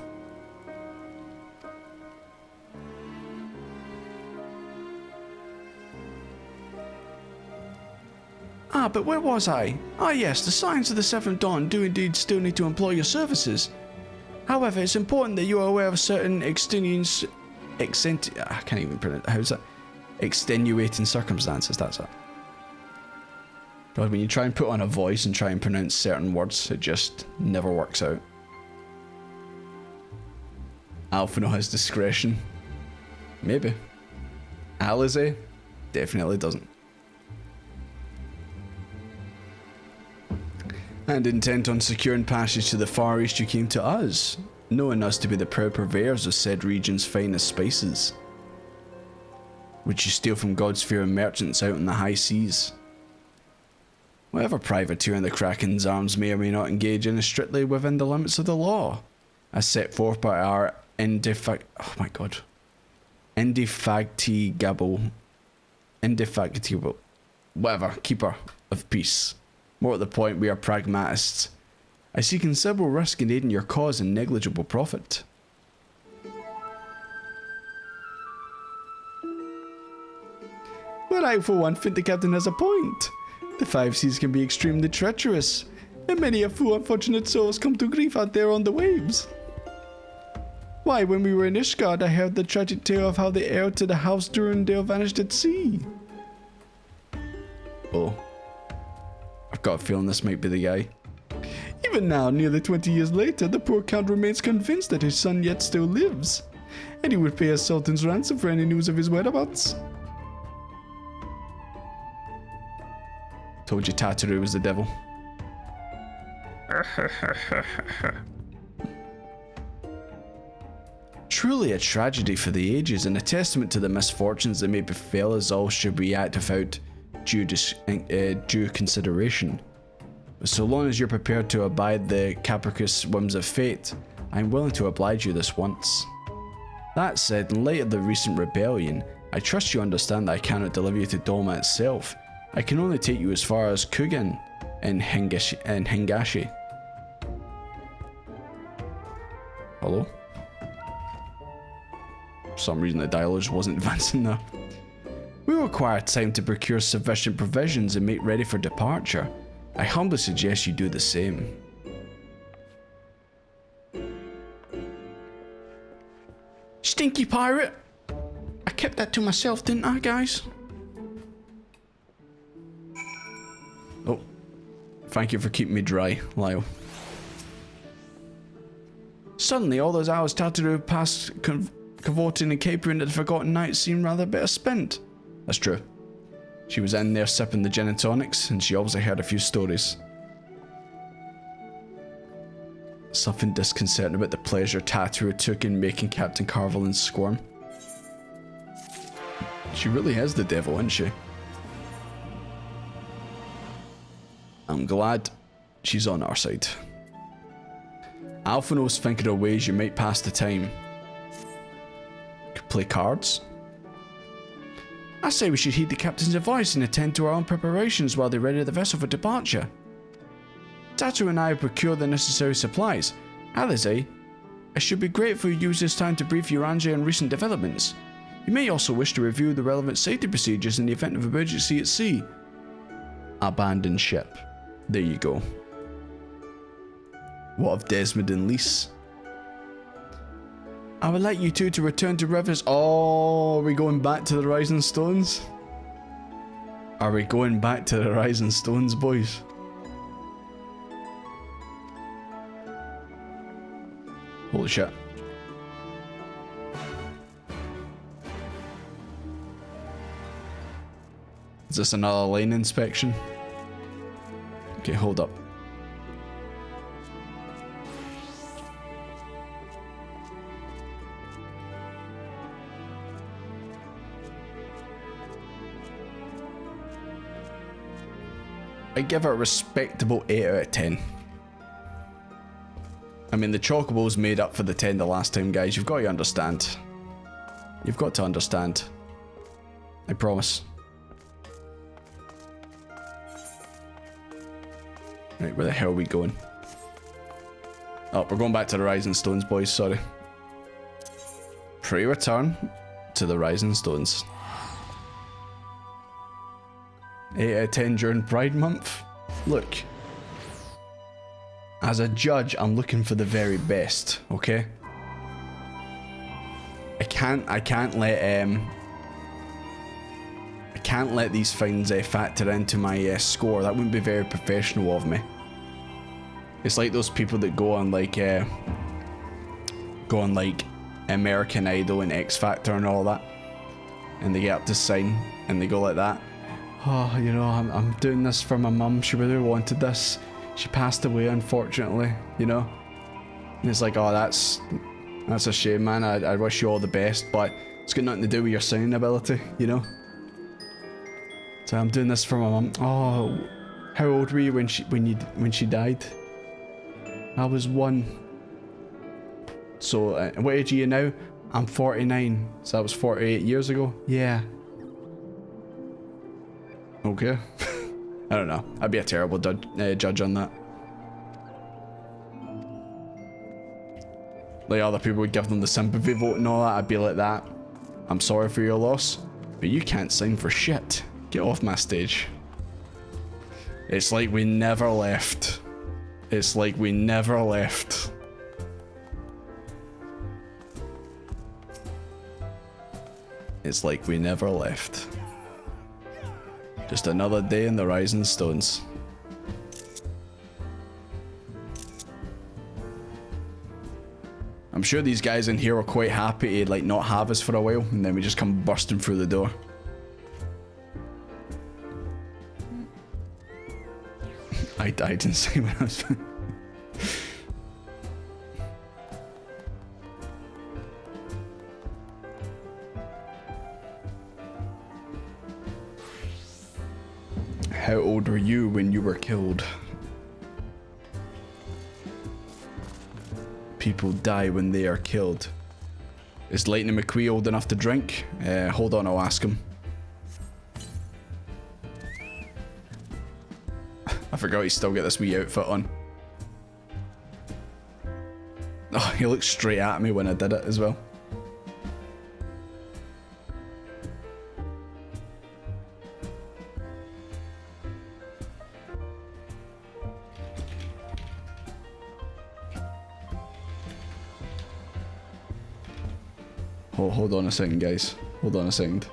Ah, but where was I? Ah yes, the Scions of the Seventh Dawn do indeed still need to employ your services. However, it's important that you are aware of certain extenuating circumstances, that's it. God, when you try and put on a voice and try and pronounce certain words, it just never works out. Alphino has discretion. Maybe. Alize definitely doesn't. And intent on securing passage to the Far East, you came to us, knowing us to be the proud purveyors of said region's finest spices, which you steal from God-fearing merchants out in the high seas. Whatever privateer in the Kraken's Arms may or may not engage in is strictly within the limits of the law, as set forth by our indefatigable, whatever, keeper of peace. More at the point, we are pragmatists. I see considerable risk in aiding your cause and negligible profit. Well, I for one think the captain has a point. The five seas can be extremely treacherous, and many a few unfortunate souls come to grief out there on the waves. Why, when we were in Ishgard, I heard the tragic tale of how the heir to the house Durandale vanished at sea. Oh. I've got a feeling this might be the guy. Even now, nearly 20 years later, the poor count remains convinced that his son yet still lives, and he would pay a sultan's ransom for any news of his whereabouts. Told you Tataru was the devil. Truly a tragedy for the ages, and a testament to the misfortunes that may befell us all should we act without due consideration. But so long as you're prepared to abide the capricious whims of fate, I'm willing to oblige you this once. That said, in light of the recent rebellion, I trust you understand that I cannot deliver you to Doma itself. I can only take you as far as Kugan and Hingashi. Hello? For some reason the dialogue just wasn't advancing there. We require time to procure sufficient provisions and make ready for departure. I humbly suggest you do the same. Stinky pirate! I kept that to myself, didn't I, guys? Oh. Thank you for keeping me dry, Lyle. Suddenly, all those hours Tataru passed cavorting and capering at the Forgotten Nights seemed rather better spent. That's true. She was in there sipping the gin and tonics, and she obviously heard a few stories. Something disconcerting about the pleasure Tataru took in making Captain Carvelin squirm. She really is the devil, isn't she? I'm glad she's on our side. Alphino's thinking of ways you might pass the time. Could play cards. I say we should heed the captain's advice and attend to our own preparations while they ready the vessel for departure. Tato and I procure the necessary supplies. Alize, I should be grateful you use this time to brief Uranje on recent developments. You may also wish to review the relevant safety procedures in the event of emergency at sea. Abandoned ship. There you go. What of Desmond and Lise? I would like you two to return to Rivers. Oh, are we going back to the Rising Stones? Are we going back to the Rising Stones, boys? Holy shit. Is this another lane inspection? Okay, hold up. I give it a respectable 8 out of 10. I mean, the Chocobos made up for the 10 the last time, guys. You've got to understand. You've got to understand. I promise. Right, where the hell are we going? Oh, we're going back to the Rising Stones, boys. Sorry. Pre-return to the Rising Stones. 8 out of 10 during Pride Month. Look. As a judge, I'm looking for the very best, okay? I can't let these things factor into my score. That wouldn't be very professional of me. It's like those people that go on like American Idol and X Factor and all that, and they get up to sign and they go like that. Oh, you know, I'm doing this for my mum. She really wanted this. She passed away, unfortunately. You know, and it's like, oh, that's a shame, man. I wish you all the best, but it's got nothing to do with your singing ability, you know. So I'm doing this for my mum. Oh, how old were you when she died? I was 1. So what age are you now? I'm 49. So that was 48 years ago. Yeah. Okay. I don't know. I'd be a terrible judge on that. Like other people would give them the sympathy vote and all that. I'd be like that. I'm sorry for your loss, but you can't sing for shit. Get off my stage. It's like we never left. It's like we never left. It's like we never left. Just another day in the Rising Stones. I'm sure these guys in here are quite happy to like not have us for a while, and then we just come bursting through the door. I died inside when I was... How old were you when you were killed? People die when they are killed. Is Lightning McQueen old enough to drink? Hold on, I'll ask him. I forgot he still got this wee outfit on. Oh, he looked straight at me when I did it as well. Hold on a second, guys. Hold on a second.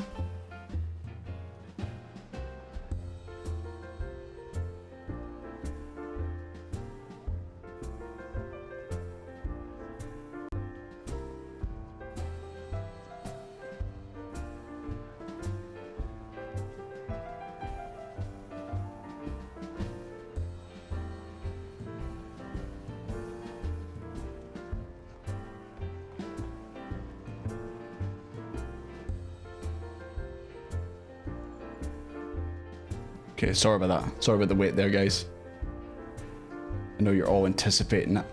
Okay, sorry about that. Sorry about the wait there, guys. I know you're all anticipating it.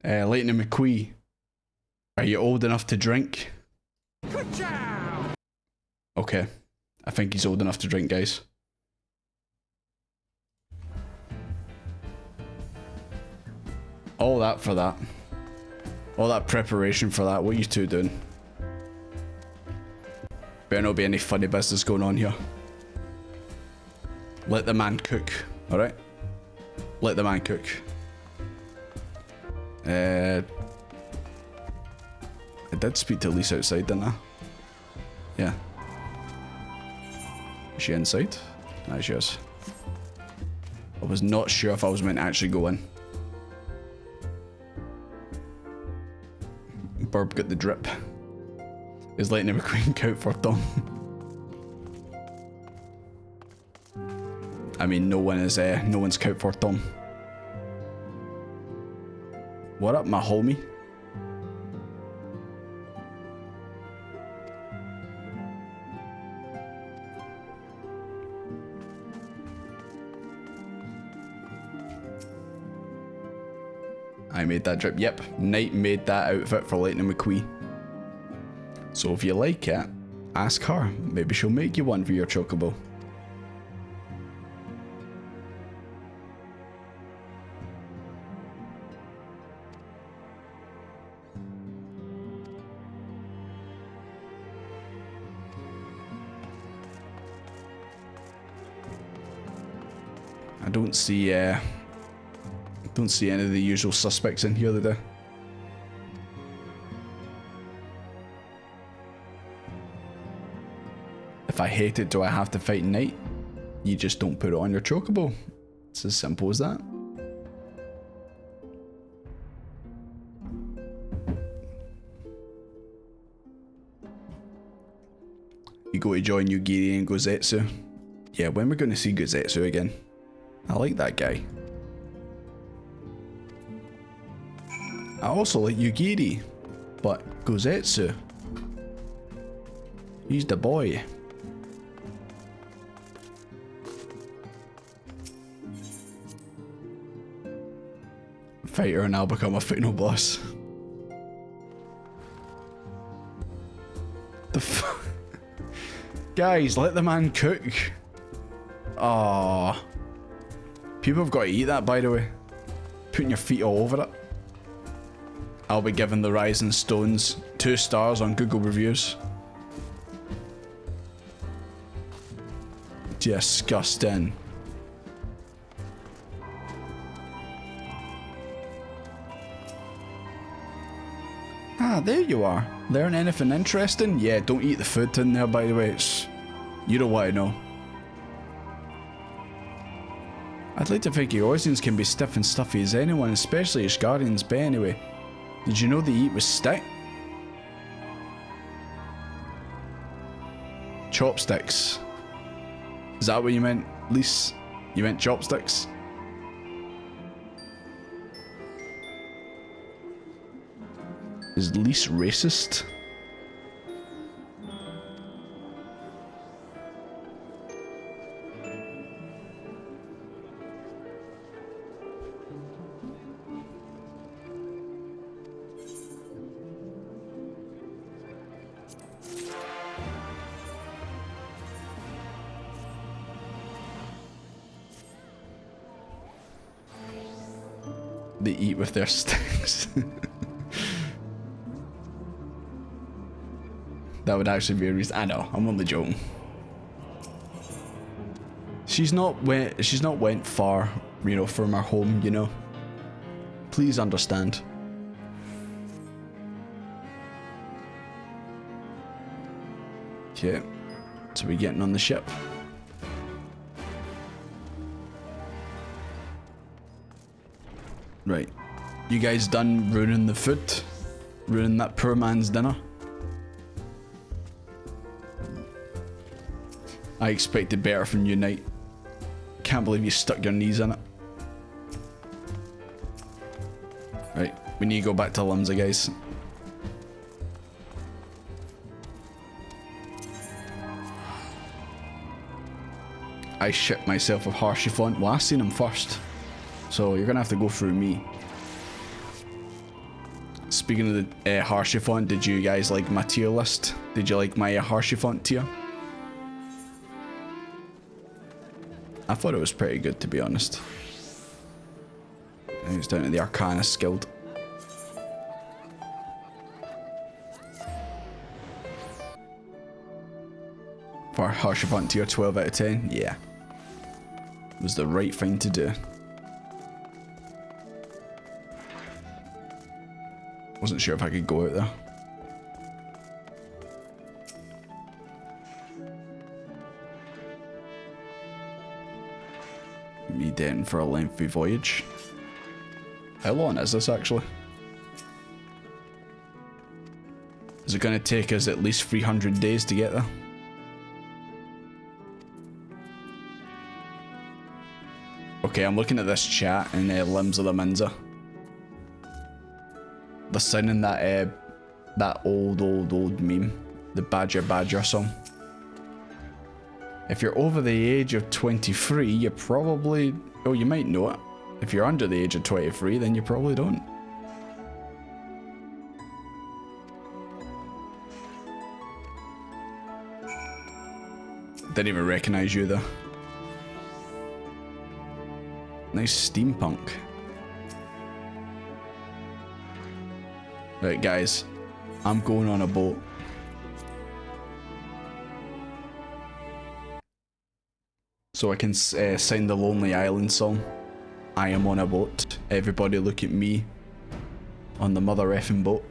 Lightning McQueen. Are you old enough to drink? Okay. I think he's old enough to drink, guys. All that for that. All that preparation for that. What are you two doing? Better not be any funny business going on here. Let the man cook, alright? Let the man cook. I did speak to Elise outside, didn't I? Yeah. Is she inside? Nah, she is. I was not sure if I was meant to actually go in. Burb got the drip. Is Lightning McQueen count for Tom? I mean, no one's count for Tom. What up, my homie? I made that drip. Yep, Knight made that outfit for Lightning McQueen. So if you like it, ask her. Maybe she'll make you one for your chocobo. I don't see any of the usual suspects in here today. If I hate it, do I have to fight Knight? You just don't put it on your chocobo. It's as simple as that. You go to join Yugiri and Gozetsu. Yeah, when we're going to see Gozetsu again? I like that guy. I also like Yugiri, but Gozetsu, he's the boy. Fighter and I'll become a final boss. The fuck? Guys, let the man cook. Ah, people have got to eat that, by the way. Putting your feet all over it. I'll be giving the Rising Stones 2 stars on Google reviews. Disgusting. Ah, there you are. Learn anything interesting? Yeah, don't eat the food in there, by the way. You don't want to know. I'd like to think Eorzeans can be stiff and stuffy as anyone, especially Ishgarians, but anyway. Did you know they eat with stick? Chopsticks. Is that what you meant, Lise? You meant chopsticks? Is Lise racist? They eat with their sticks. That would actually be a reason. I know, I'm only joking. She's not went far, you know, from her home, you know. Please understand. Okay, so we're getting on the ship. Right, you guys done ruining the food? Ruining that poor man's dinner? I expected better from you, Knight. Can't believe you stuck your knees in it. Right, we need to go back to Limsa, guys. I shit myself with Harshiphon. Well, I seen him first. So you're gonna have to go through me. Speaking of the Harshy font, did you guys like my tier list? Did you like my Harshy font tier? I thought it was pretty good, to be honest. I think it's down to the Arcanist Guild. For Harshy font tier 12 out of 10, yeah. It was the right thing to do. Wasn't sure if I could go out there. Me down for a lengthy voyage. How long is this actually? Is it going to take us at least 300 days to get there? Okay, I'm looking at this chat and Limbs of the Minza. They're singing that that old meme, the Badger song. If you're over the age of 23, you probably, oh, you might know it. If you're under the age of 23, then you probably don't. Didn't even recognize you though. Nice steampunk. Right, guys, I'm going on a boat. So I can sing the Lonely Island song. I am on a boat. Everybody look at me on the mother effing boat.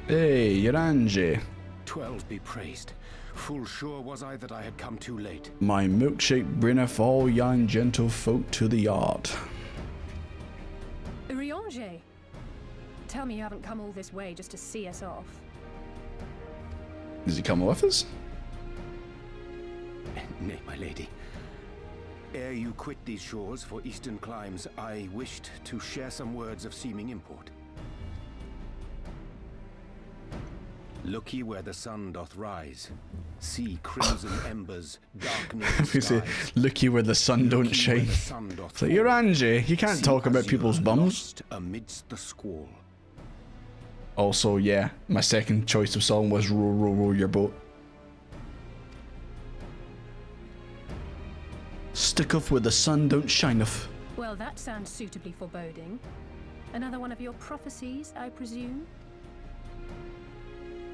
Hey, Yoranji. 12 be praised. Full sure was I that I had come too late. My milkshake bringeth all yon gentle folk to the yard. Urianger, tell me you haven't come all this way just to see us off. Does he come with us? Nay, my lady. Ere you quit these shores for eastern climes, I wished to share some words of seeming import. Look ye where the sun doth rise. See crimson embers darkening the skies. Look ye where the sun don't shine. So you're Angie. You can't talk about people's bums. Amidst the squall. Also, yeah, my second choice of song was Row, Row, Row Your Boat. Sticketh where the sun don't shineth. Well, that sounds suitably foreboding. Another one of your prophecies, I presume?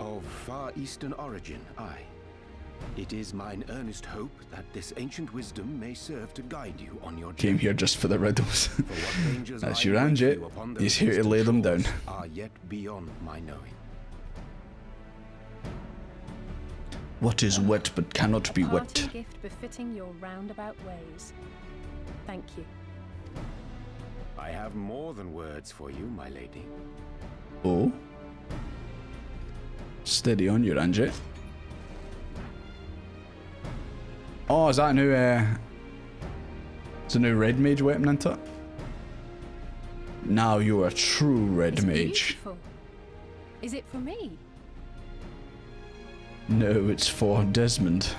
Of far eastern origin, aye. It is mine earnest hope that this ancient wisdom may serve to guide you on your journey. Came here just for the riddles. That's your Angie. He's here to lay them down. Are yet beyond my knowing. What is wet but cannot be wet? A gift befitting your roundabout ways. Thank you. I have more than words for you, my lady. Oh? Steady on your Angie. Oh, is that a new, it's a new red mage weapon into it? Now you're a true red mage. Beautiful. Is it for me? No, it's for Desmond.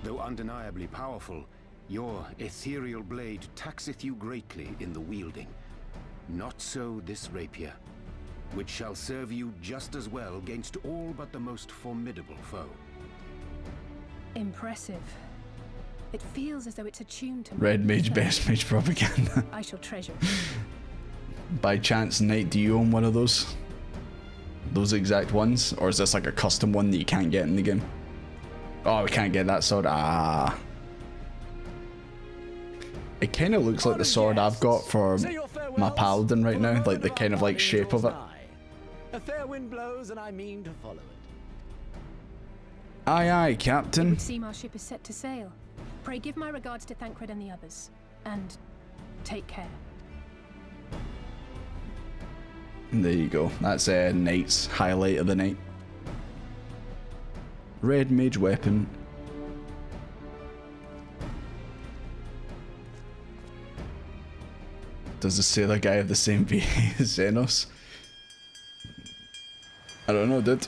Though undeniably powerful, your ethereal blade taxeth you greatly in the wielding. Not so this rapier, which shall serve you just as well against all but the most formidable foe. Impressive. It feels as though it's attuned to Red mage, best mage propaganda. I shall treasure it. By chance, Knight, do you own one of those? Those exact ones? Or is this like a custom one that you can't get in the game? Oh, we can't get that sword. Ah. It kind of looks like the sword I've got for my paladin right now. Like the kind of like shape of it. A fair wind blows and I mean to follow it. Aye, aye, It Captain. would seem our ship is set to sail. Pray give my regards to Thancred and the others. And take care. There you go. That's Knight's highlight of the night. Red mage weapon. Does the sailor guy have the same VA as Xenos? I don't know, dude.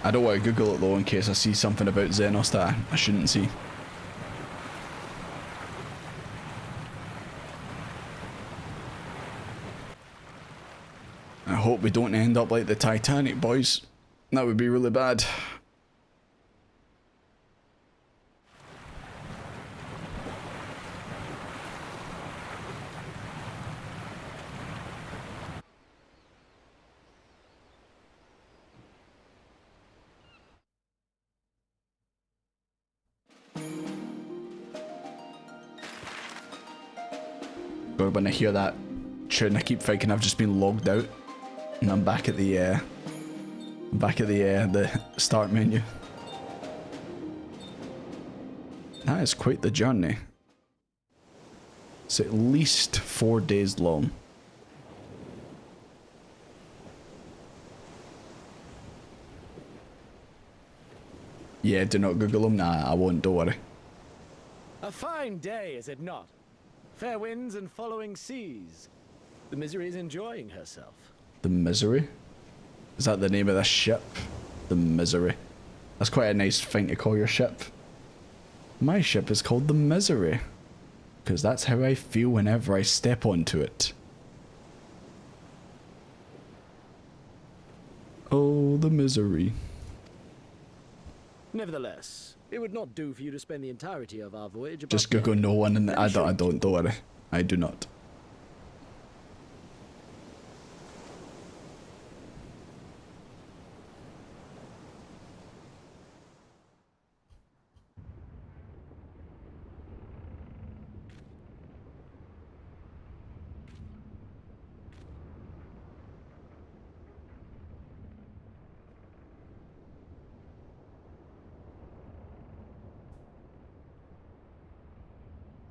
I don't want to Google it though in case I see something about Xenos that I shouldn't see. I hope we don't end up like the Titanic, boys. That would be really bad. God, when I hear that tune, I keep thinking I've just been logged out, and I'm back at the the start menu. That is quite the journey. It's at least 4 days long. Yeah, do not Google them. Nah, I won't. Don't worry. A fine day, is it not? Fair winds and following seas. The Misery is enjoying herself. The Misery? Is that the name of this ship? The Misery. That's quite a nice thing to call your ship. My ship is called the Misery, because that's how I feel whenever I step onto it. Oh, the Misery. Nevertheless, it would not do for you to spend the entirety of our voyage above Just Google no one, and I don't worry. I do not.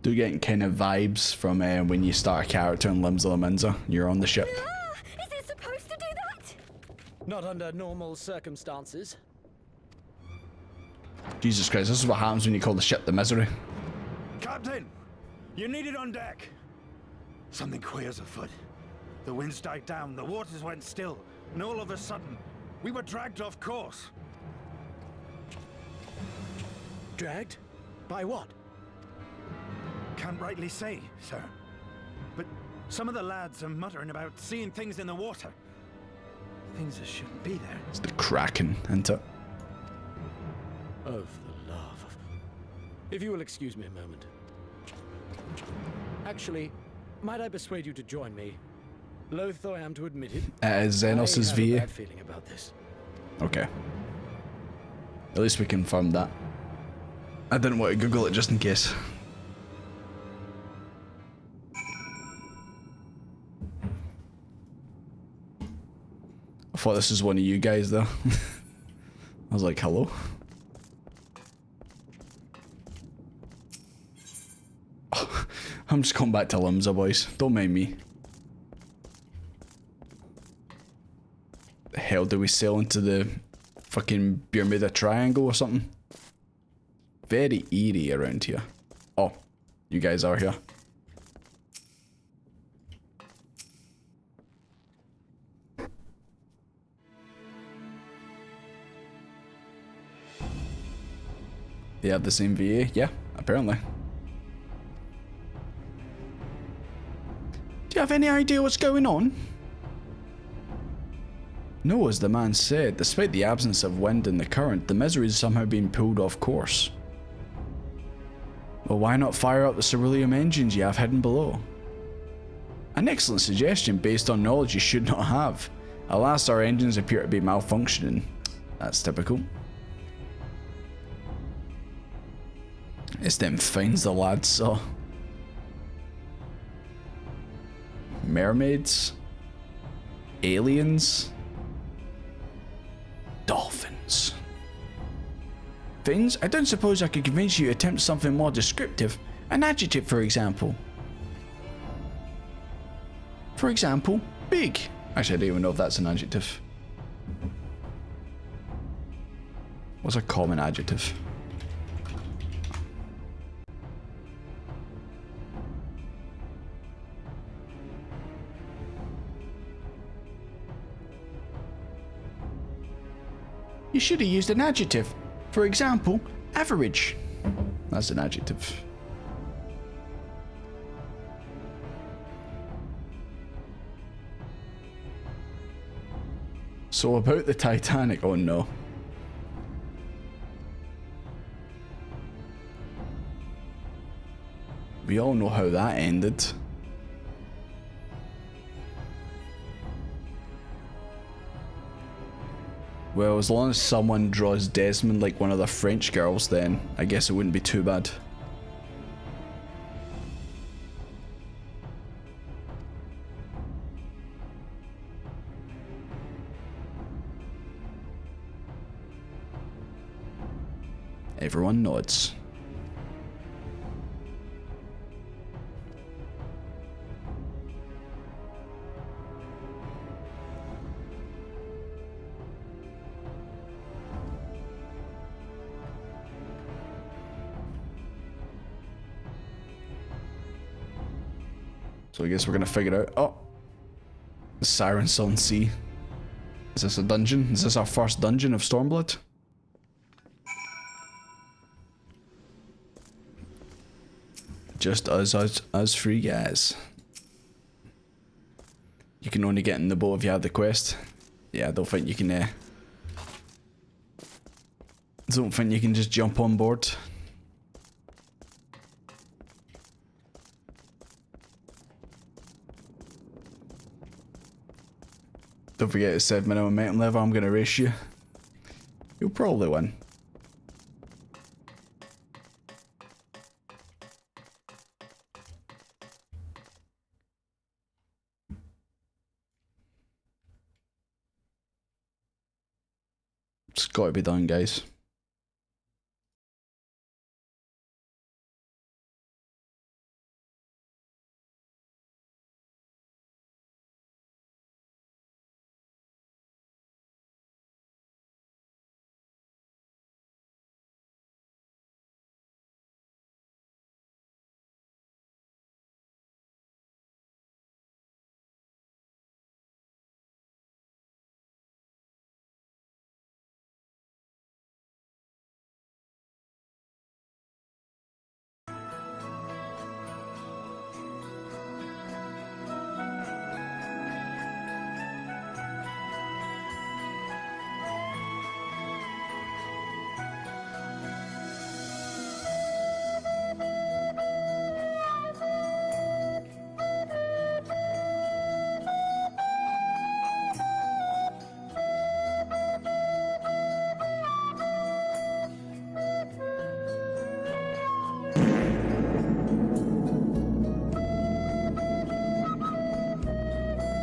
Do getting kind of vibes from when you start a character in Limbs of the Minza. You're on the ship. Is it supposed to do that? Not under normal circumstances. Jesus Christ, this is what happens when you call the ship the Misery. Captain! You're needed on deck! Something queer's afoot. The winds died down, the waters went still, and all of a sudden, we were dragged off course. Dragged? By what? Can't rightly say, sir. But some of the lads are muttering about seeing things in the water. Things that shouldn't be there. It's the Kraken, isn't it? Oh, for the love of... If you will excuse me a moment. Actually, might I persuade you to join me? Loath though I am to admit it. Xenos' I have a bad feeling about this. Okay. At least we confirmed that. I didn't want to Google it just in case. I thought this was one of you guys though. I was like, hello? I'm just going back to Limsa, boys. Don't mind me. The hell do we sail into the fucking Bermuda Triangle or something? Very eerie around here. Oh, you guys are here. They have the same VA? Yeah, apparently. Do you have any idea what's going on? No, as the man said, despite the absence of wind and the current, the Misery is somehow being pulled off course. Well, why not fire up the Ceruleum engines you have hidden below? An excellent suggestion based on knowledge you should not have. Alas, our engines appear to be malfunctioning. That's typical. It's them finds the lads saw. Mermaids? Aliens? Dolphins? Things? I don't suppose I could convince you to attempt something more descriptive. An adjective, for example. For example, big. Actually, I don't even know if that's an adjective. What's a common adjective? You should have used an adjective. For example, average. That's an adjective. So about the Titanic, oh no. We all know how that ended. Well, as long as someone draws Desmond like one of the French girls, then I guess it wouldn't be too bad. Everyone nods. So I guess we're gonna figure out. Oh, the Sirens on Sea. Is this a dungeon? Is this our first dungeon of Stormblood? Just us three guys. You can only get in the boat if you have the quest. Yeah, I don't think you can. Don't think you can just jump on board. Don't forget to set minimum momentum level. I'm gonna race you. You'll probably win. It's gotta be done, guys.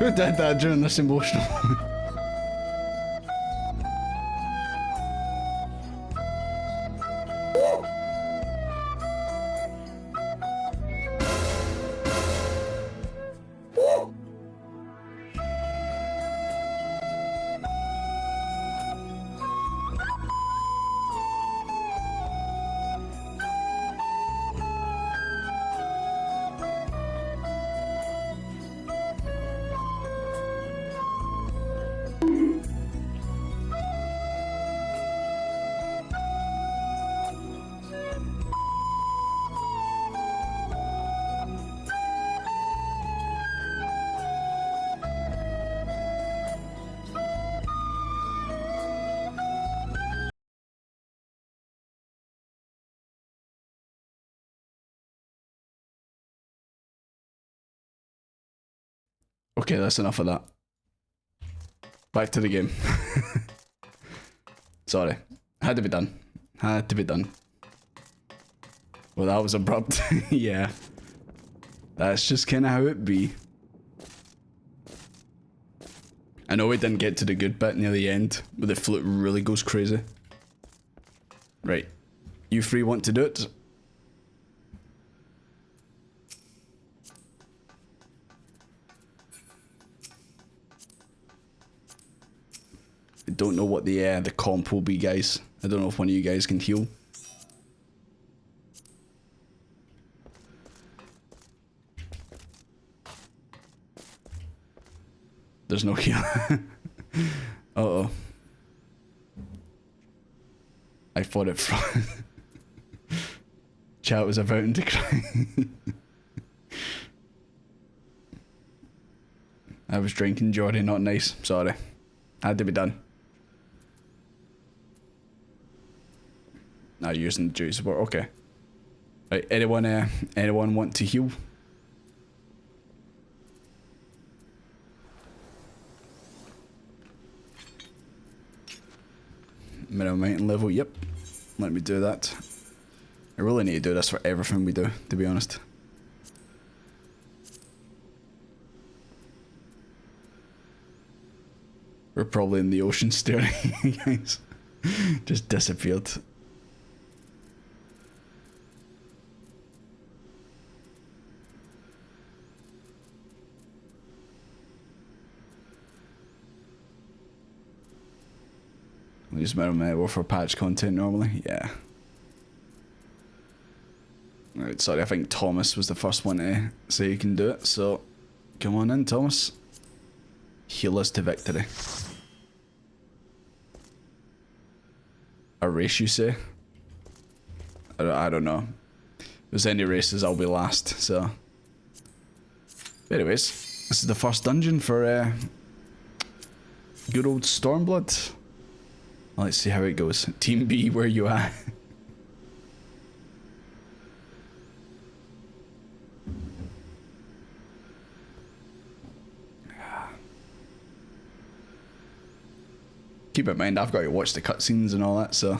Who did that during this emotional moment? Okay, that's enough of that. Back to the game. Sorry. Had to be done. Had to be done. Well, that was abrupt. Yeah. That's just kind of how it be. I know we didn't get to the good bit near the end, where the flute really goes crazy. Right. You three want to do it? I don't know what the comp will be, guys. I don't know if one of you guys can heal. There's no heal. Uh-oh. I fought it from... Chat was about to cry. I was drinking, Jordy, not nice. Sorry. Had to be done. Now using the duty support, okay. Right, anyone want to heal? Minimum mountain level, yep. Let me do that. I really need to do this for everything we do, to be honest. We're probably in the ocean staring, guys. Just disappeared. Use metal metal for patch content normally, yeah. Right, sorry, I think Thomas was the first one to say you can do it, so come on in, Thomas. Heal us to victory. A race, you say? I don't know. If there's any races, I'll be last, so. Anyways, this is the first dungeon for good old Stormblood. Let's see how it goes. Team B, where you at? Keep in mind, I've got to watch the cutscenes and all that, so.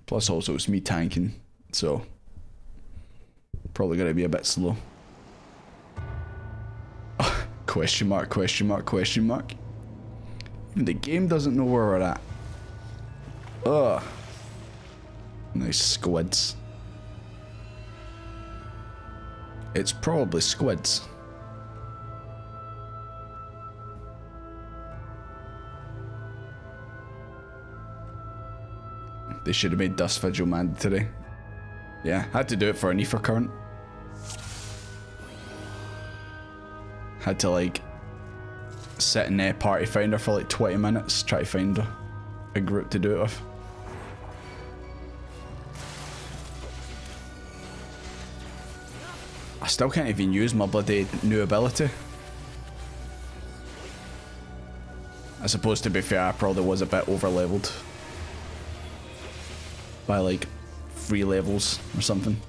Plus also it's me tanking, so. Probably gonna be a bit slow. Question mark, question mark, question mark. Even the game doesn't know where we're at. Ugh. Nice squids. It's probably squids. They should have made Dust Vigil mandatory. Yeah, had to do it for an Ether current. Had to like sit in Party Finder for like 20 minutes, try to find a group to do it with. I still can't even use my bloody new ability. I suppose, to be fair, I probably was a bit over leveled by like 3 levels or something.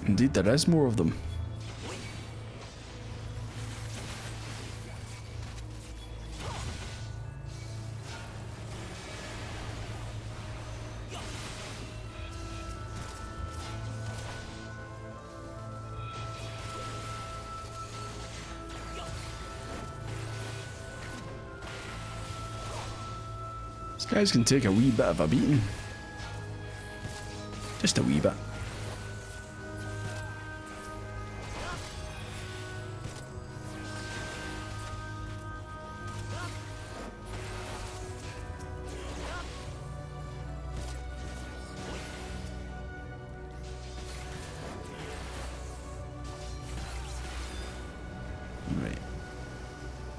Indeed, there is more of them. These guys can take a wee bit of a beating. Just a wee bit.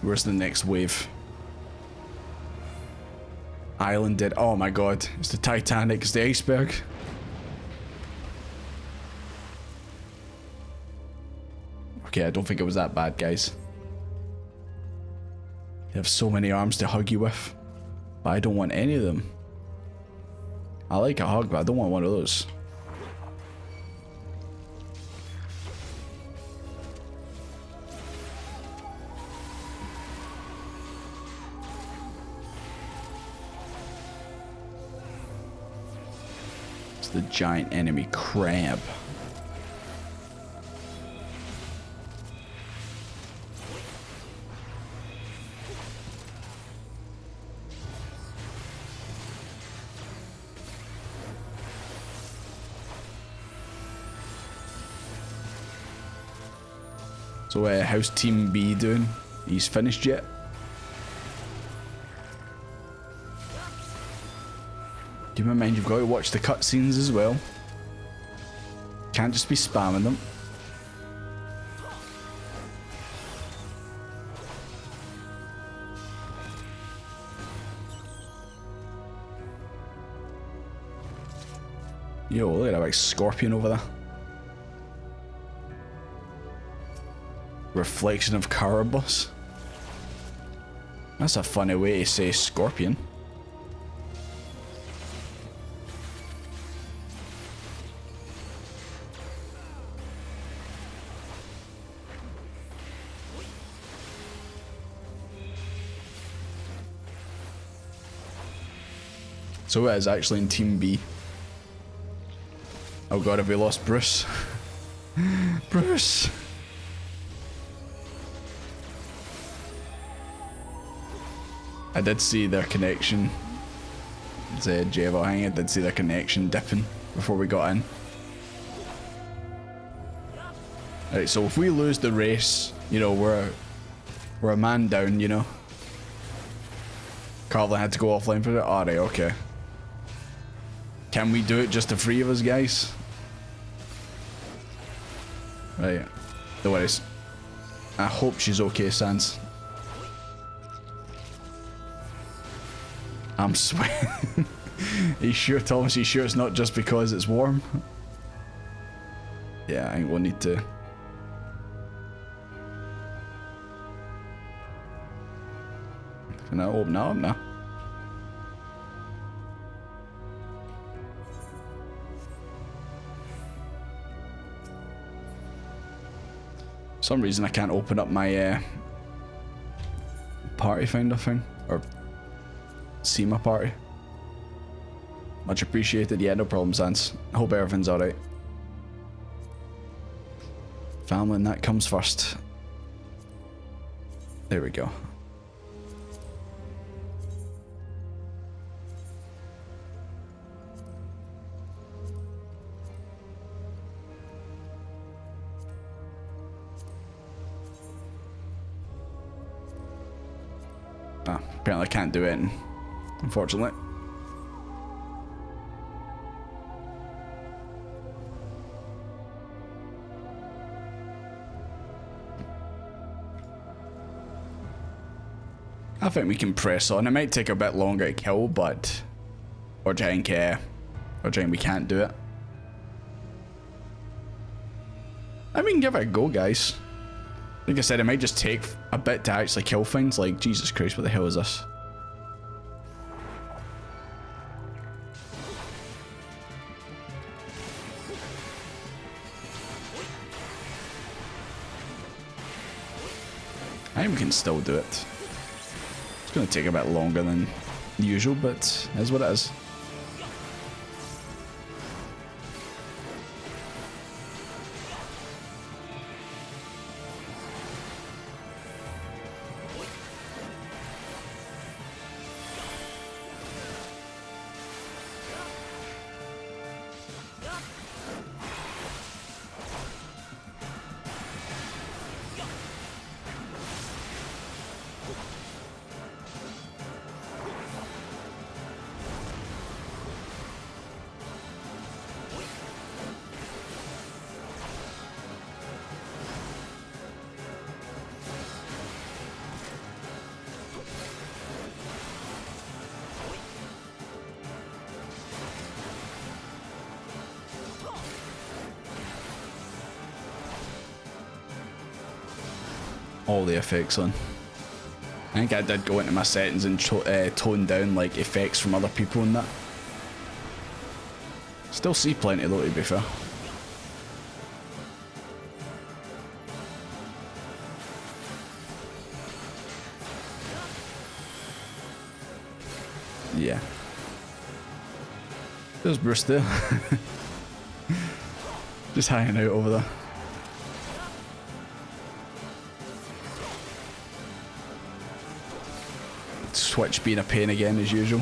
Where's the next wave? Island dead. Oh my god. It's the Titanic. It's the iceberg. Okay, I don't think it was that bad, guys. You have so many arms to hug you with. But I don't want any of them. I like a hug, but I don't want one of those. The giant enemy crab. So how's Team B doing? He's finished yet? Keep in mind you've got to watch the cutscenes as well. Can't just be spamming them. Yo, look at that big scorpion over there. Reflection of Carabus. That's a funny way to say scorpion. So it is actually in Team B. Oh god, have we lost Bruce? Bruce! I did see their connection. Said I did see their connection dipping before we got in. Alright, so if we lose the race, you know, we're a man down, you know. Carlin had to go offline for it? Alright, okay. Can we do it just the three of us, guys? Right. No worries. I hope she's okay, Sans. I'm sweating. Are you sure, Thomas? Are you sure it's not just because it's warm? Yeah, I think we'll need to. Can I open up now? For some reason I can't open up my party finder thing, or see my party. Much appreciated. Yeah, no problem, Sans. I hope everything's alright. Family and that comes first. There we go. Apparently I can't do it, unfortunately. I think we can press on. It might take a bit longer to kill, but... Or Giant we can't do it. I mean, give it a go, guys. Like I said, it might just take a bit to actually kill things. Like, Jesus Christ, what the hell is this? I think we can still do it. It's going to take a bit longer than usual, but it is what it is. All the effects on. I think I did go into my settings and tone down like effects from other people and that. Still see plenty though, to be fair. Yeah. There's Bruce there. Just hanging out over there. Twitch being a pain again as usual.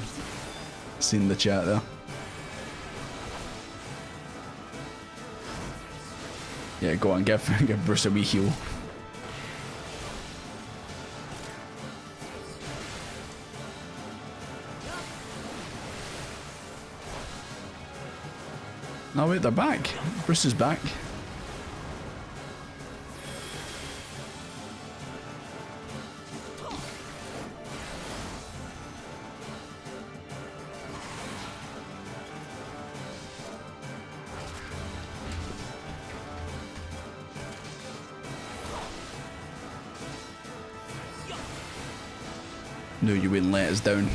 Seen the chat there. Yeah, go on, give Bruce a wee heal. No, wait, they're back. Bruce is back. No, you wouldn't let us down.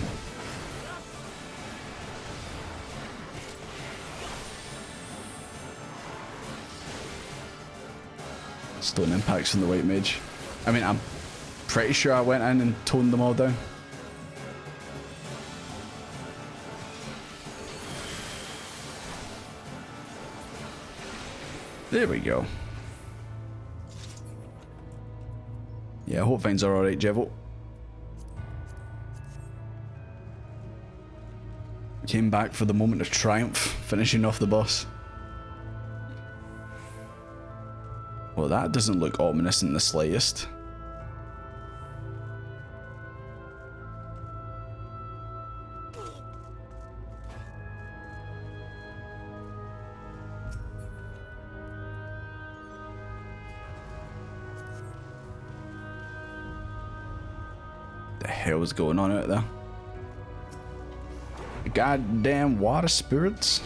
Stone impacts from the white mage. I mean, I'm pretty sure I went in and toned them all down. There we go. Yeah, I hope things are alright, Jevo. Came back for the moment of triumph, finishing off the boss. Well, that doesn't look ominous in the slightest. The hell is going on out there? Goddamn water spirits.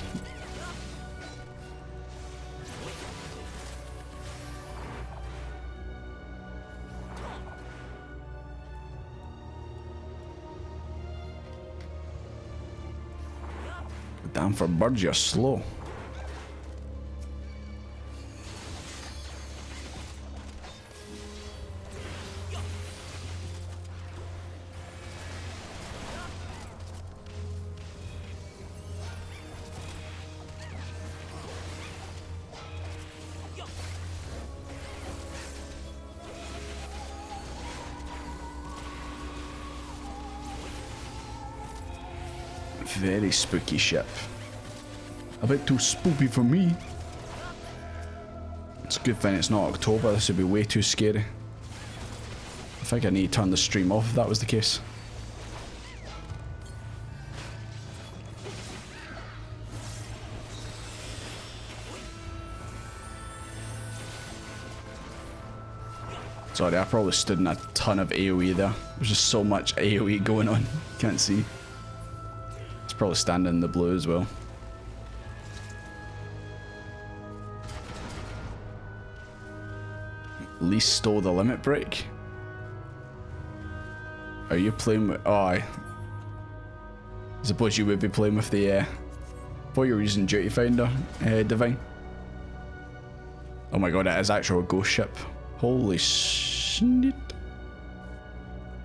Damn, for birds, you're slow. Very spooky ship. A bit too spooky for me. It's a good thing it's not October, this would be way too scary. I think I need to turn the stream off if that was the case. Sorry, I probably stood in a ton of AoE there. There's just so much AoE going on. Can't see. It's probably standing in the blue as well. Lee stole the limit break. Are you playing with... Oh, I suppose you would be playing with the... For your using Duty Finder, Divine. Oh my god, it is actually a ghost ship. Holy shit.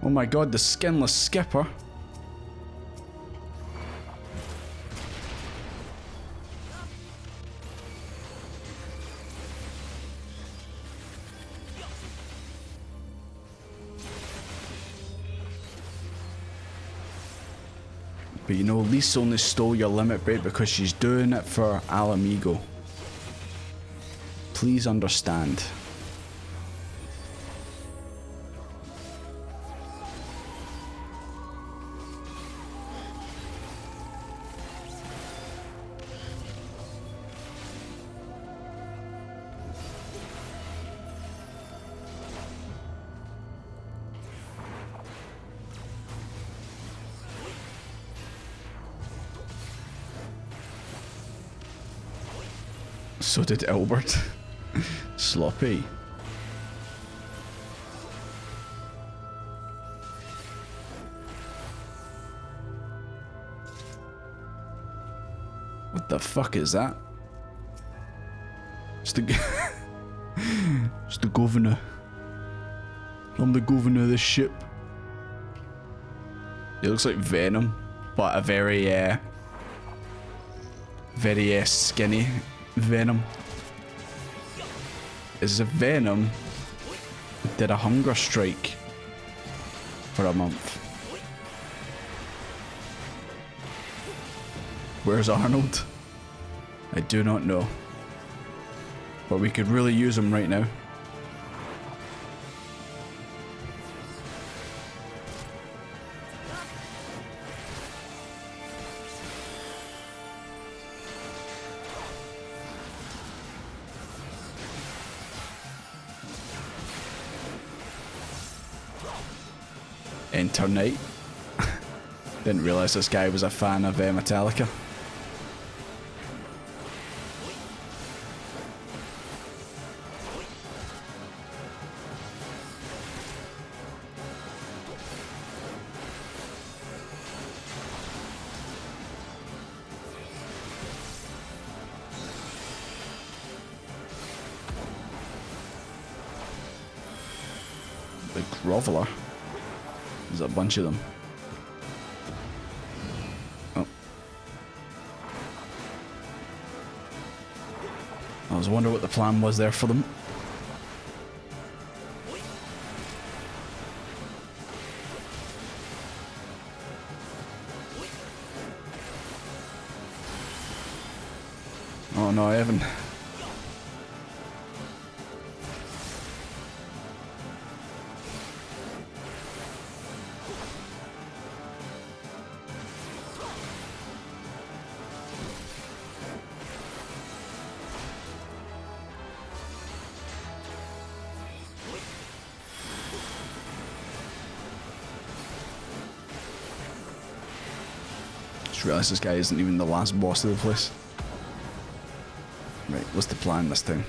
Oh my god, the skinless skipper. But you know, Lisa only stole your limit break because she's doing it for Alamigo. Please understand. So did Albert. Sloppy. What the fuck is that? It's the it's the governor. I'm the governor of this ship. It looks like Venom, but a very skinny Venom. Is a Venom did a hunger strike for a month. Where's Arnold? I do not know. But we could really use him right now. Enter Night. Didn't realise this guy was a fan of Metallica. The Groveler. There's a bunch of them. Oh. I was wondering what the plan was there for them. Oh no, I haven't. Just realised this guy isn't even the last boss of the place. Right, what's the plan this time?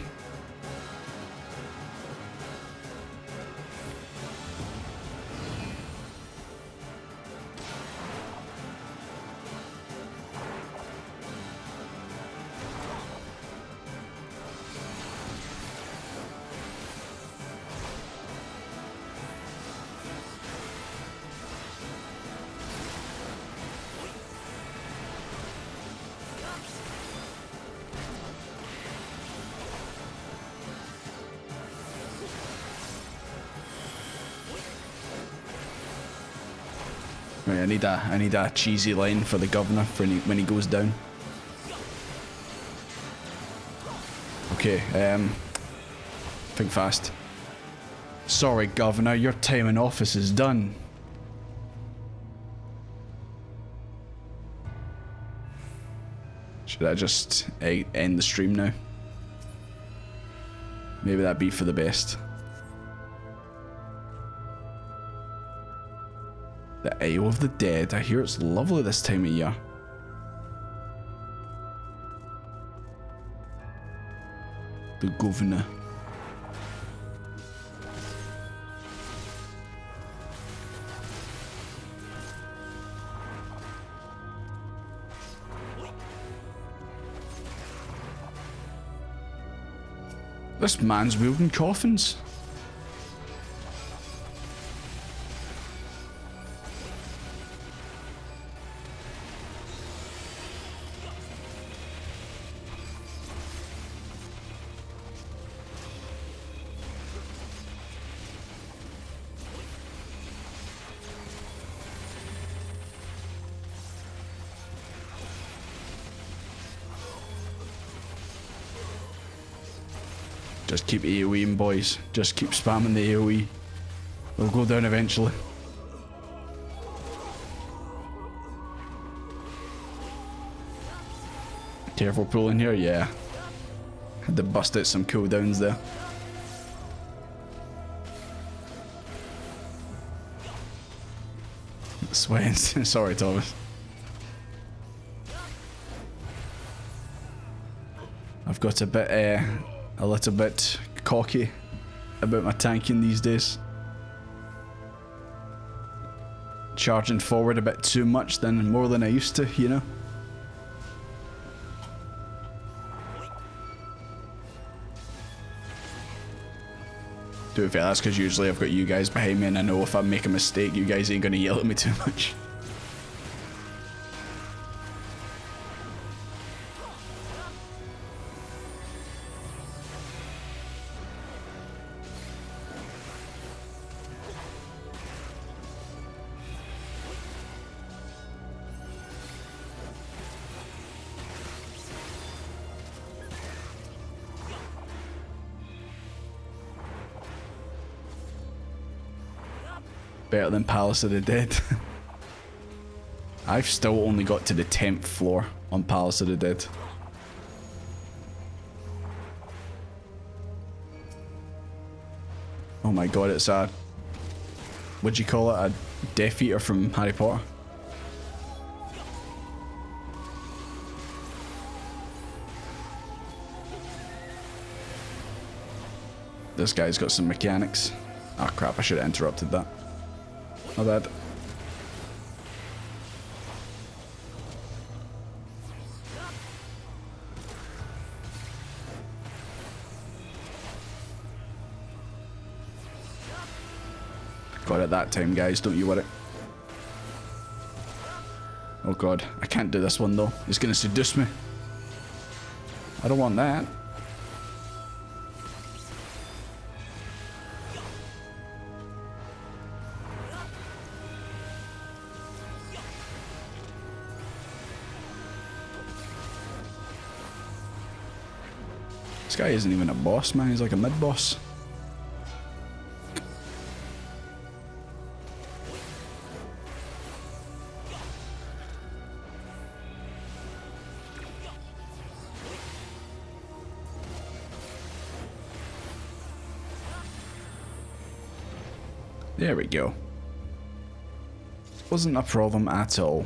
Right, I need a cheesy line for the governor for when he goes down. Okay, think fast. Sorry, Governor, your time in office is done. Should I just end the stream now? Maybe that'd be for the best. The Isle of the Dead. I hear it's lovely this time of year. The Governor. This man's wielding coffins. Just keep AoEing, boys. Just keep spamming the AoE. We'll go down eventually. Careful pulling here, yeah. Had to bust out some cooldowns there. Sweating. Sorry, Thomas. I've got a little bit cocky about my tanking these days. Charging forward a bit too much, more than I used to, you know? To be fair, that's because usually I've got you guys behind me and I know if I make a mistake, you guys ain't gonna yell at me too much. Better than Palace of the Dead. I've still only got to the 10th floor on Palace of the Dead. Oh my god, it's a... what'd you call it? Death Eater from Harry Potter. This guy's got some mechanics. Oh crap, I should have interrupted that. My bad. Got it that time, guys, don't you worry. Oh god, I can't do this one though. He's gonna seduce me. I don't want that. This guy isn't even a boss, man. He's like a mid-boss. There we go. Wasn't a problem at all.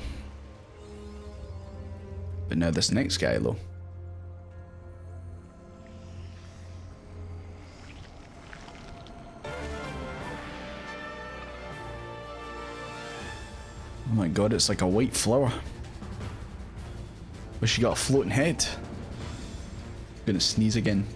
But now this next guy, though. Oh my god, it's like a white flower. But she got a floating head. Gonna sneeze again.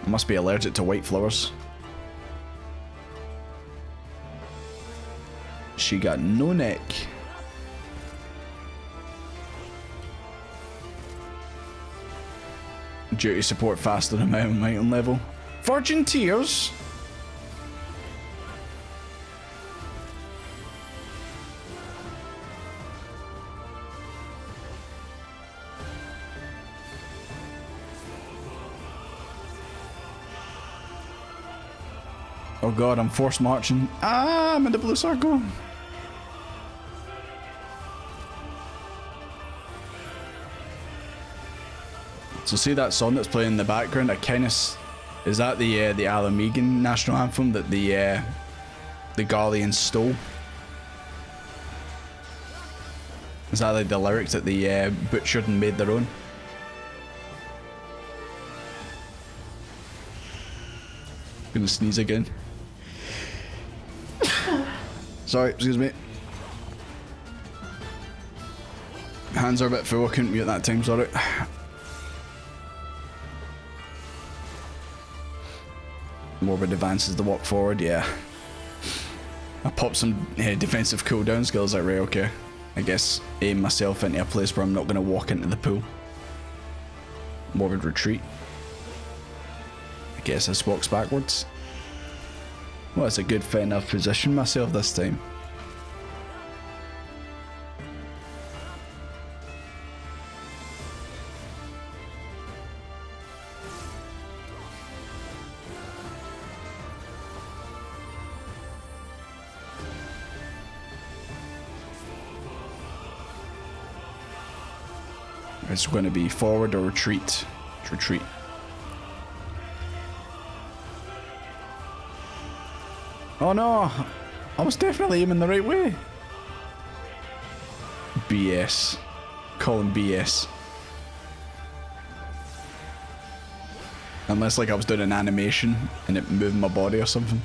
I must be allergic to white flowers. She got no neck. Duty support faster than my mountain level. Virgin Tears? Oh god, I'm force marching. Ah, I'm in the blue circle. So see that song that's playing in the background? I kind of... Is that the Alamegan national anthem that the Garleans stole? Is that like the lyrics that they butchered and made their own? Gonna sneeze again. Sorry, excuse me. Hands are a bit full, I couldn't mute that time, sorry. Morbid advances to walk forward, yeah. I popped some defensive cooldown skills, like, right, okay. I guess aim myself into a place where I'm not going to walk into the pool. Morbid retreat. I guess this walks backwards. Well, it's a good fit enough position myself this time. It's going to be forward or retreat. Retreat. Oh no! I was definitely aiming the right way. BS. Call him BS. Unless like I was doing an animation and it moved my body or something.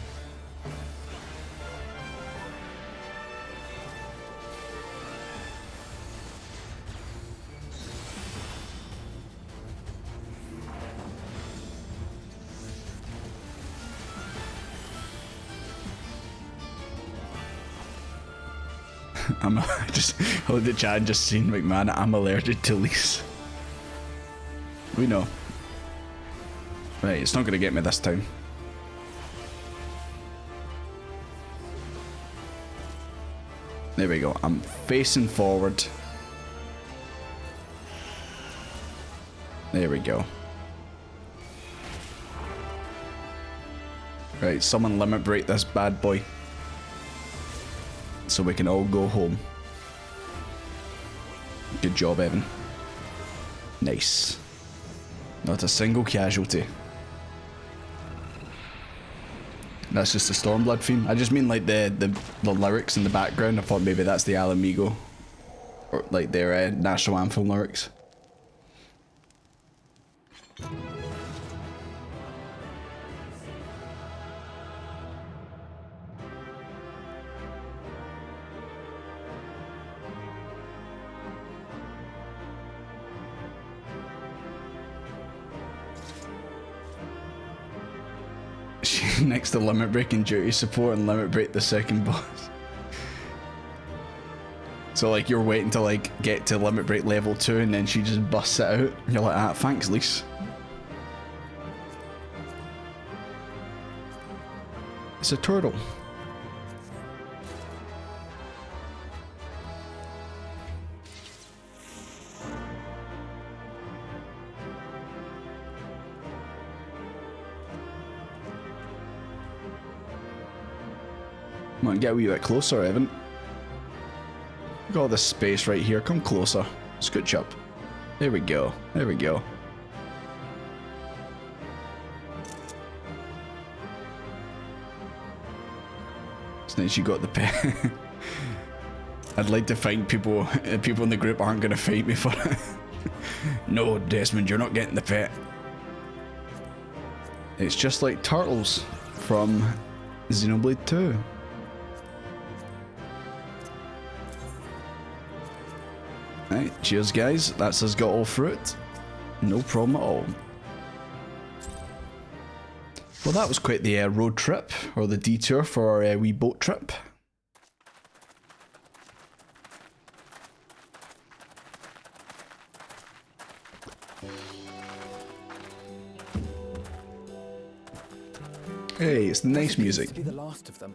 I just looked at chat and just seen McMahon. I'm allergic to leaves. We know. Right, it's not gonna get me this time. There we go. I'm facing forward. There we go. Right, someone limit break this bad boy. so we can all go home. Good job, Evan. Nice. Not a single casualty. That's just the Stormblood theme. I just mean like the lyrics in the background. I thought maybe that's the Alamigo, or like their national anthem lyrics. Next to limit break and duty support and limit break the second boss. So like you're waiting to like get to limit break level 2 and then she just busts it out. You're like, ah, thanks Lise. It's a turtle. Come on, get a wee bit closer, Evan. Got all this space right here. Come closer. Scooch up. There we go. There we go. It's nice you got the pet. I'd like to find people in the group aren't going to fight me for it. No, Desmond, you're not getting the pet. It's just like turtles from Xenoblade 2. Right, cheers guys, that's us got all through it. No problem at all. Well, that was quite the road trip, or the detour for our wee boat trip. Hey, it's the nice music. Be the last of them.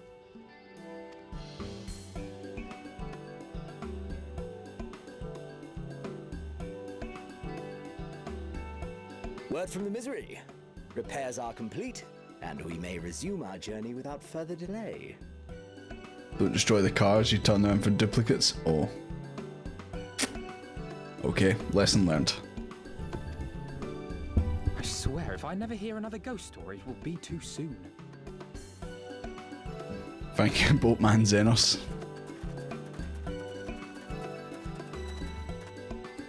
Word from the Misery. Repairs are complete, and we may resume our journey without further delay. Don't destroy the cars, you turn them for duplicates. Oh. Okay, lesson learned. I swear, if I never hear another ghost story, it will be too soon. Thank you, Boatman Xenos.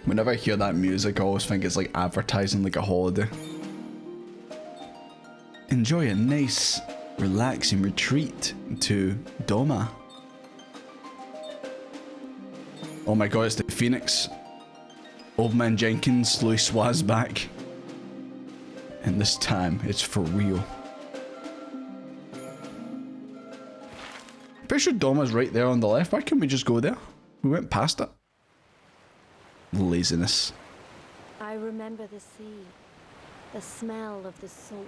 Whenever I hear that music, I always think it's like advertising like a holiday. Enjoy a nice, relaxing retreat to Doma. Oh my god, it's the Phoenix. Old Man Jenkins, Louis Swaz back. And this time, it's for real. Pretty sure Doma's right there on the left. Why can't we just go there? We went past it. Laziness. I remember the sea, the smell of the salt,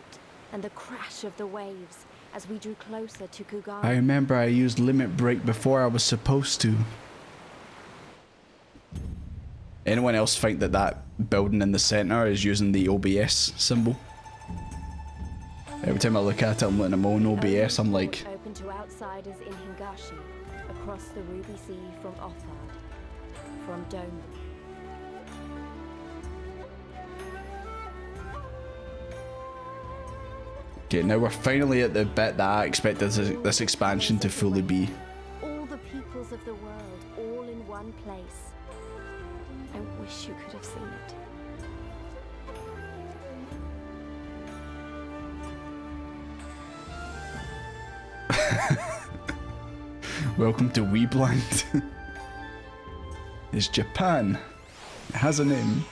and the crash of the waves as we drew closer to Kugara. I remember I used limit break before I was supposed to. Anyone else think that that building in the center is using the OBS symbol? Every time I look at it, I'm letting them own OBS. I'm like, open to outsiders in Hingashi, across the Ruby Sea from Othard, from Dome. okay, now we're finally at the bit that I expected this expansion to fully be. All the peoples of the world, all in one place. I wish you could have seen it. Welcome to Weebland. It's Japan. It has a name.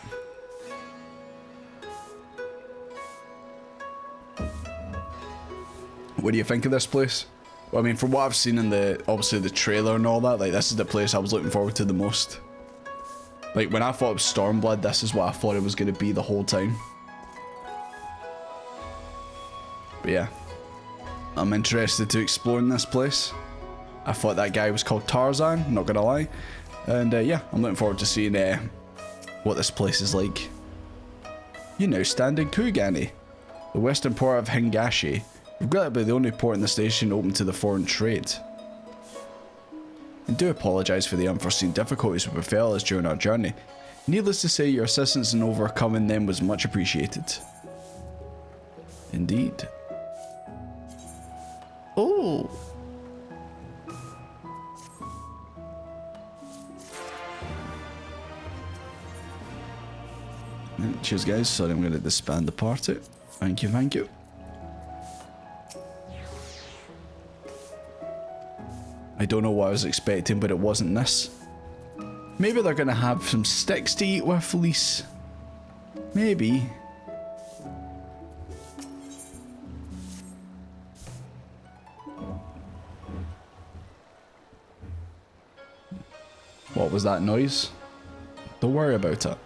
What do you think of this place? Well, I mean, from what I've seen in obviously the trailer and all that, like this is the place I was looking forward to the most. Like when I thought it was Stormblood, this is what I thought it was going to be the whole time. But yeah, I'm interested to explore in this place. I thought that guy was called Tarzan, not gonna lie. And yeah, I'm looking forward to seeing what this place is like. You now stand in Kugani, the western port of Hingashi. Regrettably, the only port in the station open to the foreign trade. and do apologise for the unforeseen difficulties that befell us during our journey. Needless to say, your assistance in overcoming them was much appreciated. Indeed. Oh! Cheers guys, sorry I'm going to disband the party. Thank you, thank you. I don't know what I was expecting, but it wasn't this. Maybe they're going to have some sticks to eat with, Lise. Maybe. What was that noise? Don't worry about it.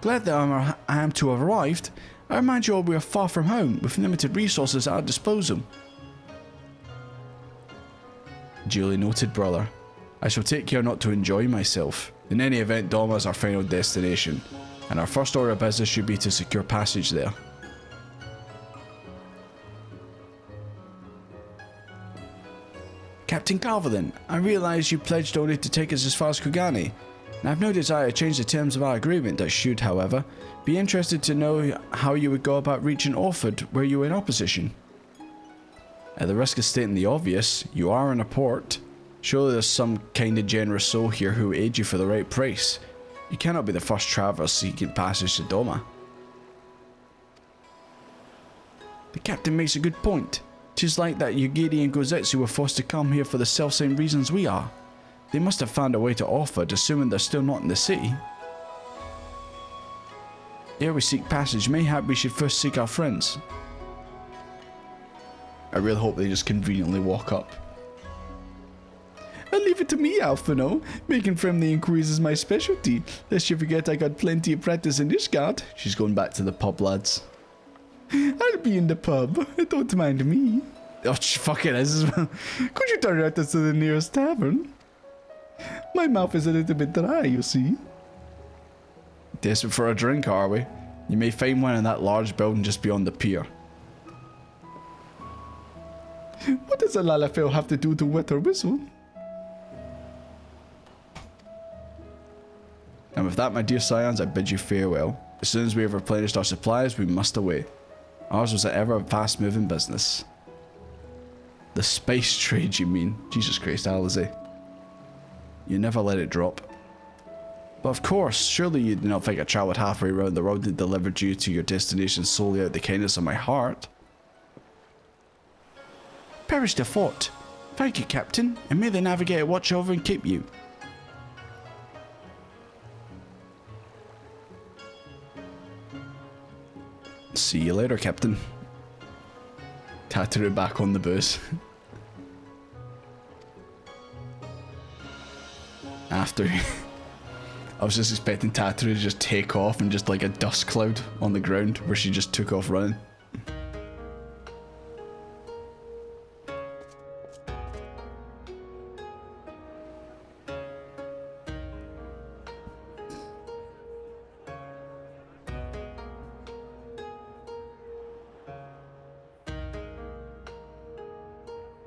Glad that I am to have arrived. I remind you all we are far from home, with limited resources at our disposal. Duly noted, brother. I shall take care not to enjoy myself. In any event, Doma is our final destination, and our first order of business should be to secure passage there. Captain Calvin, I realise you pledged only to take us as far as Kugani. I have no desire to change the terms of our agreement. I should, however, be interested to know how you would go about reaching Orford were you in opposition. At the risk of stating the obvious, you are in a port. Surely there's some kind of generous soul here who will aid you for the right price. You cannot be the first traveller seeking passage to Doma. The captain makes a good point. 'Tis like that Yugiri and Gozetsu were forced to come here for the selfsame reasons we are. They must have found a way to Orford, assuming they're still not in the city. Ere we seek passage, mayhap we should first seek our friends. I really hope they just conveniently walk up. I'll leave it to me, Alphino. Making friendly inquiries is my specialty. Lest you forget I got plenty of practice in Ishgard. She's going back to the pub, lads. I'll be in the pub. Don't mind me. Oh, fuck it is as well. Could you direct us to the nearest tavern? My mouth is a little bit dry, you see. Desperate for a drink, are we? You may find one in that large building just beyond the pier. What does a Lalafell have to do to wet her whistle? And with that, my dear scions, I bid you farewell. As soon as we have replenished our supplies, we must away. Ours was an ever fast-moving business. The spice trade, you mean? Jesus Christ, Alize. You never let it drop. But of course, surely you do not think I travelled halfway around the world and delivered you to your destination solely out of the kindness of my heart? Perish the thought. Thank you, Captain, and may the Navigator watch over and keep you. See you later, Captain. Tataru back on the booze. After I was just expecting Tataru to just take off and just like a dust cloud on the ground where she just took off running.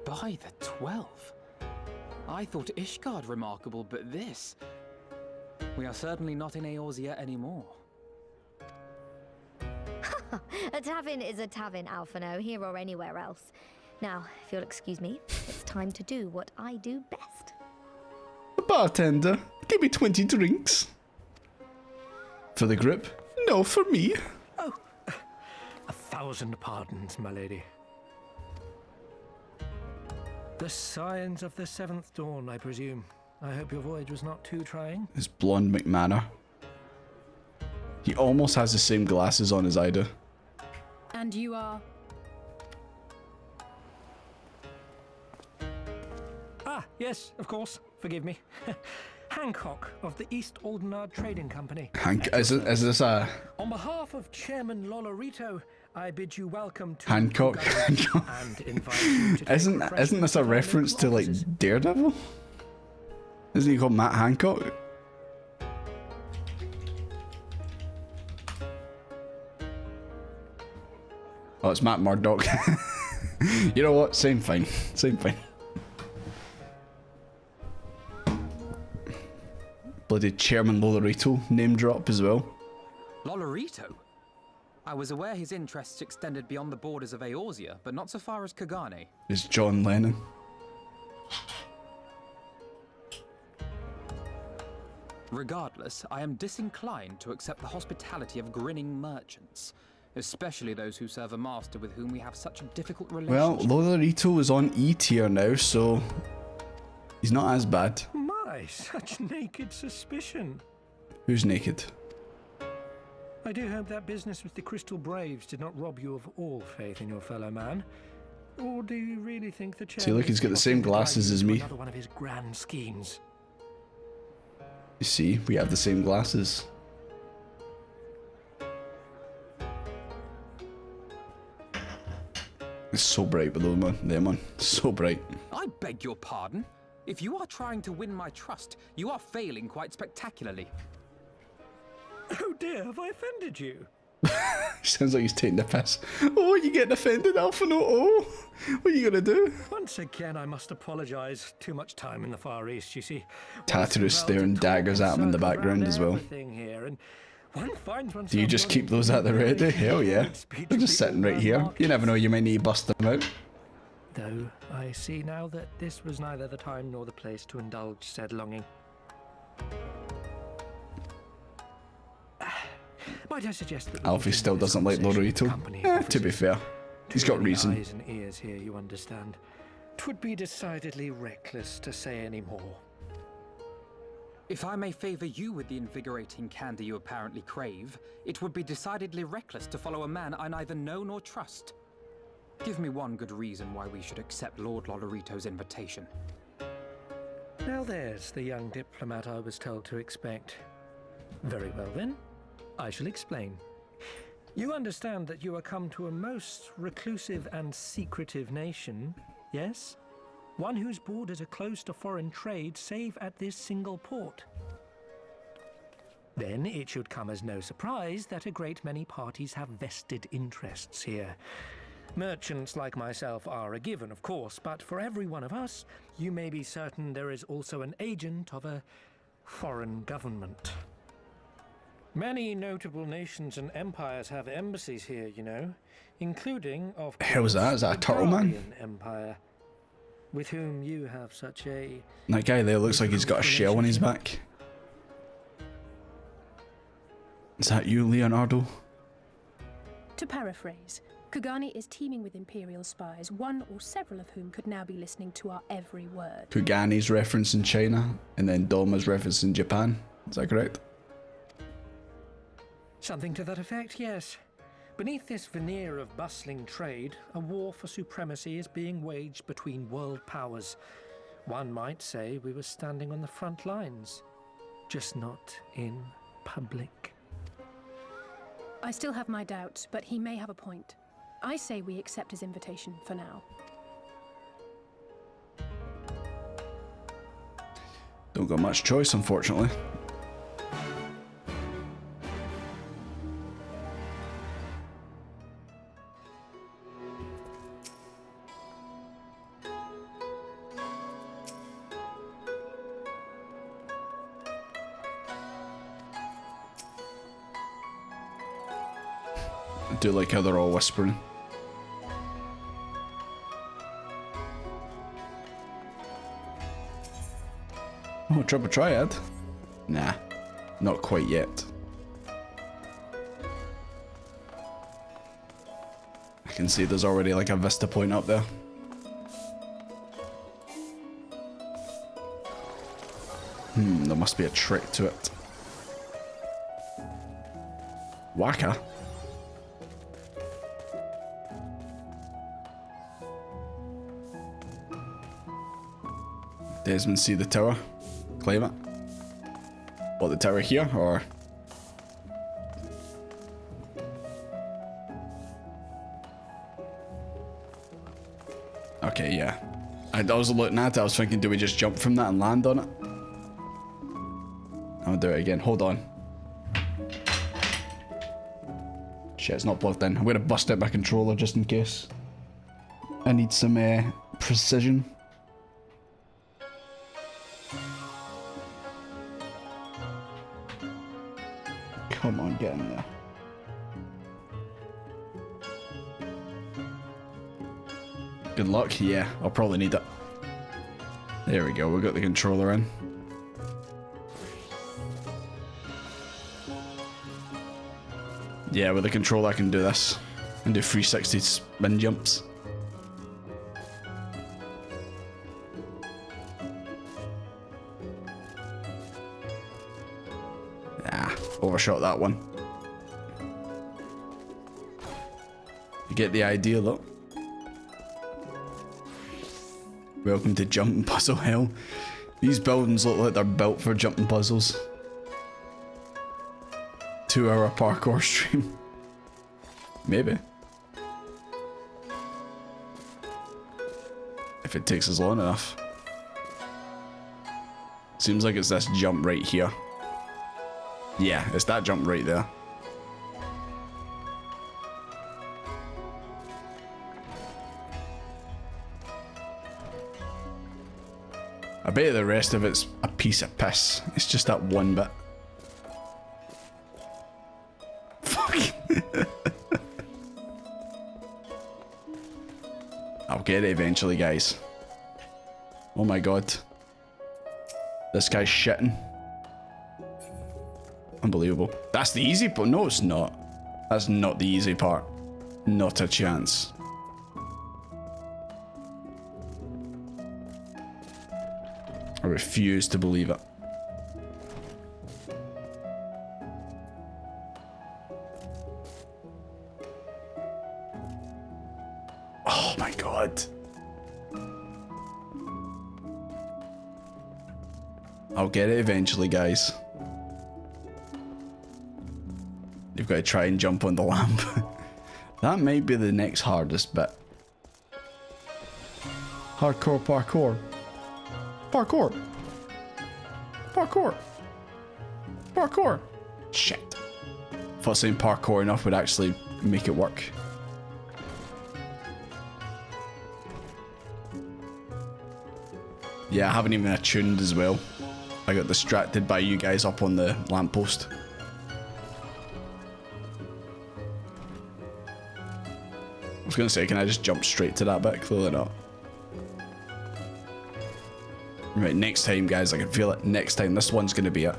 By the 12. I thought Ishgard remarkable, but this... We are certainly not in Eorzea anymore. A tavern is a tavern, Alphino, here or anywhere else. Now, if you'll excuse me, it's time to do what I do best. Bartender, give me 20 drinks. For the group? No, for me. Oh, 1,000 pardons, my lady. The Scions of the Seventh Dawn, I presume. I hope your voyage was not too trying. This blonde McManor. He almost has the same glasses on as I do. And you are? Ah, yes, of course. Forgive me. Hancock of the East Aldenard Trading Company. Is this a... On behalf of Chairman Lolorito, I bid you welcome to Hancock? and invite you to Isn't this a reference to like Daredevil? Isn't he called Matt Hancock? Oh, it's Matt Murdock. You know what? Same thing. Same thing. Bloody Chairman Lolorito name drop as well. Lolorito? I was aware his interests extended beyond the borders of Eorzea, but not so far as Kagane. It's John Lennon. Regardless, I am disinclined to accept the hospitality of grinning merchants, especially those who serve a master with whom we have such a difficult relationship. Well, Lolorito is on E tier now, so he's not as bad. My, such naked suspicion. Who's naked? I do hope that business with the Crystal Braves did not rob you of all faith in your fellow man. Or do you really think the chairman... See, look, he's got the same glasses as me. Another one of his grand schemes. You see, we have the same glasses. It's so bright below, man. There, man. So bright. I beg your pardon. If you are trying to win my trust, you are failing quite spectacularly. Oh dear, have I offended you? Sounds like he's taking the piss. Oh, you getting offended, Alphino? Oh, what are you gonna do? Once again, I must apologise. Too much time in the Far East, you see. Tatarus staring daggers at him in the background as well. Here, and one finds Do you just keep those at the ready? Hell yeah. They're just sitting right here. You never know, you may need to bust them out. Though I see now that this was neither the time nor the place to indulge said longing. Might I suggest that Alfie still doesn't like Lolorito. To be fair, he's got reason. Eyes and ears here, you understand. 'Twould be decidedly reckless to say any more. If I may favour you with the invigorating candy you apparently crave, it would be decidedly reckless to follow a man I neither know nor trust. Give me one good reason why we should accept Lord Lolorito's invitation. Now there's the young diplomat I was told to expect. Very well then, I shall explain. You understand that you are come to a most reclusive and secretive nation, yes? One whose borders are closed to foreign trade save at this single port. Then it should come as no surprise that a great many parties have vested interests here. Merchants like myself are a given, of course, but for every one of us, you may be certain there is also an agent of a foreign government. Many notable nations and empires have embassies here, you know, including, of course, Hell was that? Is that a turtle man? Guardian Empire, with whom you have such a... That guy there looks like he's got a shell on his back. Is that you, Leonardo? To paraphrase, Kagane is teeming with Imperial spies, one or several of whom could now be listening to our every word. Kugani's reference in China, and then Doma's reference in Japan. Is that correct? Something to that effect, yes. Beneath this veneer of bustling trade, a war for supremacy is being waged between world powers. One might say we were standing on the front lines, just not in public. I still have my doubts, but he may have a point. I say we accept his invitation for now. Don't got much choice, unfortunately. I do like how they're all whispering. Oh, triple triad? Nah, not quite yet. I can see there's already like a vista point up there. There must be a trick to it. Waka? Desmond, see the tower? Claim it. What, the tower here, or? Okay, yeah. I was looking at it, I was thinking, do we just jump from that and land on it? I'll do it again, hold on. Shit, it's not plugged in. I'm gonna bust out my controller just in case. I need some precision. Good luck. Yeah, I'll probably need it. There we go. We got the controller in. Yeah, with the controller I can do this and do 360 spin jumps. Ah, overshot that one. You get the idea though. Welcome to jumping puzzle hell. These buildings look like they're built for jumping puzzles. 2-hour parkour stream. Maybe. If it takes us long enough. Seems like it's this jump right here. Yeah, it's that jump right there. I bet the rest of it's a piece of piss. It's just that one bit. Fuck. I'll get it eventually, guys. Oh my god. This guy's shitting. Unbelievable. That's the easy part. No, it's not. That's not the easy part. Not a chance. I refuse to believe it. Oh my god. I'll get it eventually, guys. You've got to try and jump on the lamp. That might be the next hardest bit. Hardcore parkour. Parkour. Parkour. Parkour. Shit. Thought saying parkour enough would actually make it work. Yeah, I haven't even attuned as well. I got distracted by you guys up on the lamppost. I was gonna say, can I just jump straight to that bit? Clearly not. Right, next time, guys, I can feel it. Next time, this one's gonna be it.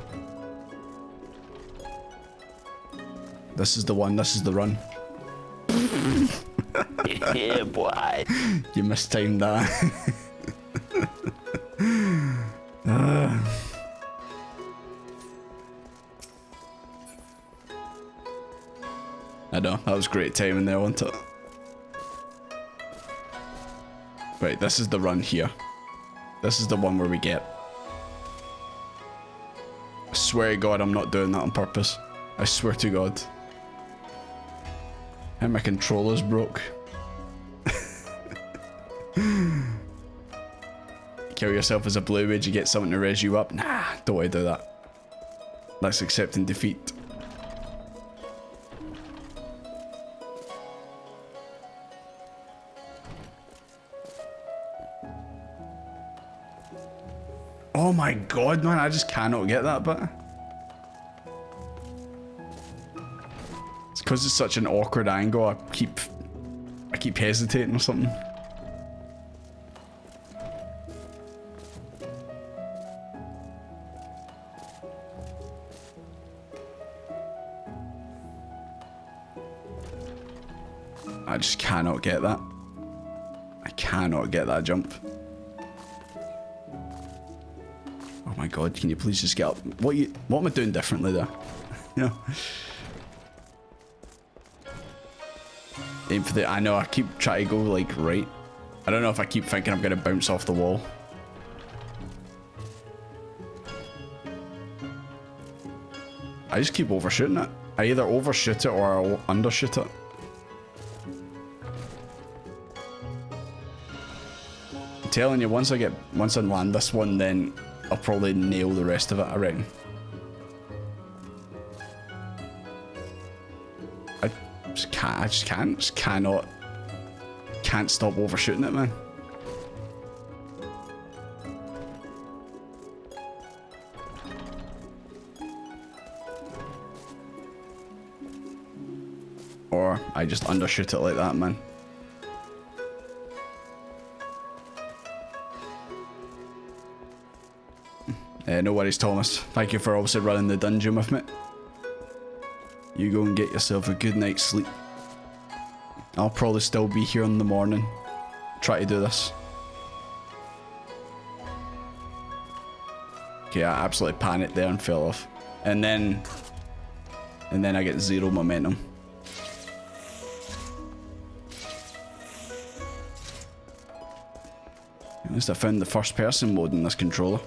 This is the one, this is the run. Yeah, boy. You mistimed that. I know, that was great timing there, wasn't it? Right, this is the run here. This is the one where we get. I swear to God, I'm not doing that on purpose. I swear to God. And my controller's broke. Kill yourself as a blue wage, you get something to res you up. Nah, don't want to do that. That's accepting defeat. Oh my god, man, I just cannot get that bit. It's because it's such an awkward angle, I keep hesitating or something. I just cannot get that. I cannot get that jump. Oh my god, can you please just get up? What am I doing differently there? You know? Aim for the... I know, I keep trying to go, like, right. I don't know if I keep thinking I'm going to bounce off the wall. I just keep overshooting it. I either overshoot it or I'll undershoot it. I'm telling you, once I land this one, then I'll probably nail the rest of it, I reckon. I just cannot stop overshooting it, man. Or I just undershoot it like that, man. No worries, Thomas. Thank you for also running the dungeon with me. You go and get yourself a good night's sleep. I'll probably still be here in the morning. Try to do this. Okay, I absolutely panicked there and fell off. And then I get 0 momentum. At least I found the first person mode in this controller.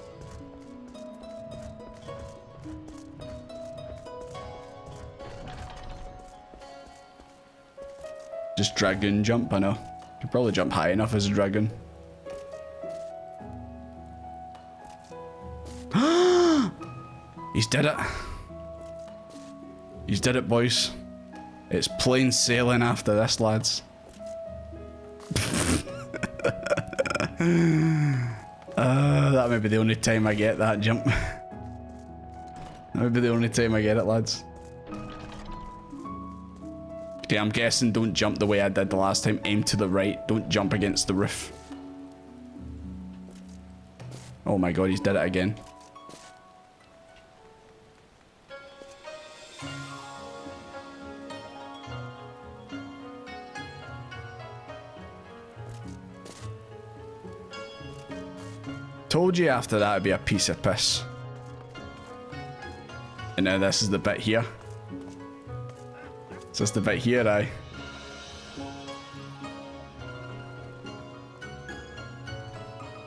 Just dragon jump, I know. Could probably jump high enough as a dragon. He's did it. He's did it, boys. It's plain sailing after this, lads. That may be the only time I get that jump. That may be the only time I get it, lads. Okay, I'm guessing don't jump the way I did the last time. Aim to the right. Don't jump against the roof. Oh my god, he's did it again. Told you after that it'd be a piece of piss. And now this is the bit here. So it's the bit here, aye.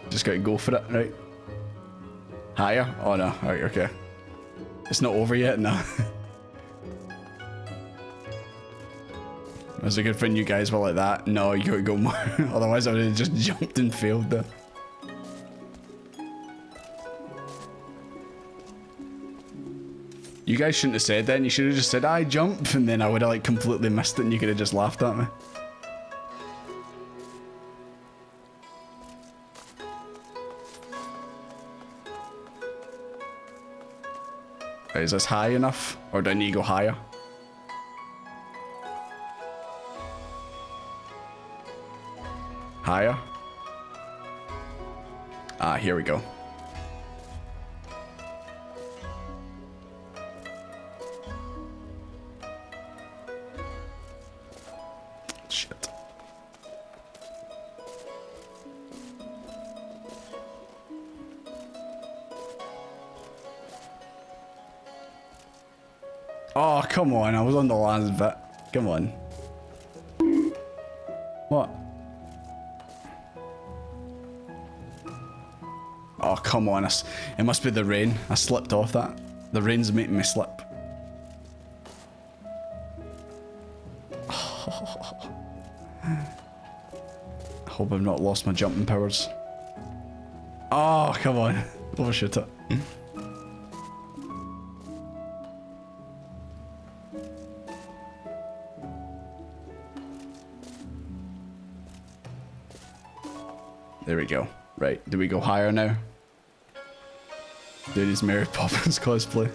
Just gotta go for it, right? Higher? Oh no, alright, okay. It's not over yet, no. It's a good thing you guys were like that. No, you gotta go more. Otherwise I would have just jumped and failed there. You guys shouldn't have said that, and you should have just said, I jump, and then I would have like completely missed it and you could have just laughed at me. Right, is this high enough? Or do I need to go higher? Higher? Ah, here we go. Shit. Oh, come on. I was on the last bit. Come on. What? Oh, come on. It must be the rain. I slipped off that. The rain's making me slip. I hope I've not lost my jumping powers. Oh, come on. Overshoot it. There we go. Right, do we go higher now? Dude, it's Mary Poppins cosplay.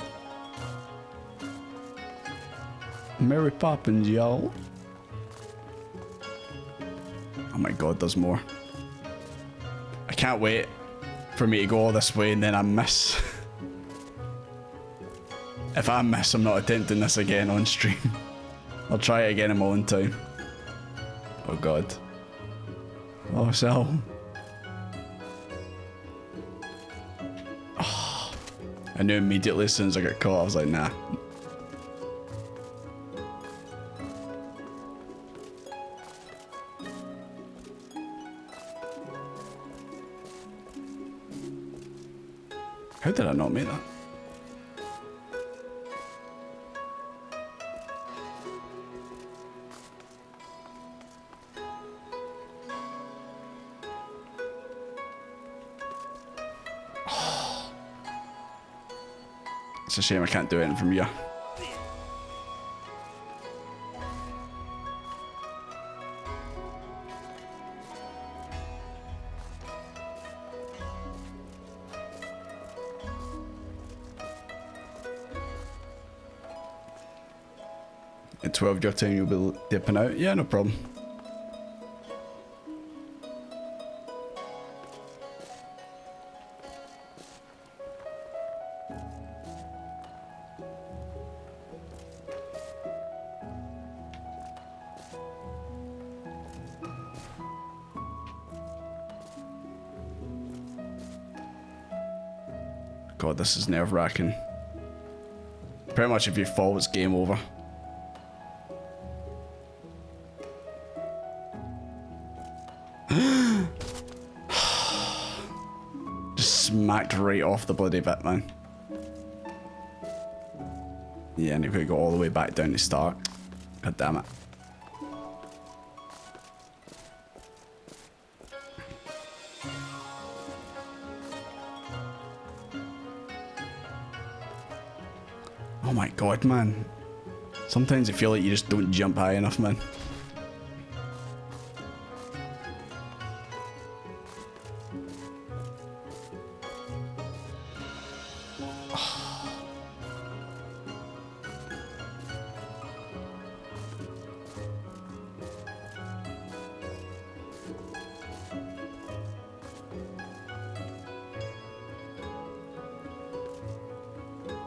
Mary Poppins, y'all. Oh my god, there's more. I can't wait for me to go all this way and then I miss. If I miss, I'm not attempting this again on stream. I'll try it again in my own time. Oh god. Oh, so. Oh, I knew immediately as soon as I got caught, I was like, nah. How did I not make that? Oh. It's a shame I can't do anything from here. At 12 your time you'll be dipping out. Yeah, no problem. God, this is nerve-wracking. Pretty much if you fall, it's game over. Just smacked right off the bloody bit, man. Yeah, and you've got to go all the way back down to start. God damn it. Oh my god, man. Sometimes I feel like you just don't jump high enough, man.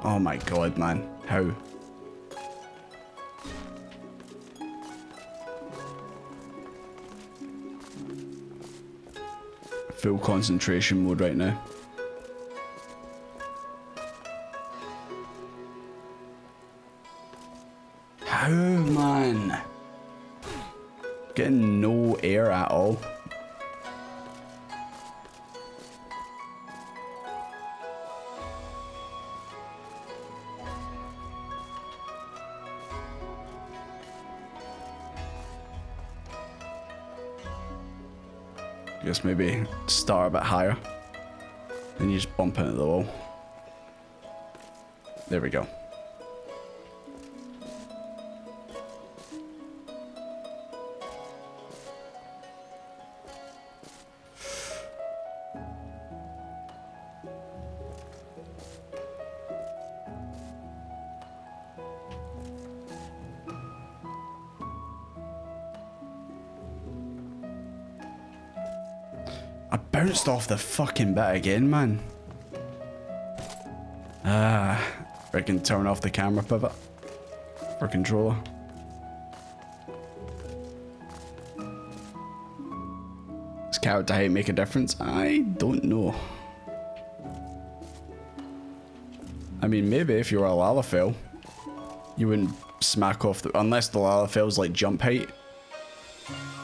Oh my god, man. How? Full concentration mode right now. How, man? Getting no air at all. Guess maybe start a bit higher. Then you just bump into the wall. There we go. I bounced off the fucking bit again, man. I can turn off the camera pivot for controller. Does character height make a difference? I don't know. I mean, maybe if you were a Lalafell, you wouldn't smack off the... Unless the Lalafell's like jump height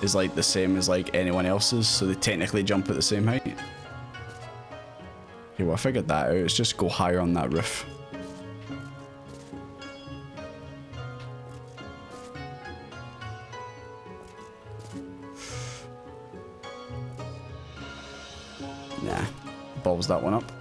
is like the same as like anyone else's, so they technically jump at the same height. Okay, well I figured that out. Let's just go higher on that roof. Nah, balls that one up.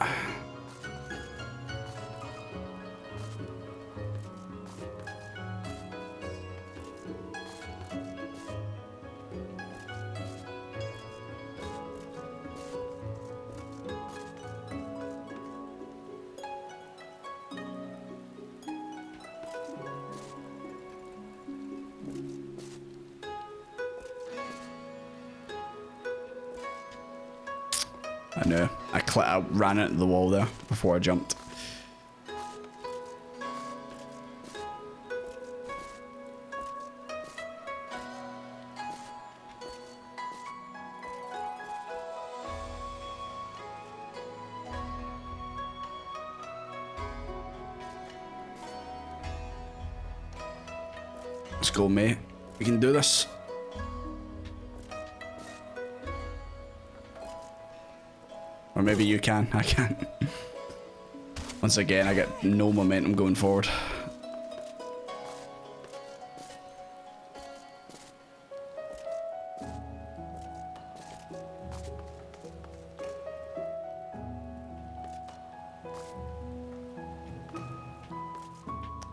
I know. I ran into the wall there before I jumped. Let's go, mate. We can do this. Or maybe you can. I can't. Once again, I get no momentum going forward.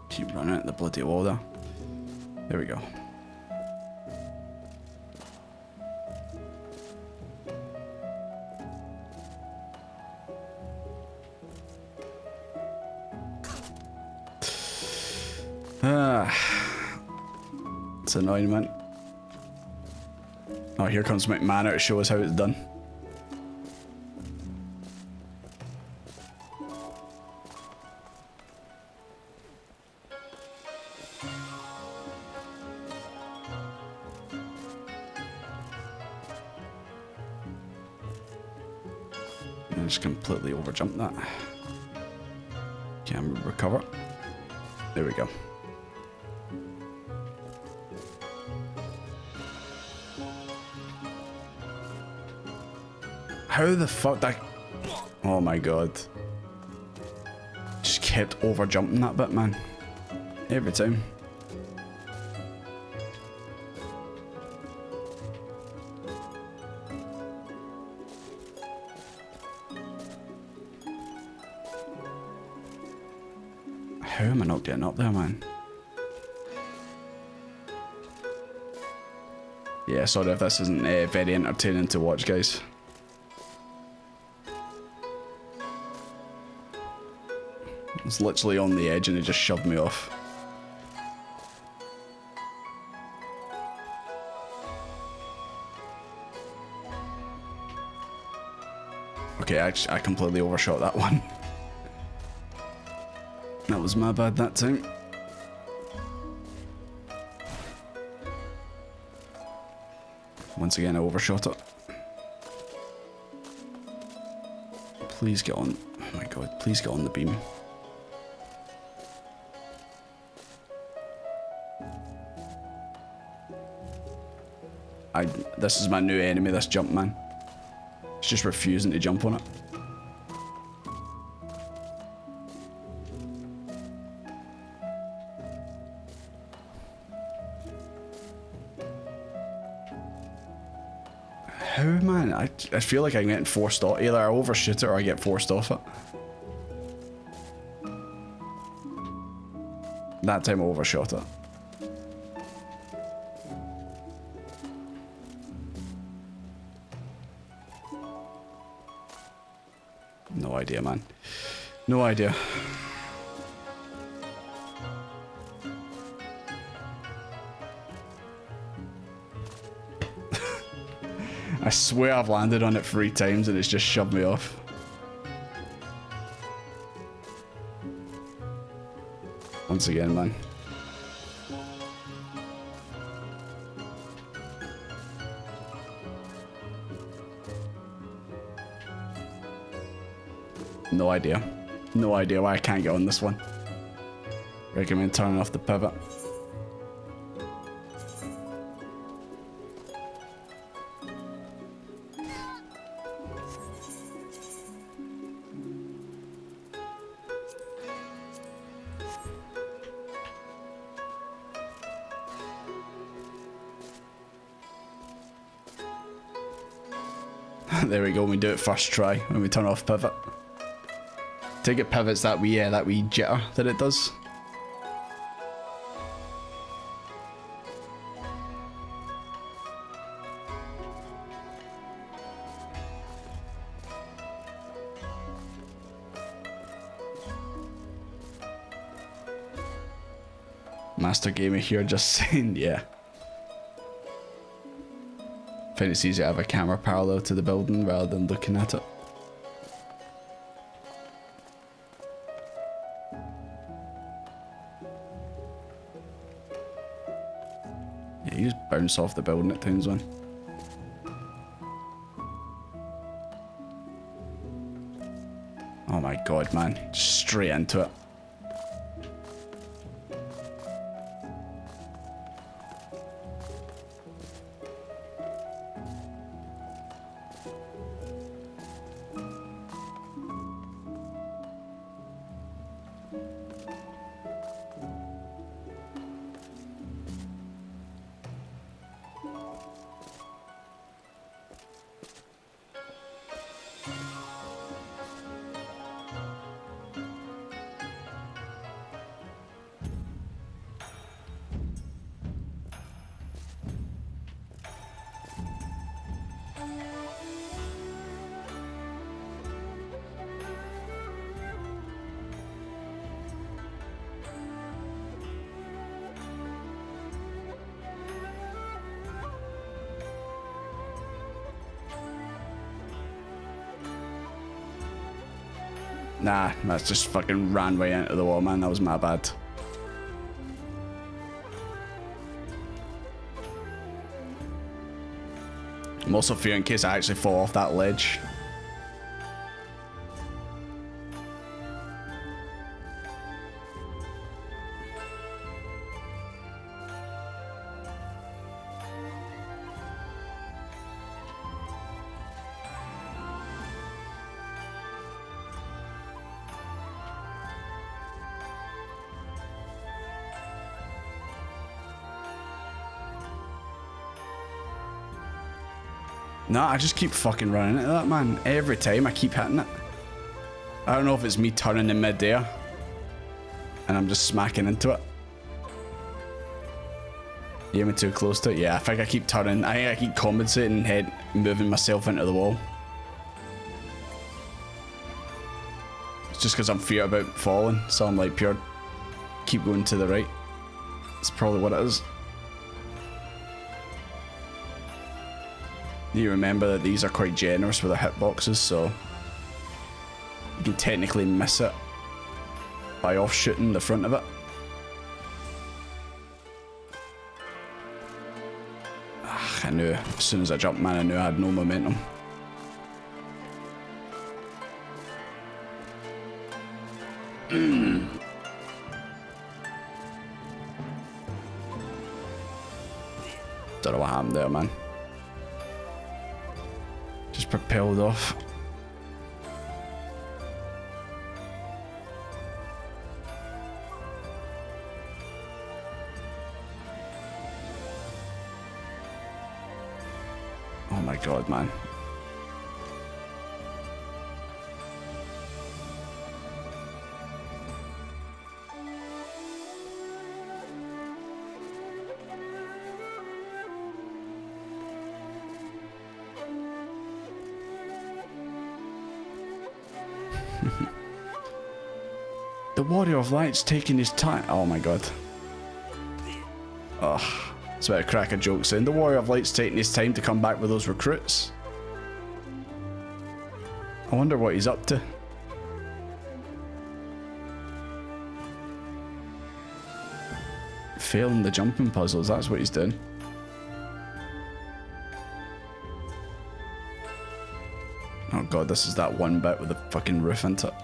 Keep running at the bloody wall there. There we go. It's annoying, man. Oh, here comes McManor to show us how it's done. I just completely overjumped that. Can we recover? There we go. How the fuck that... Oh my god. Just kept over jumping that bit, man. Every time. How am I not getting up there, man? Yeah, sorry if this isn't very entertaining to watch, guys. It's literally on the edge and it just shoved me off. Okay, I completely overshot that one. That was my bad that time. Once again, I overshot it. Please get on. Oh my god, please get on the beam. This is my new enemy, this jump man. It's just refusing to jump on it. How, man? I feel like I'm getting forced off. Either I overshoot it or I get forced off it. That time I overshot it. No idea, man. No idea. I swear I've landed on it 3 times and it's just shoved me off. Once again, man. No idea. No idea why I can't get on this one. Recommend turning off the pivot. There we go, we do it first try when we turn off pivot. Take it pivots that wee jitter that it does. Master Gamer here just saying, yeah. I find it's easier to have a camera parallel to the building rather than looking at it. Yeah, you just bounce off the building at times, man. Oh my god, man. Just straight into it. Nah, that's just fucking ran way into the wall, man. That was my bad. I'm also fearing in case I actually fall off that ledge. Nah, I just keep fucking running into that, man. Every time I keep hitting it. I don't know if it's me turning in mid-air and I'm just smacking into it. You aiming too close to it? Yeah, I think I keep turning. I think I keep compensating and moving myself into the wall. It's just because I'm feared about falling, so I'm like pure keep going to the right. That's probably what it is. You remember that these are quite generous with their hitboxes, so you can technically miss it by offshooting the front of it. I knew as soon as I jumped, man, I knew I had no momentum. Don't know what happened there, man. Just propelled off. Oh my god, man. The Warrior of Light's taking his time. Oh my god. Ugh. It's about to crack a joke soon. The Warrior of Light's taking his time to come back with those recruits. I wonder what he's up to. Failing the jumping puzzles, that's what he's doing. Oh god, this is that one bit with the fucking roof into it.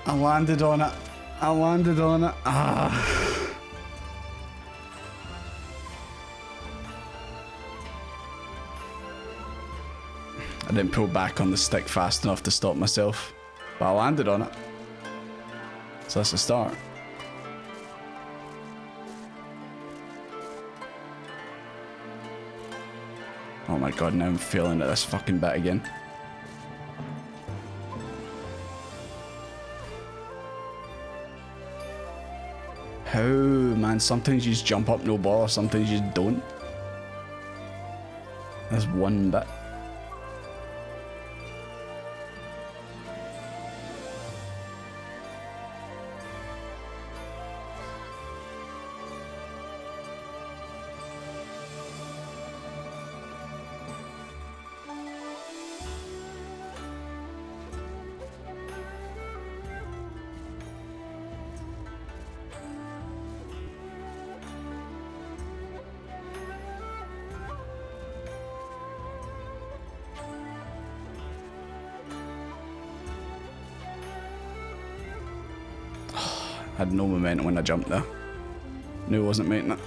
I landed on it. I landed on it. Ah. I didn't pull back on the stick fast enough to stop myself, but I landed on it. So that's a start. Oh my god, now I'm failing at this fucking bit again. How, man, sometimes you just jump up no ball, sometimes you just don't. That's one bit. I had no momentum when I jumped there. Knew I wasn't making it.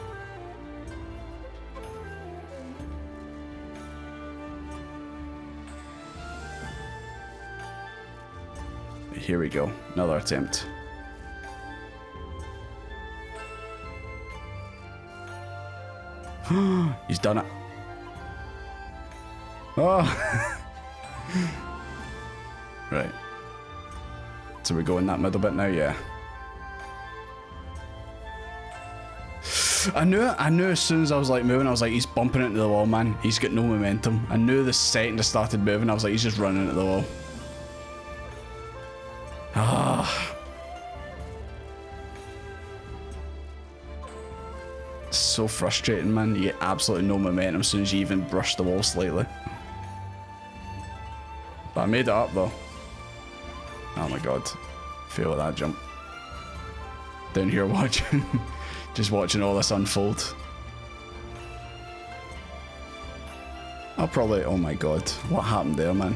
Here we go. Another attempt. He's done it. Oh! Right. So we go in that middle bit now, yeah. I knew as soon as I was like moving, I was like, he's bumping into the wall, man. He's got no momentum. I knew the second I started moving, I was like, he's just running into the wall. Ah. So frustrating, man. You get absolutely no momentum as soon as you even brush the wall slightly. But I made it up though. Oh my god. Fail at that jump. Down here watching. Just watching all this unfold. I'll probably... Oh my god. What happened there, man?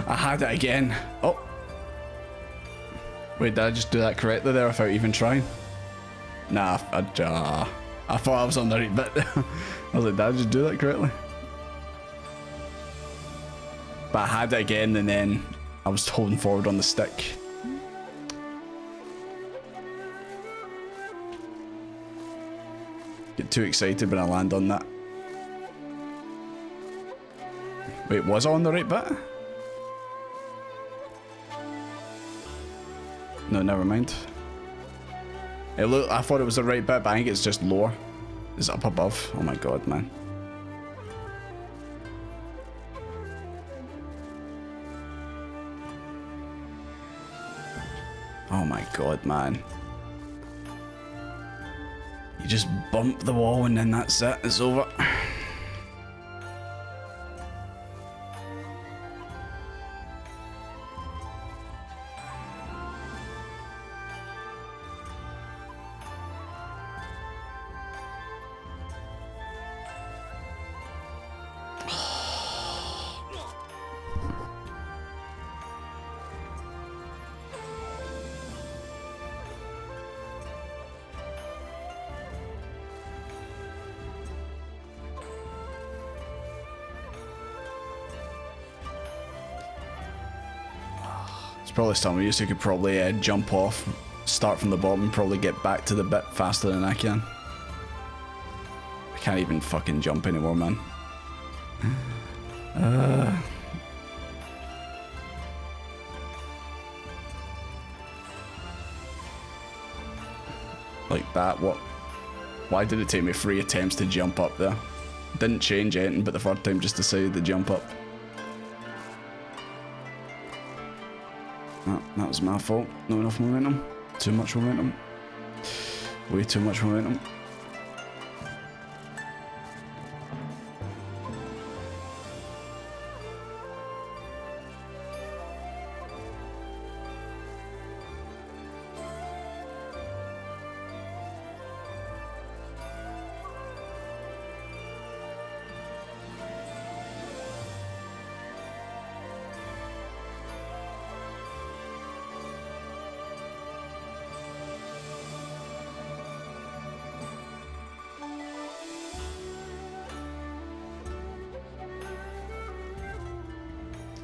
I had it again. Oh. Wait, did I just do that correctly there without even trying? Nah, I thought I was on the right bit. I was like, did I just do that correctly? But I had it again and then I was holding forward on the stick. Get too excited when I land on that. Wait, was I on the right bit? No, never mind. I thought it was the right bit, but I think it's just lower. Is it up above? Oh my god, man. Oh my god, man. You just bump the wall and then that's it. It's over. It's probably something you could probably jump off, start from the bottom, and probably get back to the bit faster than I can. I can't even fucking jump anymore, man. Like that, what? Why did it take me 3 attempts to jump up there? Didn't change anything, but the third time just decided to jump up. That was my fault. Not enough momentum. Too much momentum. Way too much momentum.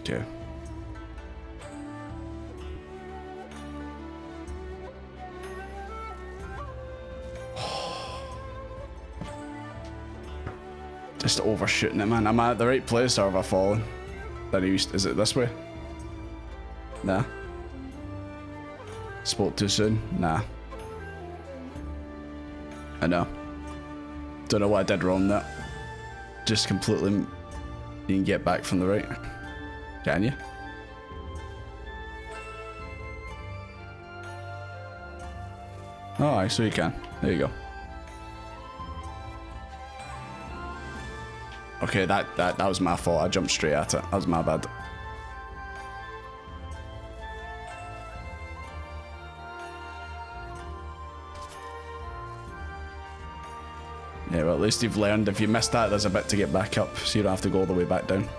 Okay. Just overshooting it, man. Am I at the right place or have I fallen? Is it this way? Nah. Spoke too soon? Nah. I know. Don't know what I did wrong there. Just completely... You can get back from the right. Can you? Oh, so you can. There you go. Okay, that was my fault. I jumped straight at it. That was my bad. Yeah, well, at least you've learned. If you missed that, there's a bit to get back up, so you don't have to go all the way back down.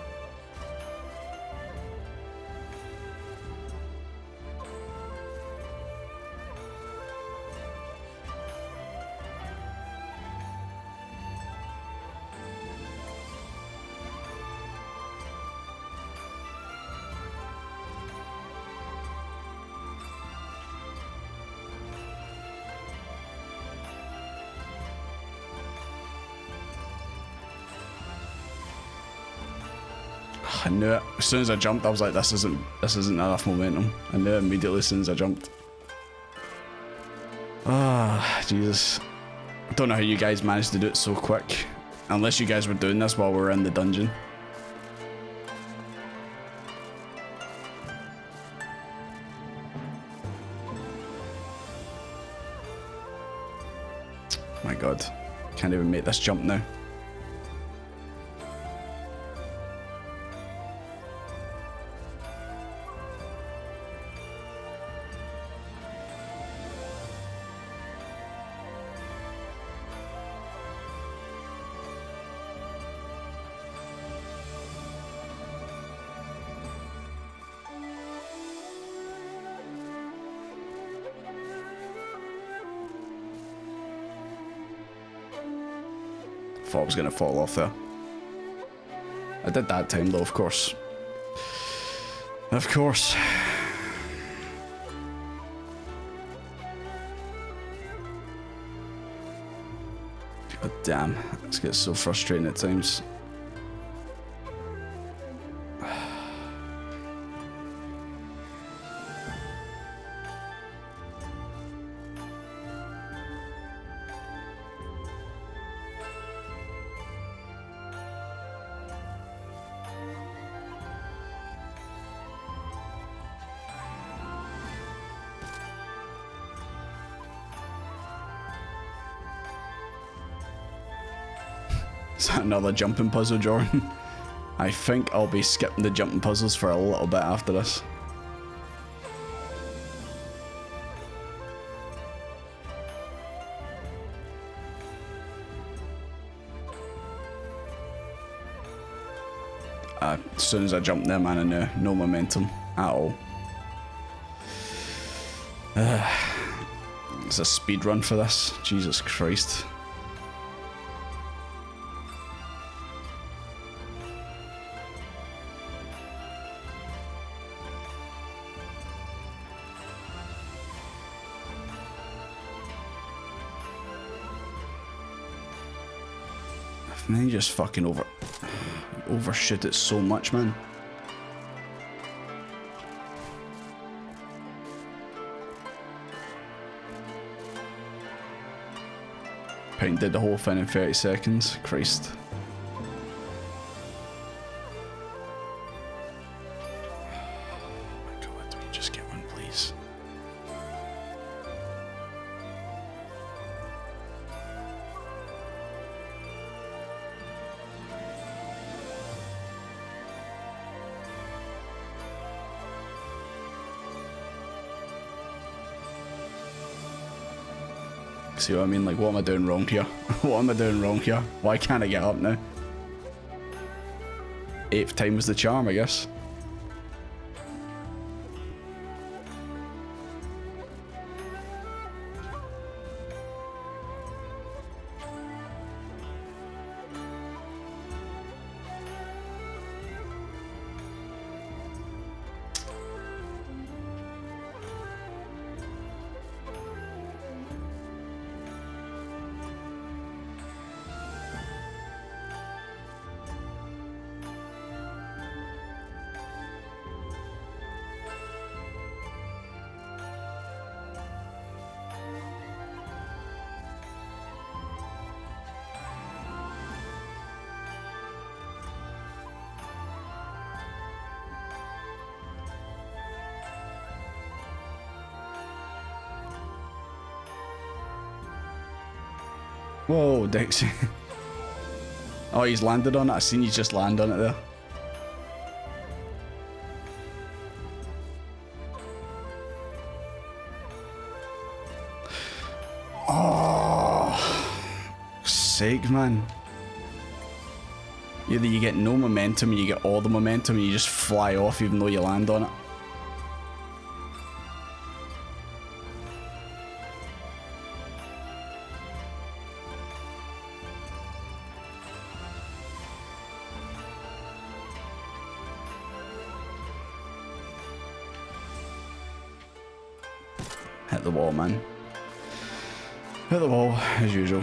I knew it. As soon as I jumped, I was like, this isn't enough momentum. I knew it immediately as soon as I jumped. Ah, Jesus. I don't know how you guys managed to do it so quick. Unless you guys were doing this while we were in the dungeon. My God. Can't even make this jump now. Thought I was gonna fall off there. I did that time though, of course. Of course. God damn, this gets so frustrating at times. Is that another jumping puzzle, Jordan? I think I'll be skipping the jumping puzzles for a little bit after this. As soon as I jumped there, man, I knew no momentum at all. It's a speed run for this. Jesus Christ. And then you just fucking overshoot it so much, man. Pint did the whole thing in 30 seconds. Christ. Oh my God, do we just get one, please? See what I mean? Like, what am I doing wrong here? What am I doing wrong here? Why can't I get up now? 8th time was the charm, I guess. Whoa, Dixie. Oh, he's landed on it. I seen you just land on it there. Oh, sake, man. Either you get no momentum, or you get all the momentum, and you just fly off even though you land on it. Hit the wall, man. Hit the wall, as usual.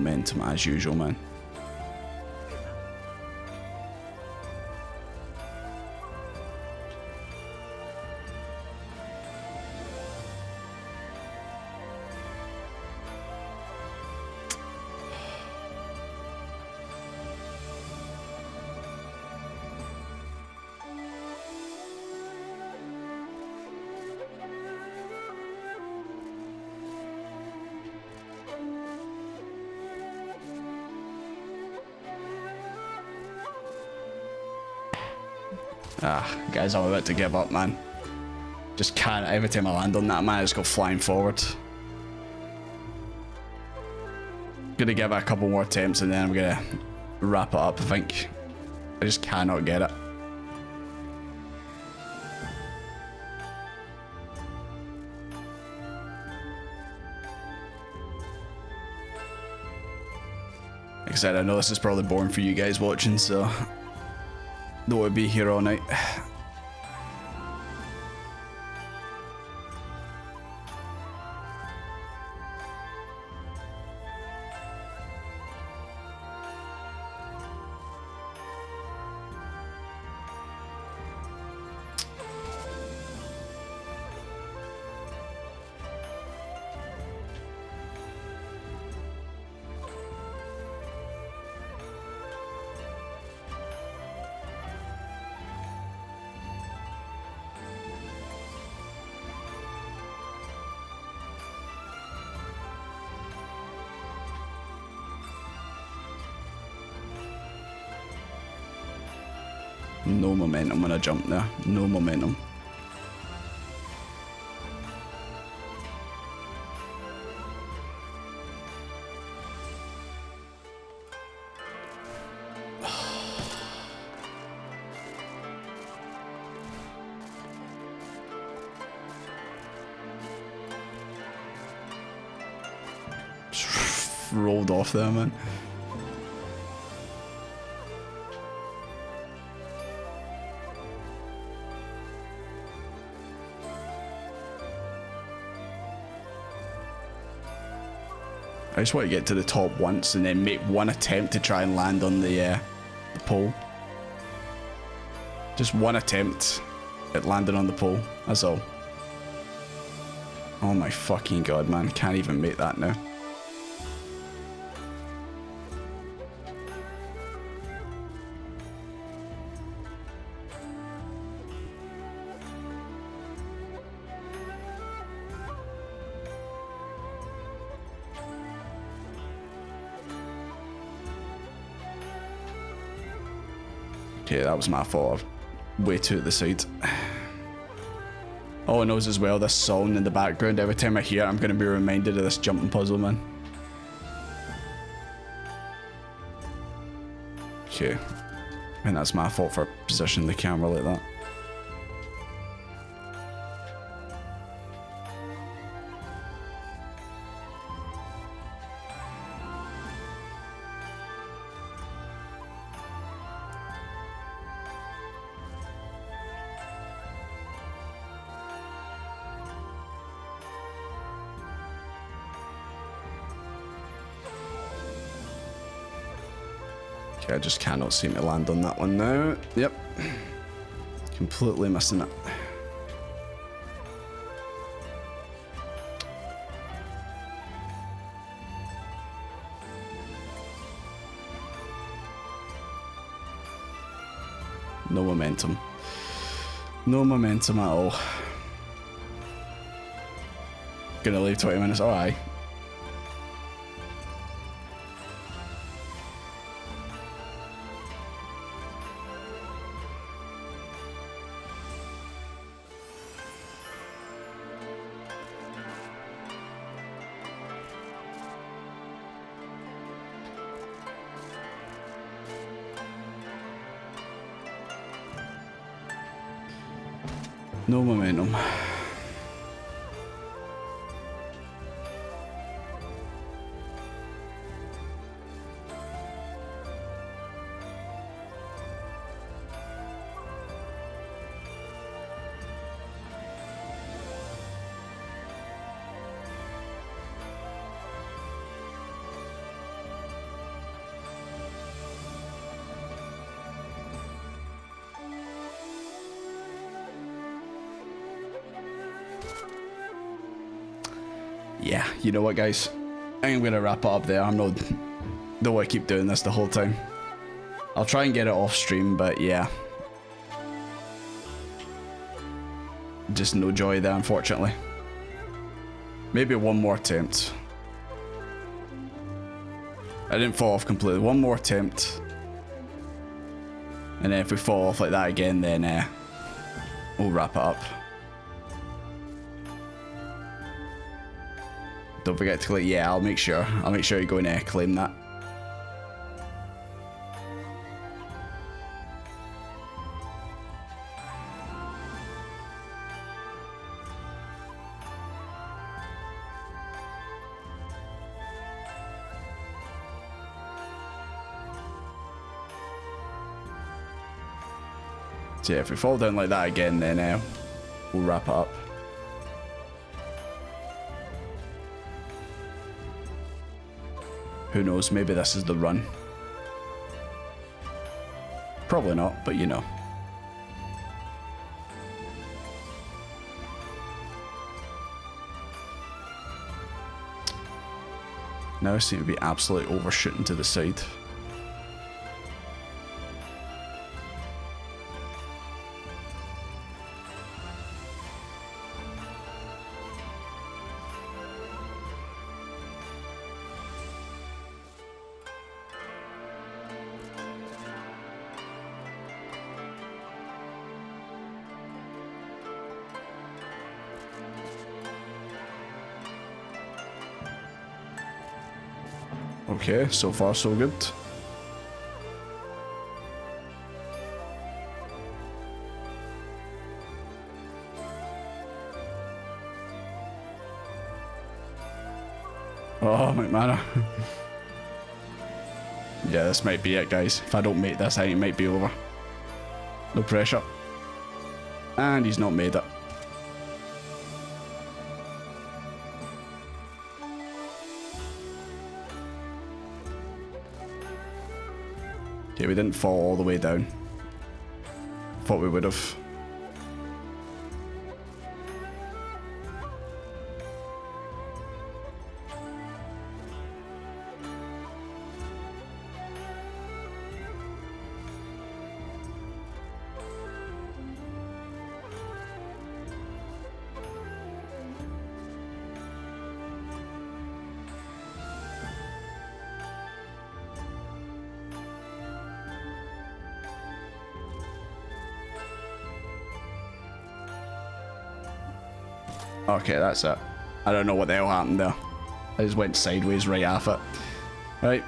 momentum as usual, man. Ah, guys, I'm about to give up, man. Just can't. Every time I land on that, man, I just go flying forward. Gonna give it a couple more attempts and then I'm gonna wrap it up, I think. I just cannot get it. Like I said, I know this is probably boring for you guys watching, so don't want to be here all night. No momentum when I jump there. No momentum. Rolled off there, man. I just want to get to the top once and then make one attempt to try and land on the pole. Just one attempt at landing on the pole, that's all. Oh my fucking god, man. Can't even make that now. Okay, that was my fault. Way too at the side. All I know is as well, this song in the background, every time I hear it, I'm going to be reminded of this jumping puzzle, man. Okay. And that's my fault for positioning the camera like that. I just cannot seem to land on that one now. Yep. Completely missing it. No momentum. No momentum at all. Gonna leave 20 minutes. Oh, aye. No momentum. yeah, you know what, guys? I'm gonna wrap it up there. Don't want to keep doing this the whole time. I'll try and get it off stream, but yeah. Just no joy there, unfortunately. Maybe one more attempt. I didn't fall off completely. One more attempt. And then if we fall off like that again, then we'll wrap it up. Don't forget to click, yeah, I'll make sure you go and claim that. So yeah, if we fall down like that again, then we'll wrap it up. Who knows, maybe this is the run. Probably not, but you know. Now I seem to be absolutely overshooting to the side. Okay, so far so good. Oh, McManor. Yeah, this might be it, guys. If I don't make this, it might be over. No pressure. And he's not made it. Okay, we didn't fall all the way down. Thought we would have. Okay, that's it. I don't know what the hell happened there. I just went sideways right off it. Right.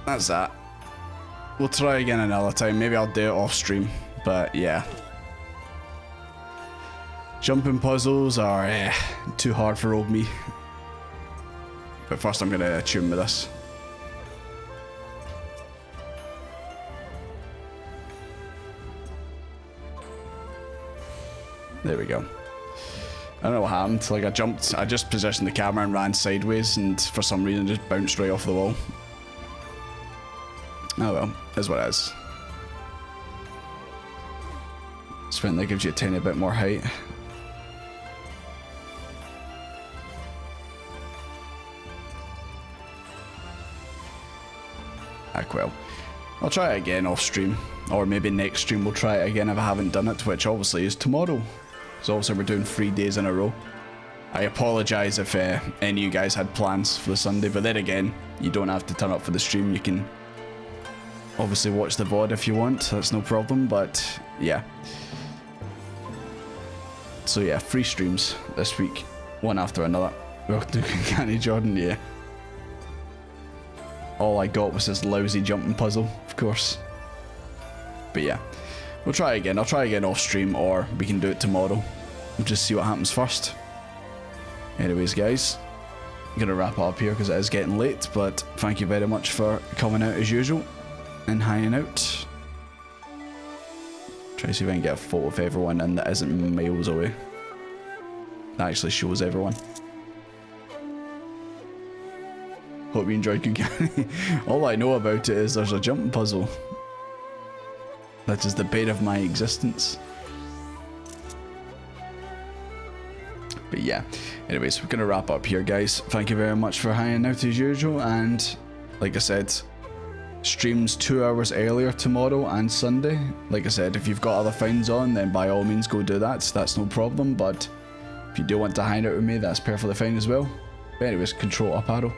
That's that. We'll try again another time. Maybe I'll do it off stream. But yeah. Jumping puzzles are too hard for old me. But first I'm going to tune with this. There we go. I don't know what happened, like I just positioned the camera and ran sideways and for some reason just bounced right off the wall. Oh well, is what it is. Sprint that gives you a tiny bit more height. Well, I'll try it again off stream, or maybe next stream we'll try it again if I haven't done it, which obviously is tomorrow. So obviously we're doing 3 days in a row. I apologise if any of you guys had plans for the Sunday, but then again, you don't have to turn up for the stream. You can obviously watch the VOD if you want, that's no problem, but yeah. So yeah, 3 streams this week, one after another. Welcome to Uncanny Jordan, yeah. All I got was this lousy jumping puzzle, of course. But yeah. We'll try again. I'll try again off stream, or we can do it tomorrow. We'll just see what happens first. Anyways, guys, I'm going to wrap up here because it is getting late, but thank you very much for coming out as usual and hanging out. Try to see if I can get a photo of everyone and that isn't miles away. That actually shows everyone. Hope you enjoyed Kugani. All I know about it is there's a jumping puzzle. That is the bane of my existence. But yeah, anyways, we're gonna wrap up here, guys. Thank you very much for hanging out as usual, and like I said, streams 2 hours earlier tomorrow and Sunday. Like I said, if you've got other finds on, then by all means go do that. That's no problem. But if you do want to hang out with me, that's perfectly fine as well. But anyways, control up arrow.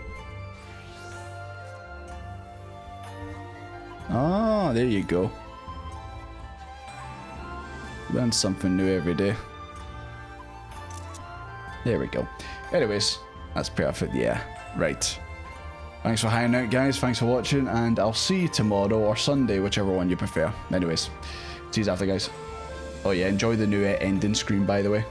Ah, there you go. Learn something new every day. There we go. Anyways, that's perfect. Yeah, right. Thanks for hanging out, guys. Thanks for watching, and I'll see you tomorrow or Sunday, whichever one you prefer. Anyways, see you after, guys. Oh yeah, enjoy the new ending screen, by the way.